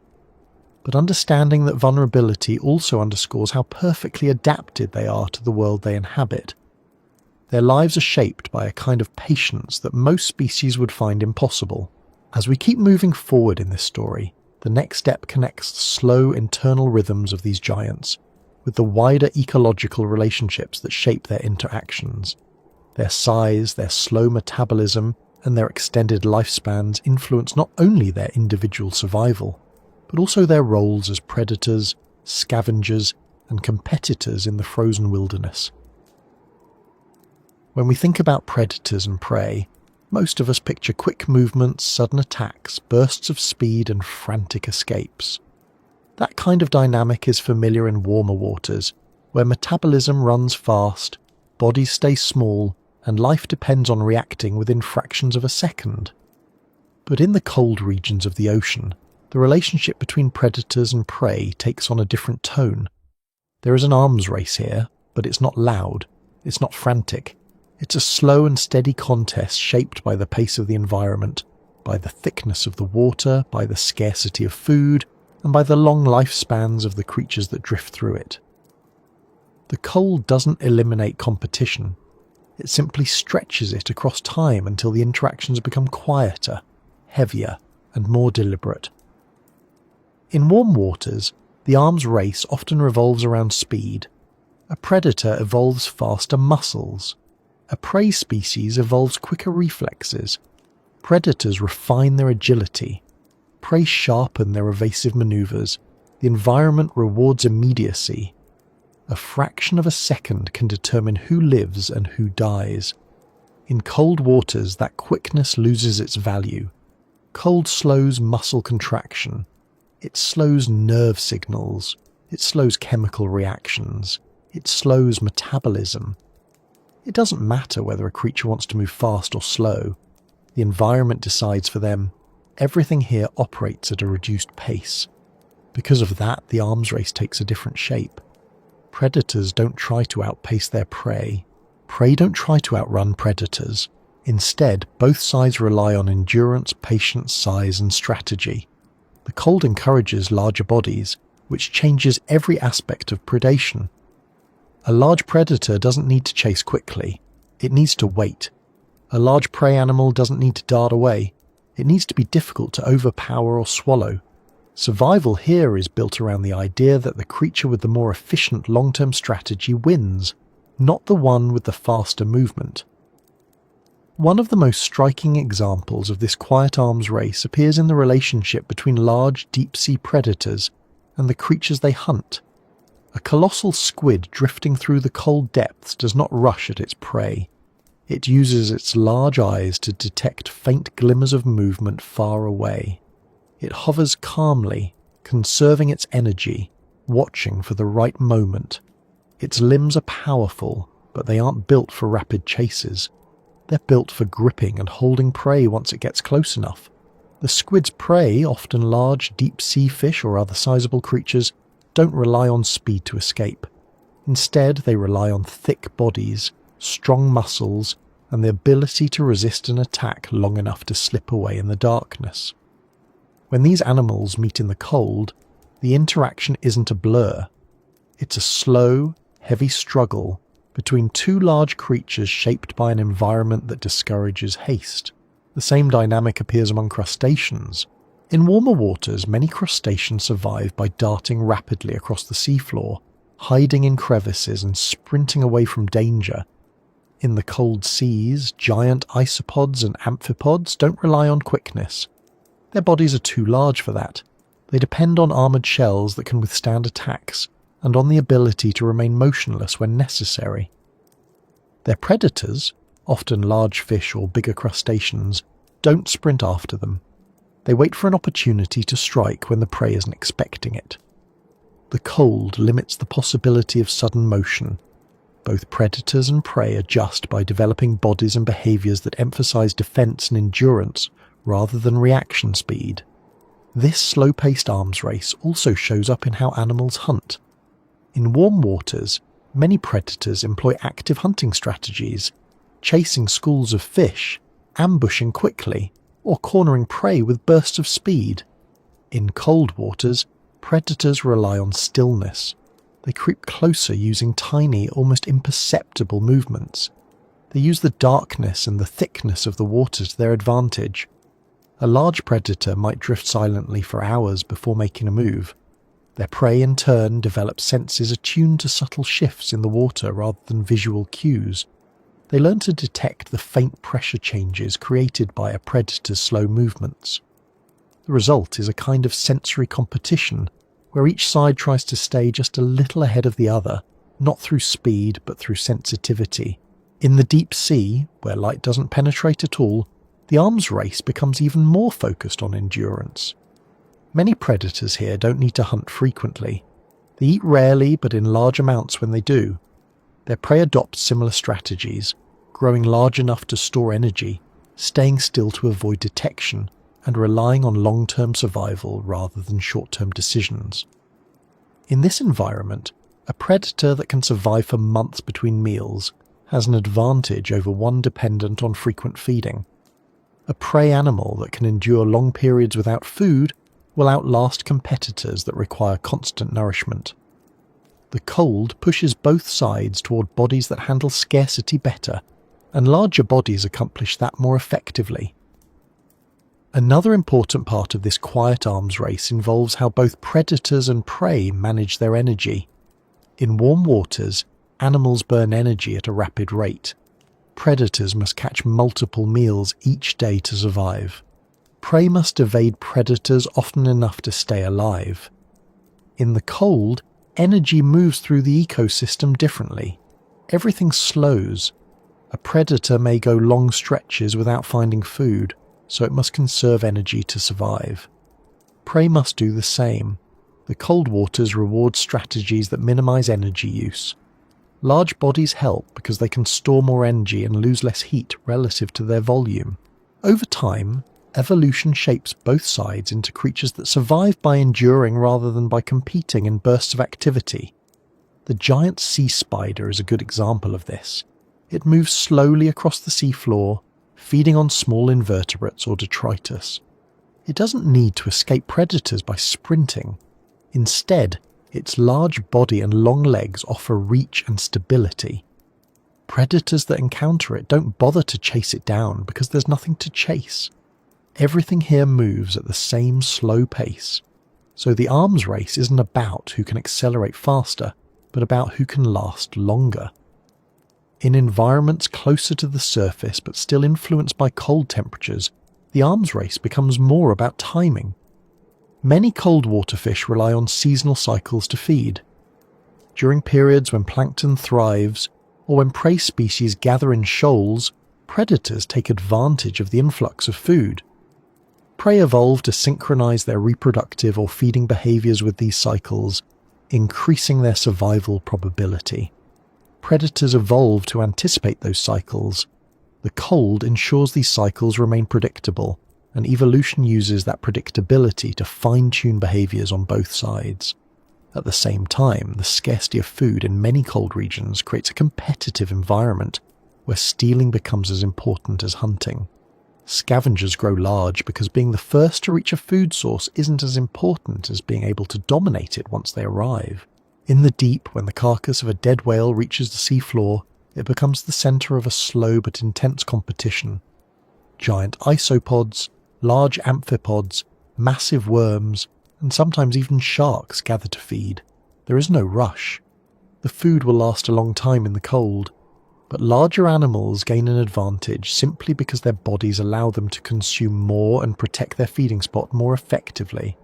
But understanding that vulnerability also underscores how perfectly adapted they are to the world they inhabit. Their lives are shaped by a kind of patience that most species would find impossible. As we keep moving forward in this story, the next step connects the slow internal rhythms of these giants with the wider ecological relationships that shape their interactions. Their size, their slow metabolism, and their extended lifespans influence not only their individual survival, but also their roles as predators, scavengers, and competitors in the frozen wilderness. When we think about predators and prey, most of us picture quick movements, sudden attacks, bursts of speed, and frantic escapes. That kind of dynamic is familiar in warmer waters, where metabolism runs fast, bodies stay small, and life depends on reacting within fractions of a second. But in the cold regions of the ocean, the relationship between predators and prey takes on a different tone. There is an arms race here, but it's not loud, it's not frantic. It's a slow and steady contest shaped by the pace of the environment, by the thickness of the water, by the scarcity of food, and by the long lifespans of the creatures that drift through it. The cold doesn't eliminate competition. It simply stretches it across time until the interactions become quieter, heavier, and more deliberate. In warm waters, the arms race often revolves around speed. A predator evolves faster muscles. A prey species evolves quicker reflexes. Predators refine their agility. Prey sharpen their evasive maneuvers. The environment rewards immediacy. A fraction of a second can determine who lives and who dies. In cold waters, that quickness loses its value. Cold slows muscle contraction. It slows nerve signals. It slows chemical reactions. It slows metabolism. It doesn't matter whether a creature wants to move fast or slow. The environment decides for them. Everything here operates at a reduced pace. Because of that, the arms race takes a different shape. Predators don't try to outpace their prey. Prey don't try to outrun predators. Instead, both sides rely on endurance, patience, size, and strategy. The cold encourages larger bodies, which changes every aspect of predation. A large predator doesn't need to chase quickly. It needs to wait. A large prey animal doesn't need to dart away. It needs to be difficult to overpower or swallow. Survival here is built around the idea that the creature with the more efficient long-term strategy wins, not the one with the faster movement. One of the most striking examples of this quiet arms race appears in the relationship between large deep-sea predators and the creatures they hunt. A colossal squid drifting through the cold depths does not rush at its prey. It uses its large eyes to detect faint glimmers of movement far away. It hovers calmly, conserving its energy, watching for the right moment. Its limbs are powerful, but they aren't built for rapid chases. They're built for gripping and holding prey once it gets close enough. The squid's prey, often large deep-sea fish or other sizable creatures, don't rely on speed to escape. Instead, they rely on thick bodies, strong muscles, and the ability to resist an attack long enough to slip away in the darkness. When these animals meet in the cold, the interaction isn't a blur. It's a slow, heavy struggle between two large creatures shaped by an environment that discourages haste. The same dynamic appears among crustaceans. In warmer waters, many crustaceans survive by darting rapidly across the seafloor, hiding in crevices and sprinting away from danger. In the cold seas, giant isopods and amphipods don't rely on quickness. Their bodies are too large for that. They depend on armoured shells that can withstand attacks, and on the ability to remain motionless when necessary. Their predators, often large fish or bigger crustaceans, don't sprint after them. They wait for an opportunity to strike when the prey isn't expecting it. The cold limits the possibility of sudden motion. Both predators and prey adjust by developing bodies and behaviours that emphasise defence and endurance rather than reaction speed. This slow-paced arms race also shows up in how animals hunt. In warm waters, many predators employ active hunting strategies. chasing schools of fish, ambushing quickly, or cornering prey with bursts of speed. In cold waters, predators rely on stillness. They creep closer using tiny, almost imperceptible movements. They use the darkness and the thickness of the water to their advantage. A large predator might drift silently for hours before making a move. Their prey in turn develop senses attuned to subtle shifts in the water rather than visual cues. They learn to detect the faint pressure changes created by a predator's slow movements. The result is a kind of sensory competition where each side tries to stay just a little ahead of the other, not through speed but through sensitivity. In the deep sea, where light doesn't penetrate at all, the arms race becomes even more focused on endurance. Many predators here don't need to hunt frequently. They eat rarely but in large amounts when they do. Their prey adopts similar strategies, growing large enough to store energy, staying still to avoid detection, and relying on long-term survival rather than short-term decisions. In this environment, a predator that can survive for months between meals has an advantage over one dependent on frequent feeding. A prey animal that can endure long periods without food will outlast competitors that require constant nourishment. The cold pushes both sides toward bodies that handle scarcity better, and larger bodies accomplish that more effectively. Another important part of this quiet arms race involves how both predators and prey manage their energy. In warm waters, animals burn energy at a rapid rate. Predators must catch multiple meals each day to survive. Prey must evade predators often enough to stay alive. In the cold, energy moves through the ecosystem differently. Everything slows. A predator may go long stretches without finding food, so it must conserve energy to survive. Prey must do the same. The cold waters reward strategies that minimize energy use. Large bodies help because they can store more energy and lose less heat relative to their volume. Over time, evolution shapes both sides into creatures that survive by enduring rather than by competing in bursts of activity. The giant sea spider is a good example of this. It moves slowly across the seafloor, feeding on small invertebrates or detritus. It doesn't need to escape predators by sprinting. Instead, its large body and long legs offer reach and stability. Predators that encounter it don't bother to chase it down because there's nothing to chase. Everything here moves at the same slow pace. So the arms race isn't about who can accelerate faster, but about who can last longer. In environments closer to the surface but still influenced by cold temperatures, the arms race becomes more about timing. Many cold water fish rely on seasonal cycles to feed. During periods when plankton thrives, or when prey species gather in shoals, predators take advantage of the influx of food. Prey evolve to synchronize their reproductive or feeding behaviors with these cycles, increasing their survival probability. Predators evolve to anticipate those cycles. The cold ensures these cycles remain predictable, and evolution uses that predictability to fine-tune behaviors on both sides. At the same time, the scarcity of food in many cold regions creates a competitive environment where stealing becomes as important as hunting. Scavengers grow large because being the first to reach a food source isn't as important as being able to dominate it once they arrive. In the deep, when the carcass of a dead whale reaches the seafloor, it becomes the center of a slow but intense competition. Giant isopods, large amphipods, massive worms, and sometimes even sharks gather to feed. There is no rush. The food will last a long time in the cold, but larger animals gain an advantage simply because their bodies allow them to consume more and protect their feeding spot more effectively.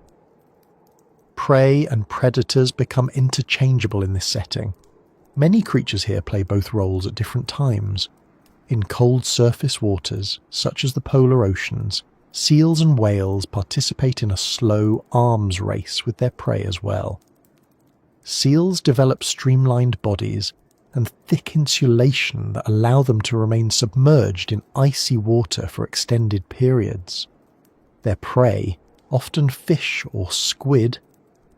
Prey and predators become interchangeable in this setting. Many creatures here play both roles at different times. In cold surface waters, such as the polar oceans, seals and whales participate in a slow arms race with their prey as well. Seals develop streamlined bodies and thick insulation that allow them to remain submerged in icy water for extended periods. Their prey, often fish or squid,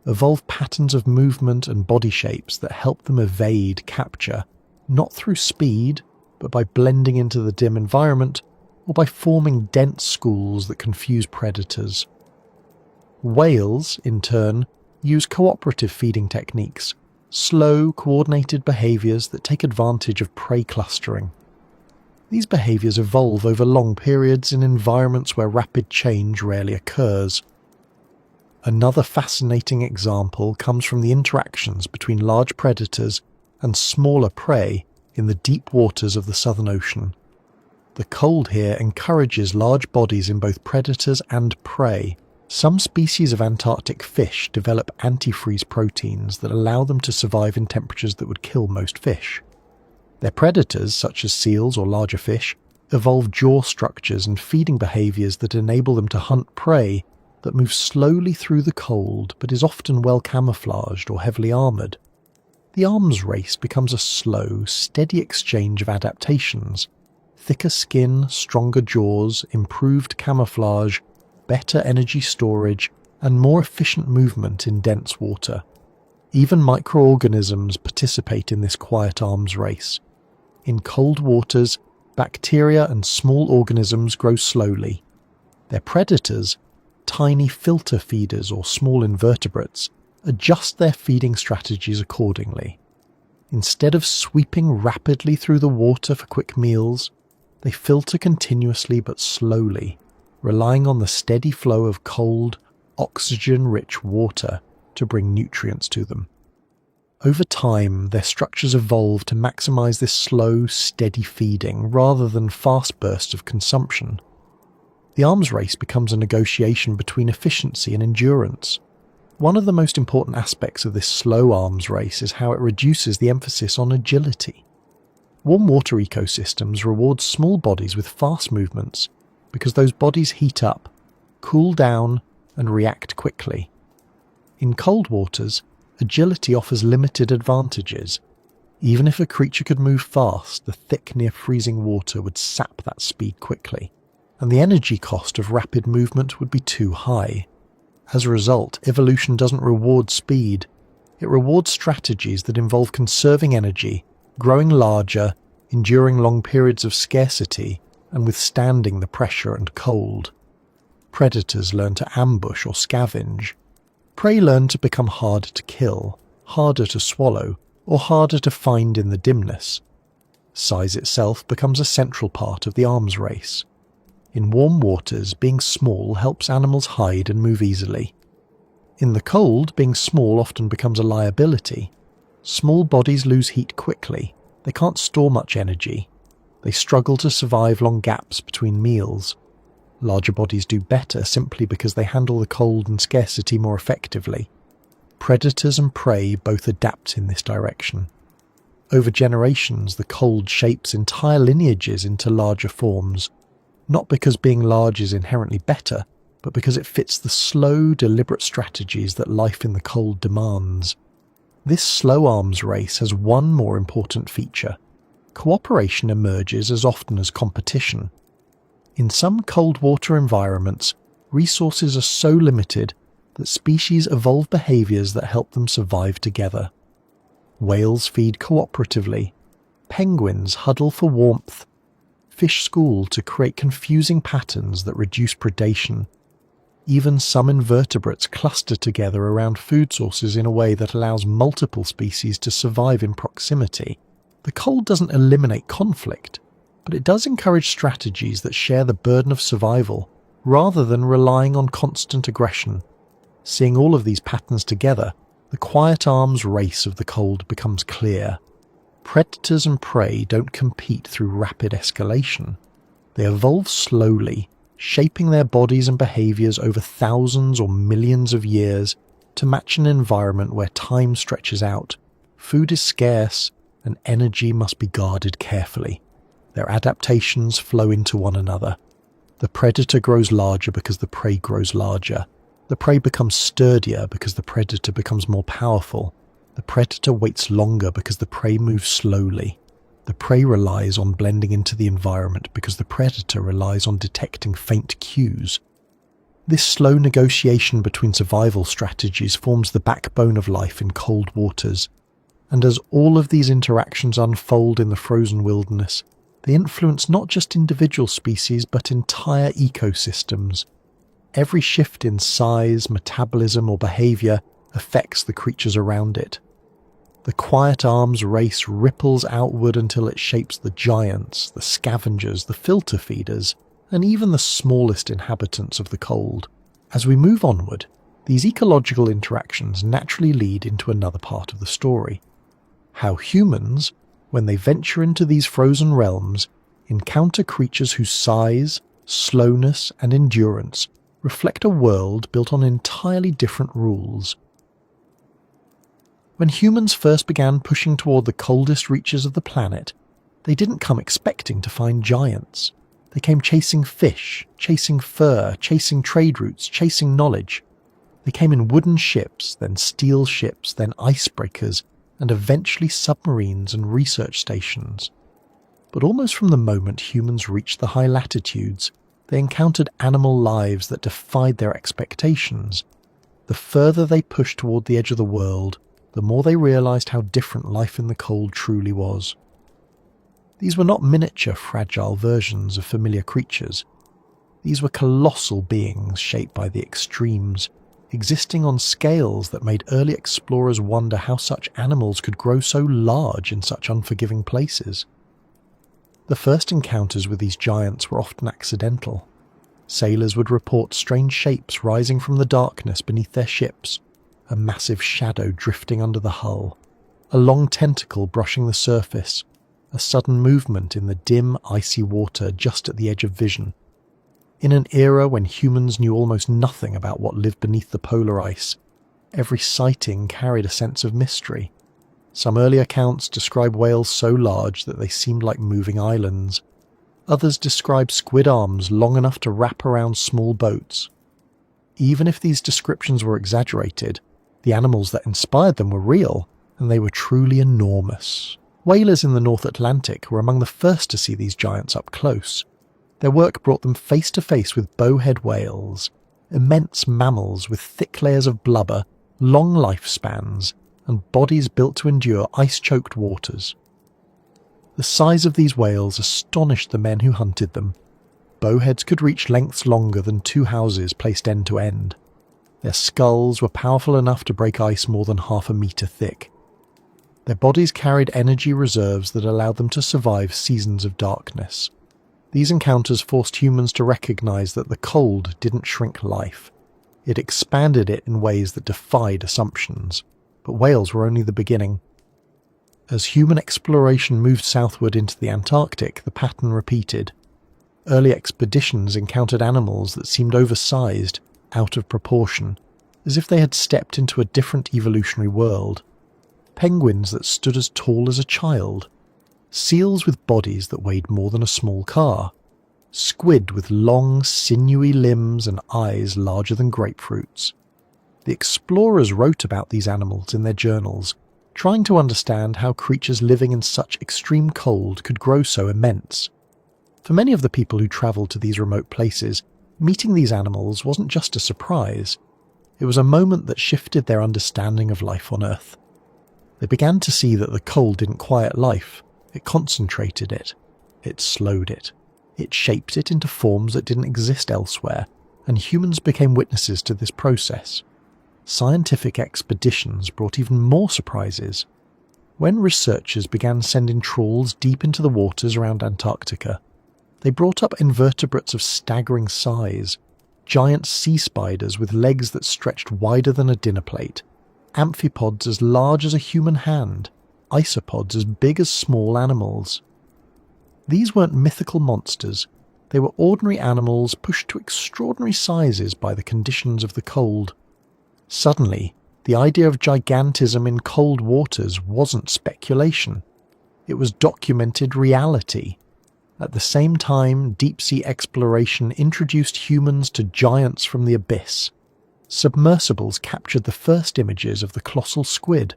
evolve patterns of movement and body shapes that help them evade capture, not through speed, but by blending into the dim environment or by forming dense schools that confuse predators. Whales, in turn, use cooperative feeding techniques, slow, coordinated behaviours that take advantage of prey clustering. These behaviours evolve over long periods in environments where rapid change rarely occurs. Another fascinating example comes from the interactions between large predators and smaller prey in the deep waters of the Southern Ocean. The cold here encourages large bodies in both predators and prey. Some species of Antarctic fish develop antifreeze proteins that allow them to survive in temperatures that would kill most fish. Their predators, such as seals or larger fish, evolve jaw structures and feeding behaviours that enable them to hunt prey that moves slowly through the cold but is often well camouflaged or heavily armoured. The arms race becomes a slow, steady exchange of adaptations: thicker skin, stronger jaws, improved camouflage, better energy storage, and more efficient movement in dense water. Even microorganisms participate in this quiet arms race. In cold waters, bacteria and small organisms grow slowly. Their predators, tiny filter feeders or small invertebrates, adjust their feeding strategies accordingly. Instead of sweeping rapidly through the water for quick meals, they filter continuously but slowly, relying on the steady flow of cold, oxygen-rich water to bring nutrients to them. Over time, their structures evolve to maximize this slow, steady feeding rather than fast bursts of consumption. The arms race becomes a negotiation between efficiency and endurance. One of the most important aspects of this slow arms race is how it reduces the emphasis on agility. Warm water ecosystems reward small bodies with fast movements because those bodies heat up, cool down, and react quickly. In cold waters, agility offers limited advantages. Even if a creature could move fast, the thick near-freezing water would sap that speed quickly, and the energy cost of rapid movement would be too high. As a result, evolution doesn't reward speed. It rewards strategies that involve conserving energy, growing larger, enduring long periods of scarcity, and withstanding the pressure and cold. Predators learn to ambush or scavenge. Prey learn to become harder to kill, harder to swallow, or harder to find in the dimness. Size itself becomes a central part of the arms race. In warm waters, being small helps animals hide and move easily. In the cold, being small often becomes a liability. Small bodies lose heat quickly. They can't store much energy. They struggle to survive long gaps between meals. Larger bodies do better simply because they handle the cold and scarcity more effectively. Predators and prey both adapt in this direction. Over generations, the cold shapes entire lineages into larger forms, not because being large is inherently better, but because it fits the slow, deliberate strategies that life in the cold demands. This slow arms race has one more important feature. Cooperation emerges as often as competition. In some cold water environments, resources are so limited that species evolve behaviours that help them survive together. Whales feed cooperatively. Penguins huddle for warmth. Fish school to create confusing patterns that reduce predation. Even some invertebrates cluster together around food sources in a way that allows multiple species to survive in proximity. The cold doesn't eliminate conflict, but it does encourage strategies that share the burden of survival, rather than relying on constant aggression. Seeing all of these patterns together, the quiet arms race of the cold becomes clear. Predators and prey don't compete through rapid escalation. They evolve slowly, shaping their bodies and behaviours over thousands or millions of years to match an environment where time stretches out, food is scarce, and energy must be guarded carefully. Their adaptations flow into one another. The predator grows larger because the prey grows larger. The prey becomes sturdier because the predator becomes more powerful. The predator waits longer because the prey moves slowly. The prey relies on blending into the environment because the predator relies on detecting faint cues. This slow negotiation between survival strategies forms the backbone of life in cold waters, and as all of these interactions unfold in the frozen wilderness, They influence not just individual species but entire ecosystems. Every shift in size, metabolism, or behavior affects the creatures around it. The quiet arms race ripples outward until it shapes the giants, the scavengers, the filter feeders, and even the smallest inhabitants of the cold. As we move onward, these ecological interactions naturally lead into another part of the story. How humans, when they venture into these frozen realms, encounter creatures whose size, slowness, and endurance reflect a world built on entirely different rules. When humans first began pushing toward the coldest reaches of the planet, they didn't come expecting to find giants. They came chasing fish, chasing fur, chasing trade routes, chasing knowledge. They came in wooden ships, then steel ships, then icebreakers, and eventually submarines and research stations. But almost from the moment humans reached the high latitudes, they encountered animal lives that defied their expectations. The further they pushed toward the edge of the world, the more they realized how different life in the cold truly was. These were not miniature, fragile versions of familiar creatures. These were colossal beings shaped by the extremes, existing on scales that made early explorers wonder how such animals could grow so large in such unforgiving places. The first encounters with these giants were often accidental. Sailors would report strange shapes rising from the darkness beneath their ships, a massive shadow drifting under the hull, a long tentacle brushing the surface, a sudden movement in the dim, icy water just at the edge of vision. In an era when humans knew almost nothing about what lived beneath the polar ice, every sighting carried a sense of mystery. Some early accounts describe whales so large that they seemed like moving islands. Others describe squid arms long enough to wrap around small boats. Even if these descriptions were exaggerated, the animals that inspired them were real, and they were truly enormous. Whalers in the North Atlantic were among the first to see these giants up close. Their work brought them face to face with bowhead whales, immense mammals with thick layers of blubber, long lifespans, and bodies built to endure ice-choked waters. The size of these whales astonished the men who hunted them. Bowheads could reach lengths longer than 2 houses placed end to end. Their skulls were powerful enough to break ice more than 1/2 meter thick. Their bodies carried energy reserves that allowed them to survive seasons of darkness. These encounters forced humans to recognize that the cold didn't shrink life. It expanded it in ways that defied assumptions. But whales were only the beginning. As human exploration moved southward into the Antarctic, the pattern repeated. Early expeditions encountered animals that seemed oversized, out of proportion, as if they had stepped into a different evolutionary world. Penguins that stood as tall as a child, seals with bodies that weighed more than a small car, squid with long, sinewy limbs and eyes larger than grapefruits. The explorers wrote about these animals in their journals, trying to understand how creatures living in such extreme cold could grow so immense. For many of the people who travelled to these remote places, meeting these animals wasn't just a surprise. It was a moment that shifted their understanding of life on Earth. They began to see that the cold didn't quiet life. It concentrated it. It slowed it. It shaped it into forms that didn't exist elsewhere, and humans became witnesses to this process. Scientific expeditions brought even more surprises. When researchers began sending trawls deep into the waters around Antarctica, they brought up invertebrates of staggering size, giant sea spiders with legs that stretched wider than a dinner plate, amphipods as large as a human hand, isopods as big as small animals. These weren't mythical monsters. They were ordinary animals pushed to extraordinary sizes by the conditions of the cold. Suddenly, the idea of gigantism in cold waters wasn't speculation. It was documented reality. At the same time, deep-sea exploration introduced humans to giants from the abyss. Submersibles captured the first images of the colossal squid.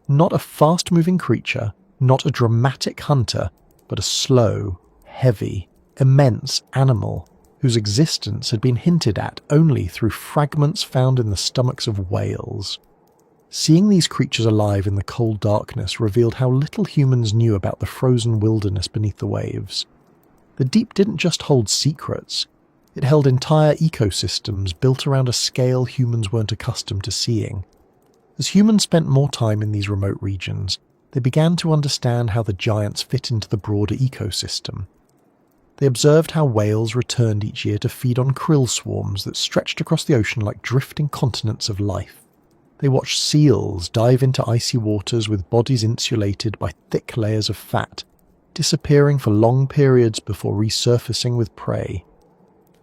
Not a fast-moving creature, not a dramatic hunter, but a slow, heavy, immense animal whose existence had been hinted at only through fragments found in the stomachs of whales. Seeing these creatures alive in the cold darkness revealed how little humans knew about the frozen wilderness beneath the waves. The deep didn't just hold secrets, it held entire ecosystems built around a scale humans weren't accustomed to seeing. As humans spent more time in these remote regions, they began to understand how the giants fit into the broader ecosystem. They observed how whales returned each year to feed on krill swarms that stretched across the ocean like drifting continents of life. They watched seals dive into icy waters with bodies insulated by thick layers of fat, disappearing for long periods before resurfacing with prey.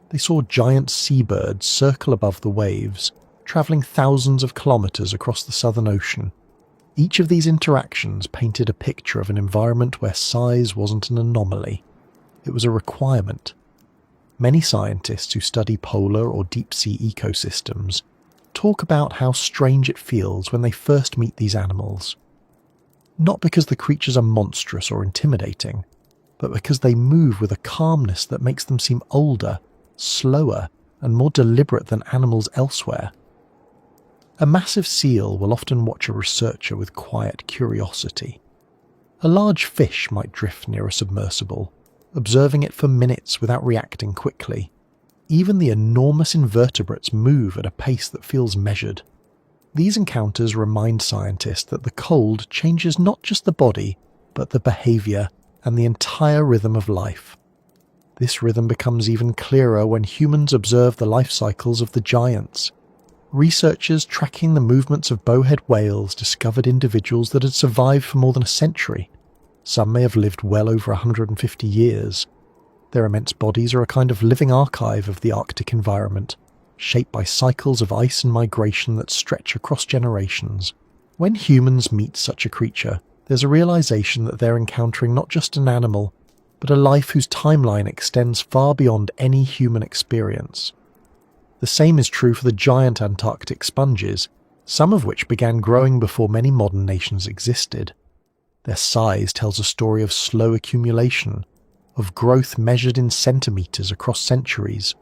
They saw giant seabirds circle above the waves, travelling thousands of kilometres across the Southern Ocean. Each of these interactions painted a picture of an environment where size wasn't an anomaly. It was a requirement. Many scientists who study polar or deep-sea ecosystems talk about how strange it feels when they first meet these animals. Not because the creatures are monstrous or intimidating, but because they move with a calmness that makes them seem older, slower, and more deliberate than animals elsewhere. A massive seal will often watch a researcher with quiet curiosity. A large fish might drift near a submersible, observing it for minutes without reacting quickly. Even the enormous invertebrates move at a pace that feels measured. These encounters remind scientists that the cold changes not just the body, but the behaviour and the entire rhythm of life. This rhythm becomes even clearer when humans observe the life cycles of the giants. Researchers tracking the movements of bowhead whales discovered individuals that had survived for more than a century. Some may have lived well over 150 years. Their immense bodies are a kind of living archive of the Arctic environment, shaped by cycles of ice and migration that stretch across generations. When humans meet such a creature, there's a realization that they're encountering not just an animal, but a life whose timeline extends far beyond any human experience. The same is true for the giant Antarctic sponges, some of which began growing before many modern nations existed. Their size tells a story of slow accumulation, of growth measured in centimetres across centuries.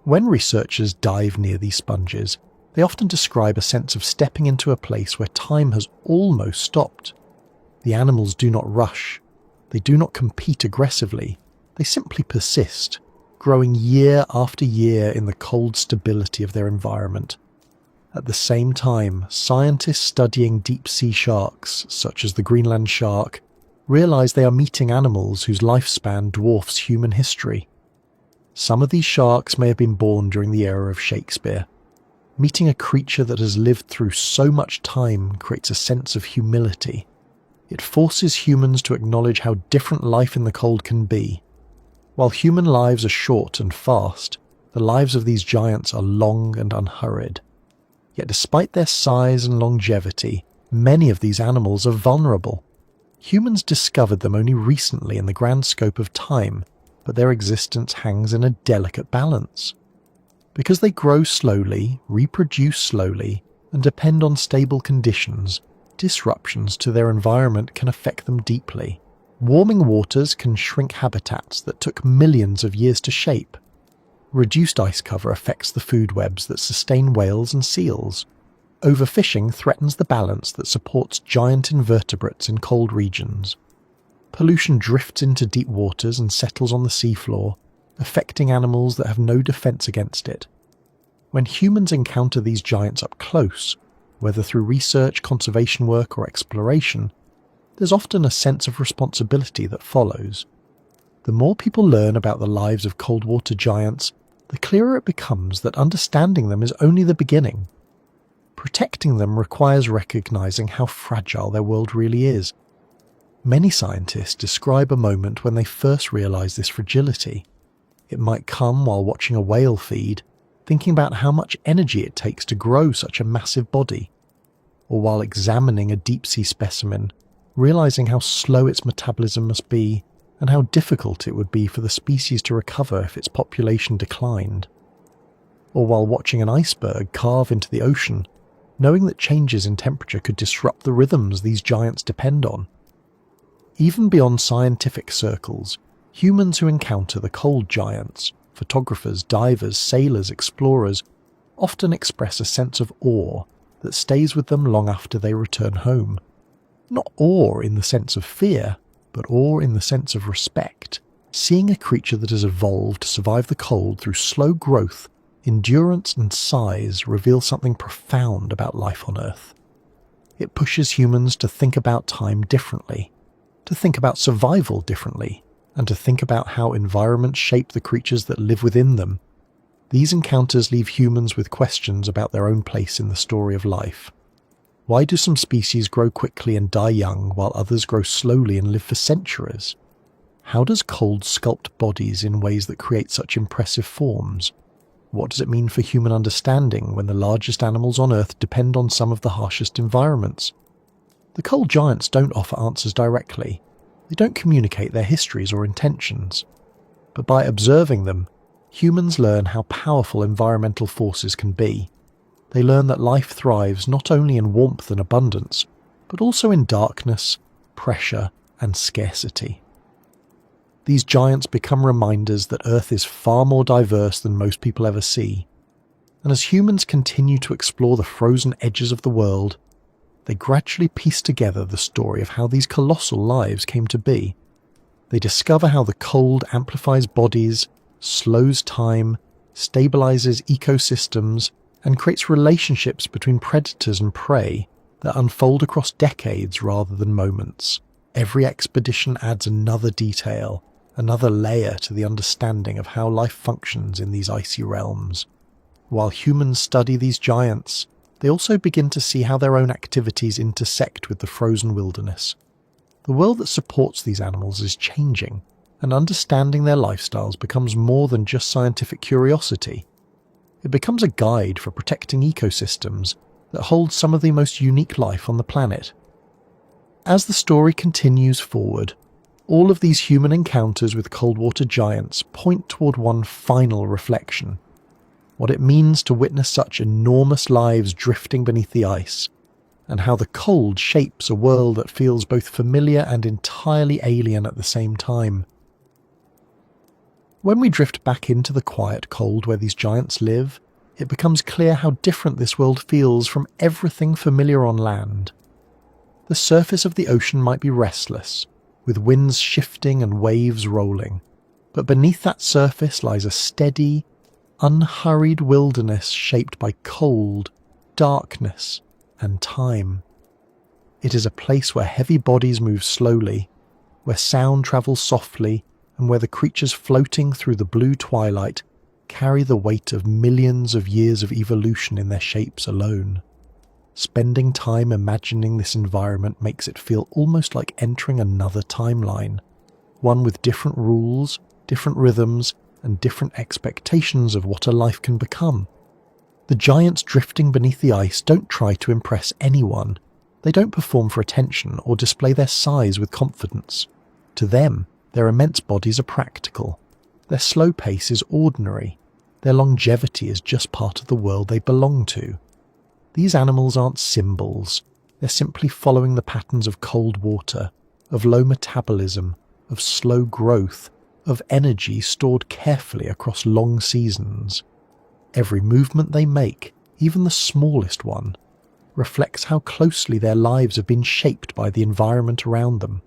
When researchers dive near these sponges, they often describe a sense of stepping into a place where time has almost stopped. The animals do not rush. They do not compete aggressively. They simply persist, growing year after year in the cold stability of their environment. At the same time, scientists studying deep-sea sharks, such as the Greenland shark, realize they are meeting animals whose lifespan dwarfs human history. Some of these sharks may have been born during the era of Shakespeare. Meeting a creature that has lived through so much time creates a sense of humility. It forces humans to acknowledge how different life in the cold can be. While human lives are short and fast, the lives of these giants are long and unhurried. Yet despite their size and longevity, many of these animals are vulnerable. Humans discovered them only recently in the grand scope of time, but their existence hangs in a delicate balance. Because they grow slowly, reproduce slowly, and depend on stable conditions, disruptions to their environment can affect them deeply. Warming waters can shrink habitats that took millions of years to shape. Reduced ice cover affects the food webs that sustain whales and seals. Overfishing threatens the balance that supports giant invertebrates in cold regions. Pollution drifts into deep waters and settles on the seafloor, affecting animals that have no defense against it. When humans encounter these giants up close, whether through research, conservation work, or exploration, there's often a sense of responsibility that follows. The more people learn about the lives of cold water giants, the clearer it becomes that understanding them is only the beginning. Protecting them requires recognizing how fragile their world really is. Many scientists describe a moment when they first realize this fragility. It might come while watching a whale feed, thinking about how much energy it takes to grow such a massive body, or while examining a deep-sea specimen, realizing how slow its metabolism must be and how difficult it would be for the species to recover if its population declined. Or while watching an iceberg carve into the ocean, knowing that changes in temperature could disrupt the rhythms these giants depend on. Even beyond scientific circles, humans who encounter the cold giants, photographers, divers, sailors, explorers, often express a sense of awe, that stays with them long after they return home. Not awe in the sense of fear, but awe in the sense of respect. Seeing a creature that has evolved to survive the cold through slow growth, endurance and size reveals something profound about life on Earth. It pushes humans to think about time differently, to think about survival differently, and to think about how environments shape the creatures that live within them. These encounters leave humans with questions about their own place in the story of life. Why do some species grow quickly and die young while others grow slowly and live for centuries? How does cold sculpt bodies in ways that create such impressive forms? What does it mean for human understanding when the largest animals on Earth depend on some of the harshest environments? The cold giants don't offer answers directly. They don't communicate their histories or intentions. But by observing them, humans learn how powerful environmental forces can be. They learn that life thrives not only in warmth and abundance, but also in darkness, pressure, and scarcity. These giants become reminders that Earth is far more diverse than most people ever see. And as humans continue to explore the frozen edges of the world, they gradually piece together the story of how these colossal lives came to be. They discover how the cold amplifies bodies, slows time, stabilizes ecosystems, and creates relationships between predators and prey that unfold across decades rather than moments. Every expedition adds another detail, another layer to the understanding of how life functions in these icy realms. While humans study these giants, they also begin to see how their own activities intersect with the frozen wilderness. The world that supports these animals is changing, and understanding their lifestyles becomes more than just scientific curiosity. It becomes a guide for protecting ecosystems that hold some of the most unique life on the planet. As the story continues forward, all of these human encounters with cold-water giants point toward one final reflection: what it means to witness such enormous lives drifting beneath the ice, and how the cold shapes a world that feels both familiar and entirely alien at the same time. When we drift back into the quiet cold where these giants live, it becomes clear how different this world feels from everything familiar on land. The surface of the ocean might be restless, with winds shifting and waves rolling, but beneath that surface lies a steady, unhurried wilderness shaped by cold, darkness, and time. It is a place where heavy bodies move slowly, where sound travels softly, and where the creatures floating through the blue twilight carry the weight of millions of years of evolution in their shapes alone. Spending time imagining this environment makes it feel almost like entering another timeline, one with different rules, different rhythms, and different expectations of what a life can become. The giants drifting beneath the ice don't try to impress anyone. They don't perform for attention or display their size with confidence. To them, their immense bodies are practical. Their slow pace is ordinary. Their longevity is just part of the world they belong to. These animals aren't symbols. They're simply following the patterns of cold water, of low metabolism, of slow growth, of energy stored carefully across long seasons. Every movement they make, even the smallest one, reflects how closely their lives have been shaped by the environment around them.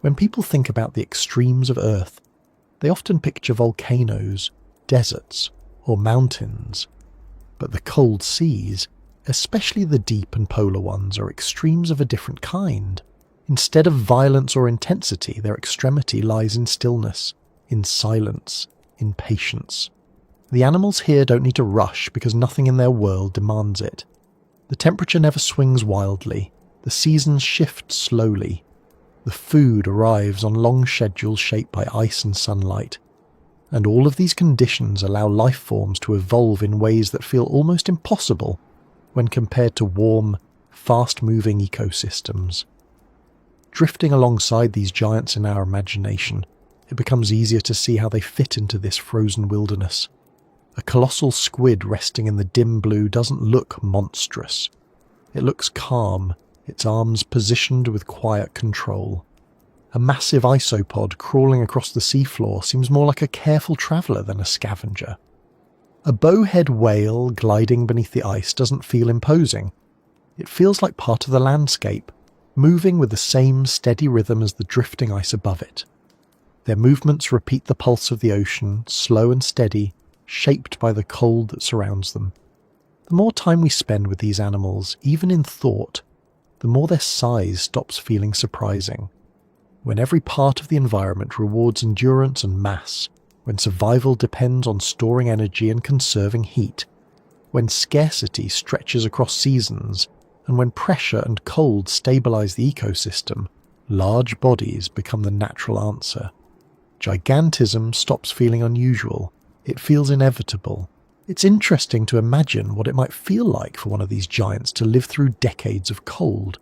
When people think about the extremes of Earth, they often picture volcanoes, deserts, or mountains. But the cold seas, especially the deep and polar ones, are extremes of a different kind. Instead of violence or intensity, their extremity lies in stillness, in silence, in patience. The animals here don't need to rush because nothing in their world demands it. The temperature never swings wildly, the seasons shift slowly. The food arrives on long schedules shaped by ice and sunlight. And all of these conditions allow life forms to evolve in ways that feel almost impossible when compared to warm, fast-moving ecosystems. Drifting alongside these giants in our imagination, it becomes easier to see how they fit into this frozen wilderness. A colossal squid resting in the dim blue doesn't look monstrous. It looks calm, its arms positioned with quiet control. A massive isopod crawling across the seafloor seems more like a careful traveller than a scavenger. A bowhead whale gliding beneath the ice doesn't feel imposing. It feels like part of the landscape, moving with the same steady rhythm as the drifting ice above it. Their movements repeat the pulse of the ocean, slow and steady, shaped by the cold that surrounds them. The more time we spend with these animals, even in thought, the more their size stops feeling surprising. When every part of the environment rewards endurance and mass, when survival depends on storing energy and conserving heat, when scarcity stretches across seasons, and when pressure and cold stabilize the ecosystem, large bodies become the natural answer. Gigantism stops feeling unusual. It feels inevitable. It's interesting to imagine what it might feel like for one of these giants to live through decades of cold.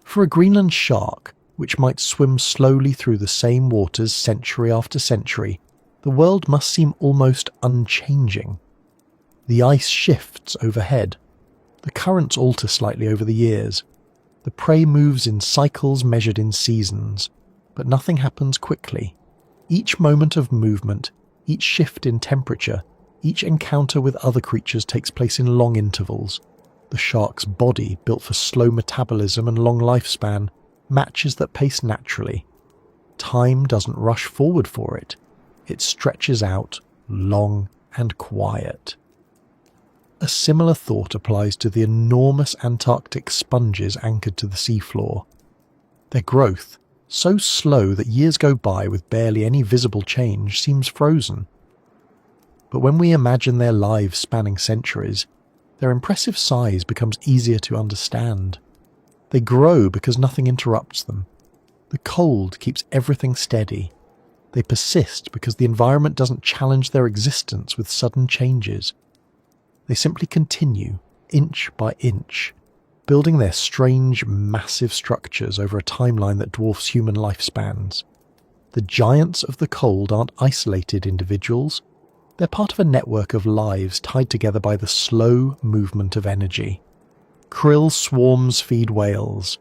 For a Greenland shark, which might swim slowly through the same waters century after century, the world must seem almost unchanging. The ice shifts overhead. The currents alter slightly over the years. The prey moves in cycles measured in seasons, but nothing happens quickly. Each moment of movement, each shift in temperature, each encounter with other creatures takes place in long intervals. The shark's body, built for slow metabolism and long lifespan, matches that pace naturally. Time doesn't rush forward for it. It stretches out, long and quiet. A similar thought applies to the enormous Antarctic sponges anchored to the seafloor. Their growth, so slow that years go by with barely any visible change, seems frozen. But when we imagine their lives spanning centuries, their impressive size becomes easier to understand. They grow because nothing interrupts them. The cold keeps everything steady. They persist because the environment doesn't challenge their existence with sudden changes. They simply continue, inch by inch, building their strange, massive structures over a timeline that dwarfs human lifespans. The giants of the cold aren't isolated individuals. They're part of a network of lives tied together by the slow movement of energy. Krill swarms feed whales.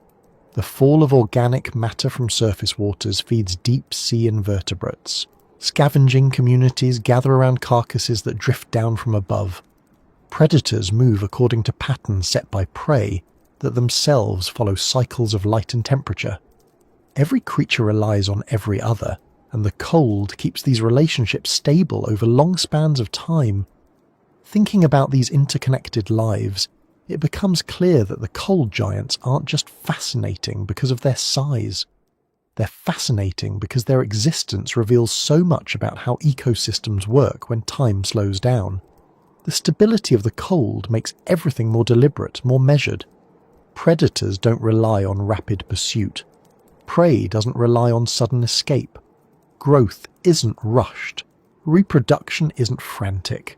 The fall of organic matter from surface waters feeds deep-sea invertebrates. Scavenging communities gather around carcasses that drift down from above. Predators move according to patterns set by prey that themselves follow cycles of light and temperature. Every creature relies on every other, and the cold keeps these relationships stable over long spans of time. Thinking about these interconnected lives, it becomes clear that the cold giants aren't just fascinating because of their size. They're fascinating because their existence reveals so much about how ecosystems work when time slows down. The stability of the cold makes everything more deliberate, more measured. Predators don't rely on rapid pursuit. Prey doesn't rely on sudden escape. Growth isn't rushed. Reproduction isn't frantic.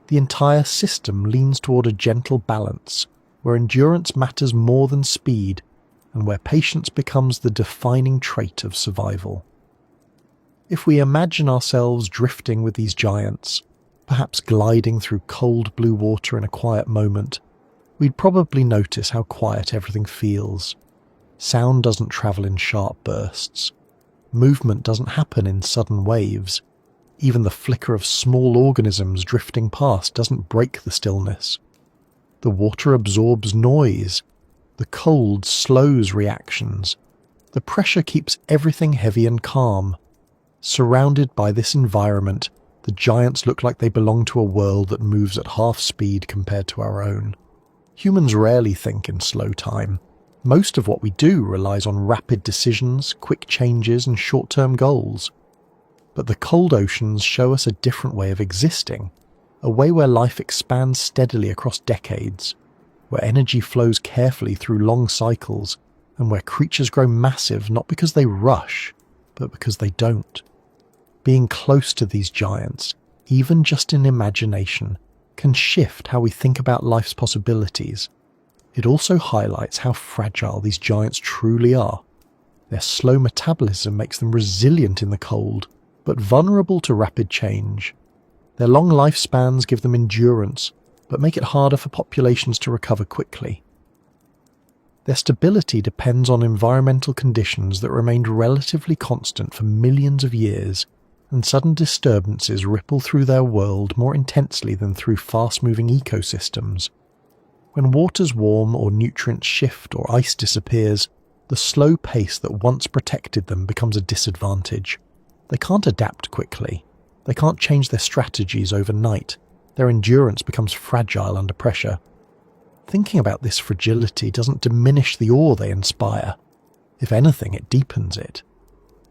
The entire system leans toward a gentle balance, where endurance matters more than speed, and where patience becomes the defining trait of survival. If we imagine ourselves drifting with these giants, perhaps gliding through cold blue water in a quiet moment, we'd probably notice how quiet everything feels. Sound doesn't travel in sharp bursts. Movement doesn't happen in sudden waves. Even the flicker of small organisms drifting past doesn't break the stillness. The water absorbs noise. The cold slows reactions. The pressure keeps everything heavy and calm. Surrounded by this environment, the giants look like they belong to a world that moves at half speed compared to our own. Humans rarely think in slow time. Most of what we do relies on rapid decisions, quick changes, and short-term goals. But the cold oceans show us a different way of existing, a way where life expands steadily across decades, where energy flows carefully through long cycles, and where creatures grow massive not because they rush, but because they don't. Being close to these giants, even just in imagination, can shift how we think about life's possibilities. It also highlights how fragile these giants truly are. Their slow metabolism makes them resilient in the cold, but vulnerable to rapid change. Their long lifespans give them endurance, but make it harder for populations to recover quickly. Their stability depends on environmental conditions that remained relatively constant for millions of years, and sudden disturbances ripple through their world more intensely than through fast-moving ecosystems. When waters warm or nutrients shift or ice disappears, the slow pace that once protected them becomes a disadvantage. They can't adapt quickly. They can't change their strategies overnight. Their endurance becomes fragile under pressure. Thinking about this fragility doesn't diminish the awe they inspire. If anything, it deepens it.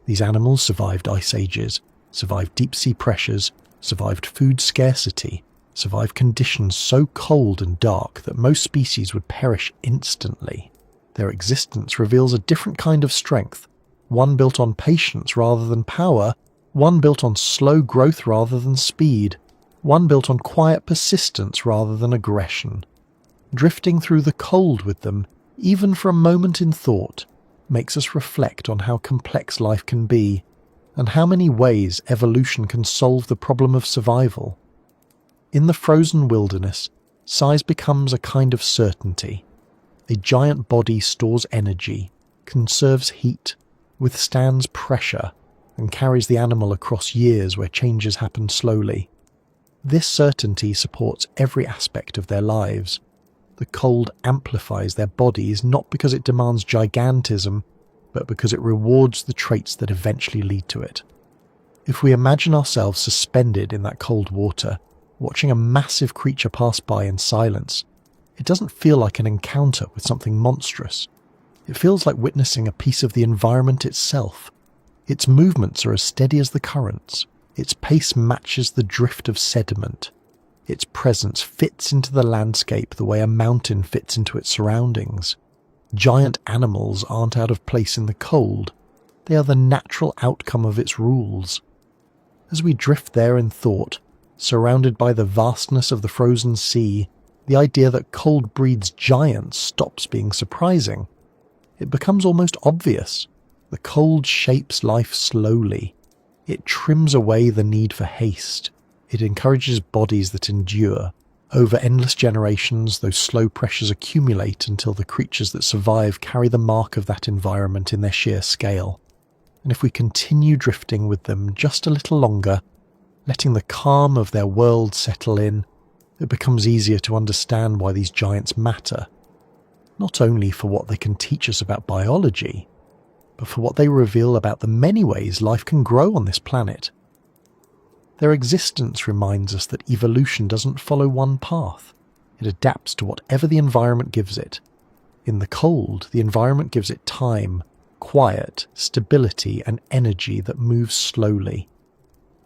These animals survived ice ages, survived deep-sea pressures, survived food scarcity, survived conditions so cold and dark that most species would perish instantly. Their existence reveals a different kind of strength, one built on patience rather than power, one built on slow growth rather than speed, one built on quiet persistence rather than aggression. Drifting through the cold with them, even for a moment in thought, makes us reflect on how complex life can be, and how many ways evolution can solve the problem of survival. In the frozen wilderness, size becomes a kind of certainty. A giant body stores energy, conserves heat, withstands pressure, and carries the animal across years where changes happen slowly. This certainty supports every aspect of their lives. The cold amplifies their bodies not because it demands gigantism, but because it rewards the traits that eventually lead to it. If we imagine ourselves suspended in that cold water, watching a massive creature pass by in silence, it doesn't feel like an encounter with something monstrous. It feels like witnessing a piece of the environment itself. Its movements are as steady as the currents. Its pace matches the drift of sediment. Its presence fits into the landscape the way a mountain fits into its surroundings. Giant animals aren't out of place in the cold. They are the natural outcome of its rules. As we drift there in thought, surrounded by the vastness of the frozen sea, the idea that cold breeds giants stops being surprising. It becomes almost obvious. The cold shapes life slowly. It trims away the need for haste. It encourages bodies that endure. Over endless generations, those slow pressures accumulate until the creatures that survive carry the mark of that environment in their sheer scale. And if we continue drifting with them just a little longer, letting the calm of their world settle in, it becomes easier to understand why these giants matter. Not only for what they can teach us about biology, but for what they reveal about the many ways life can grow on this planet. Their existence reminds us that evolution doesn't follow one path. It adapts to whatever the environment gives it. In the cold, the environment gives it time, quiet, stability, and energy that moves slowly.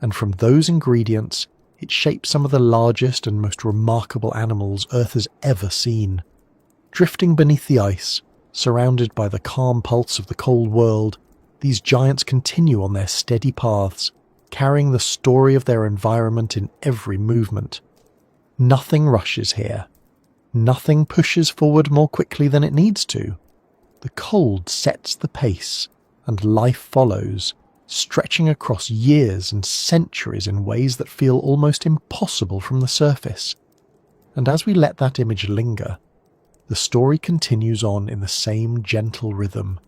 And from those ingredients, it shapes some of the largest and most remarkable animals Earth has ever seen. Drifting beneath the ice, surrounded by the calm pulse of the cold world, these giants continue on their steady paths, carrying the story of their environment in every movement. Nothing rushes here. Nothing pushes forward more quickly than it needs to. The cold sets the pace, and life follows, stretching across years and centuries in ways that feel almost impossible from the surface. And as we let that image linger, the story continues on in the same gentle rhythm,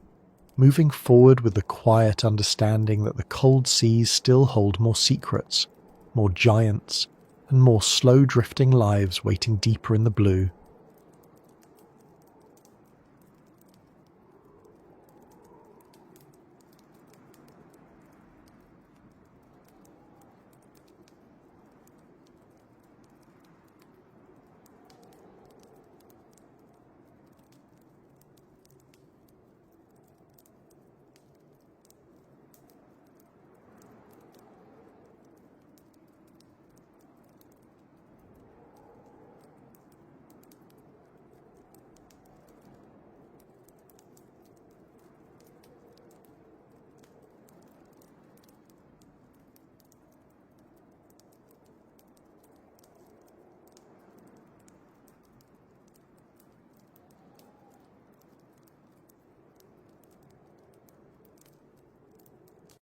moving forward with the quiet understanding that the cold seas still hold more secrets, more giants, and more slow-drifting lives waiting deeper in the blue.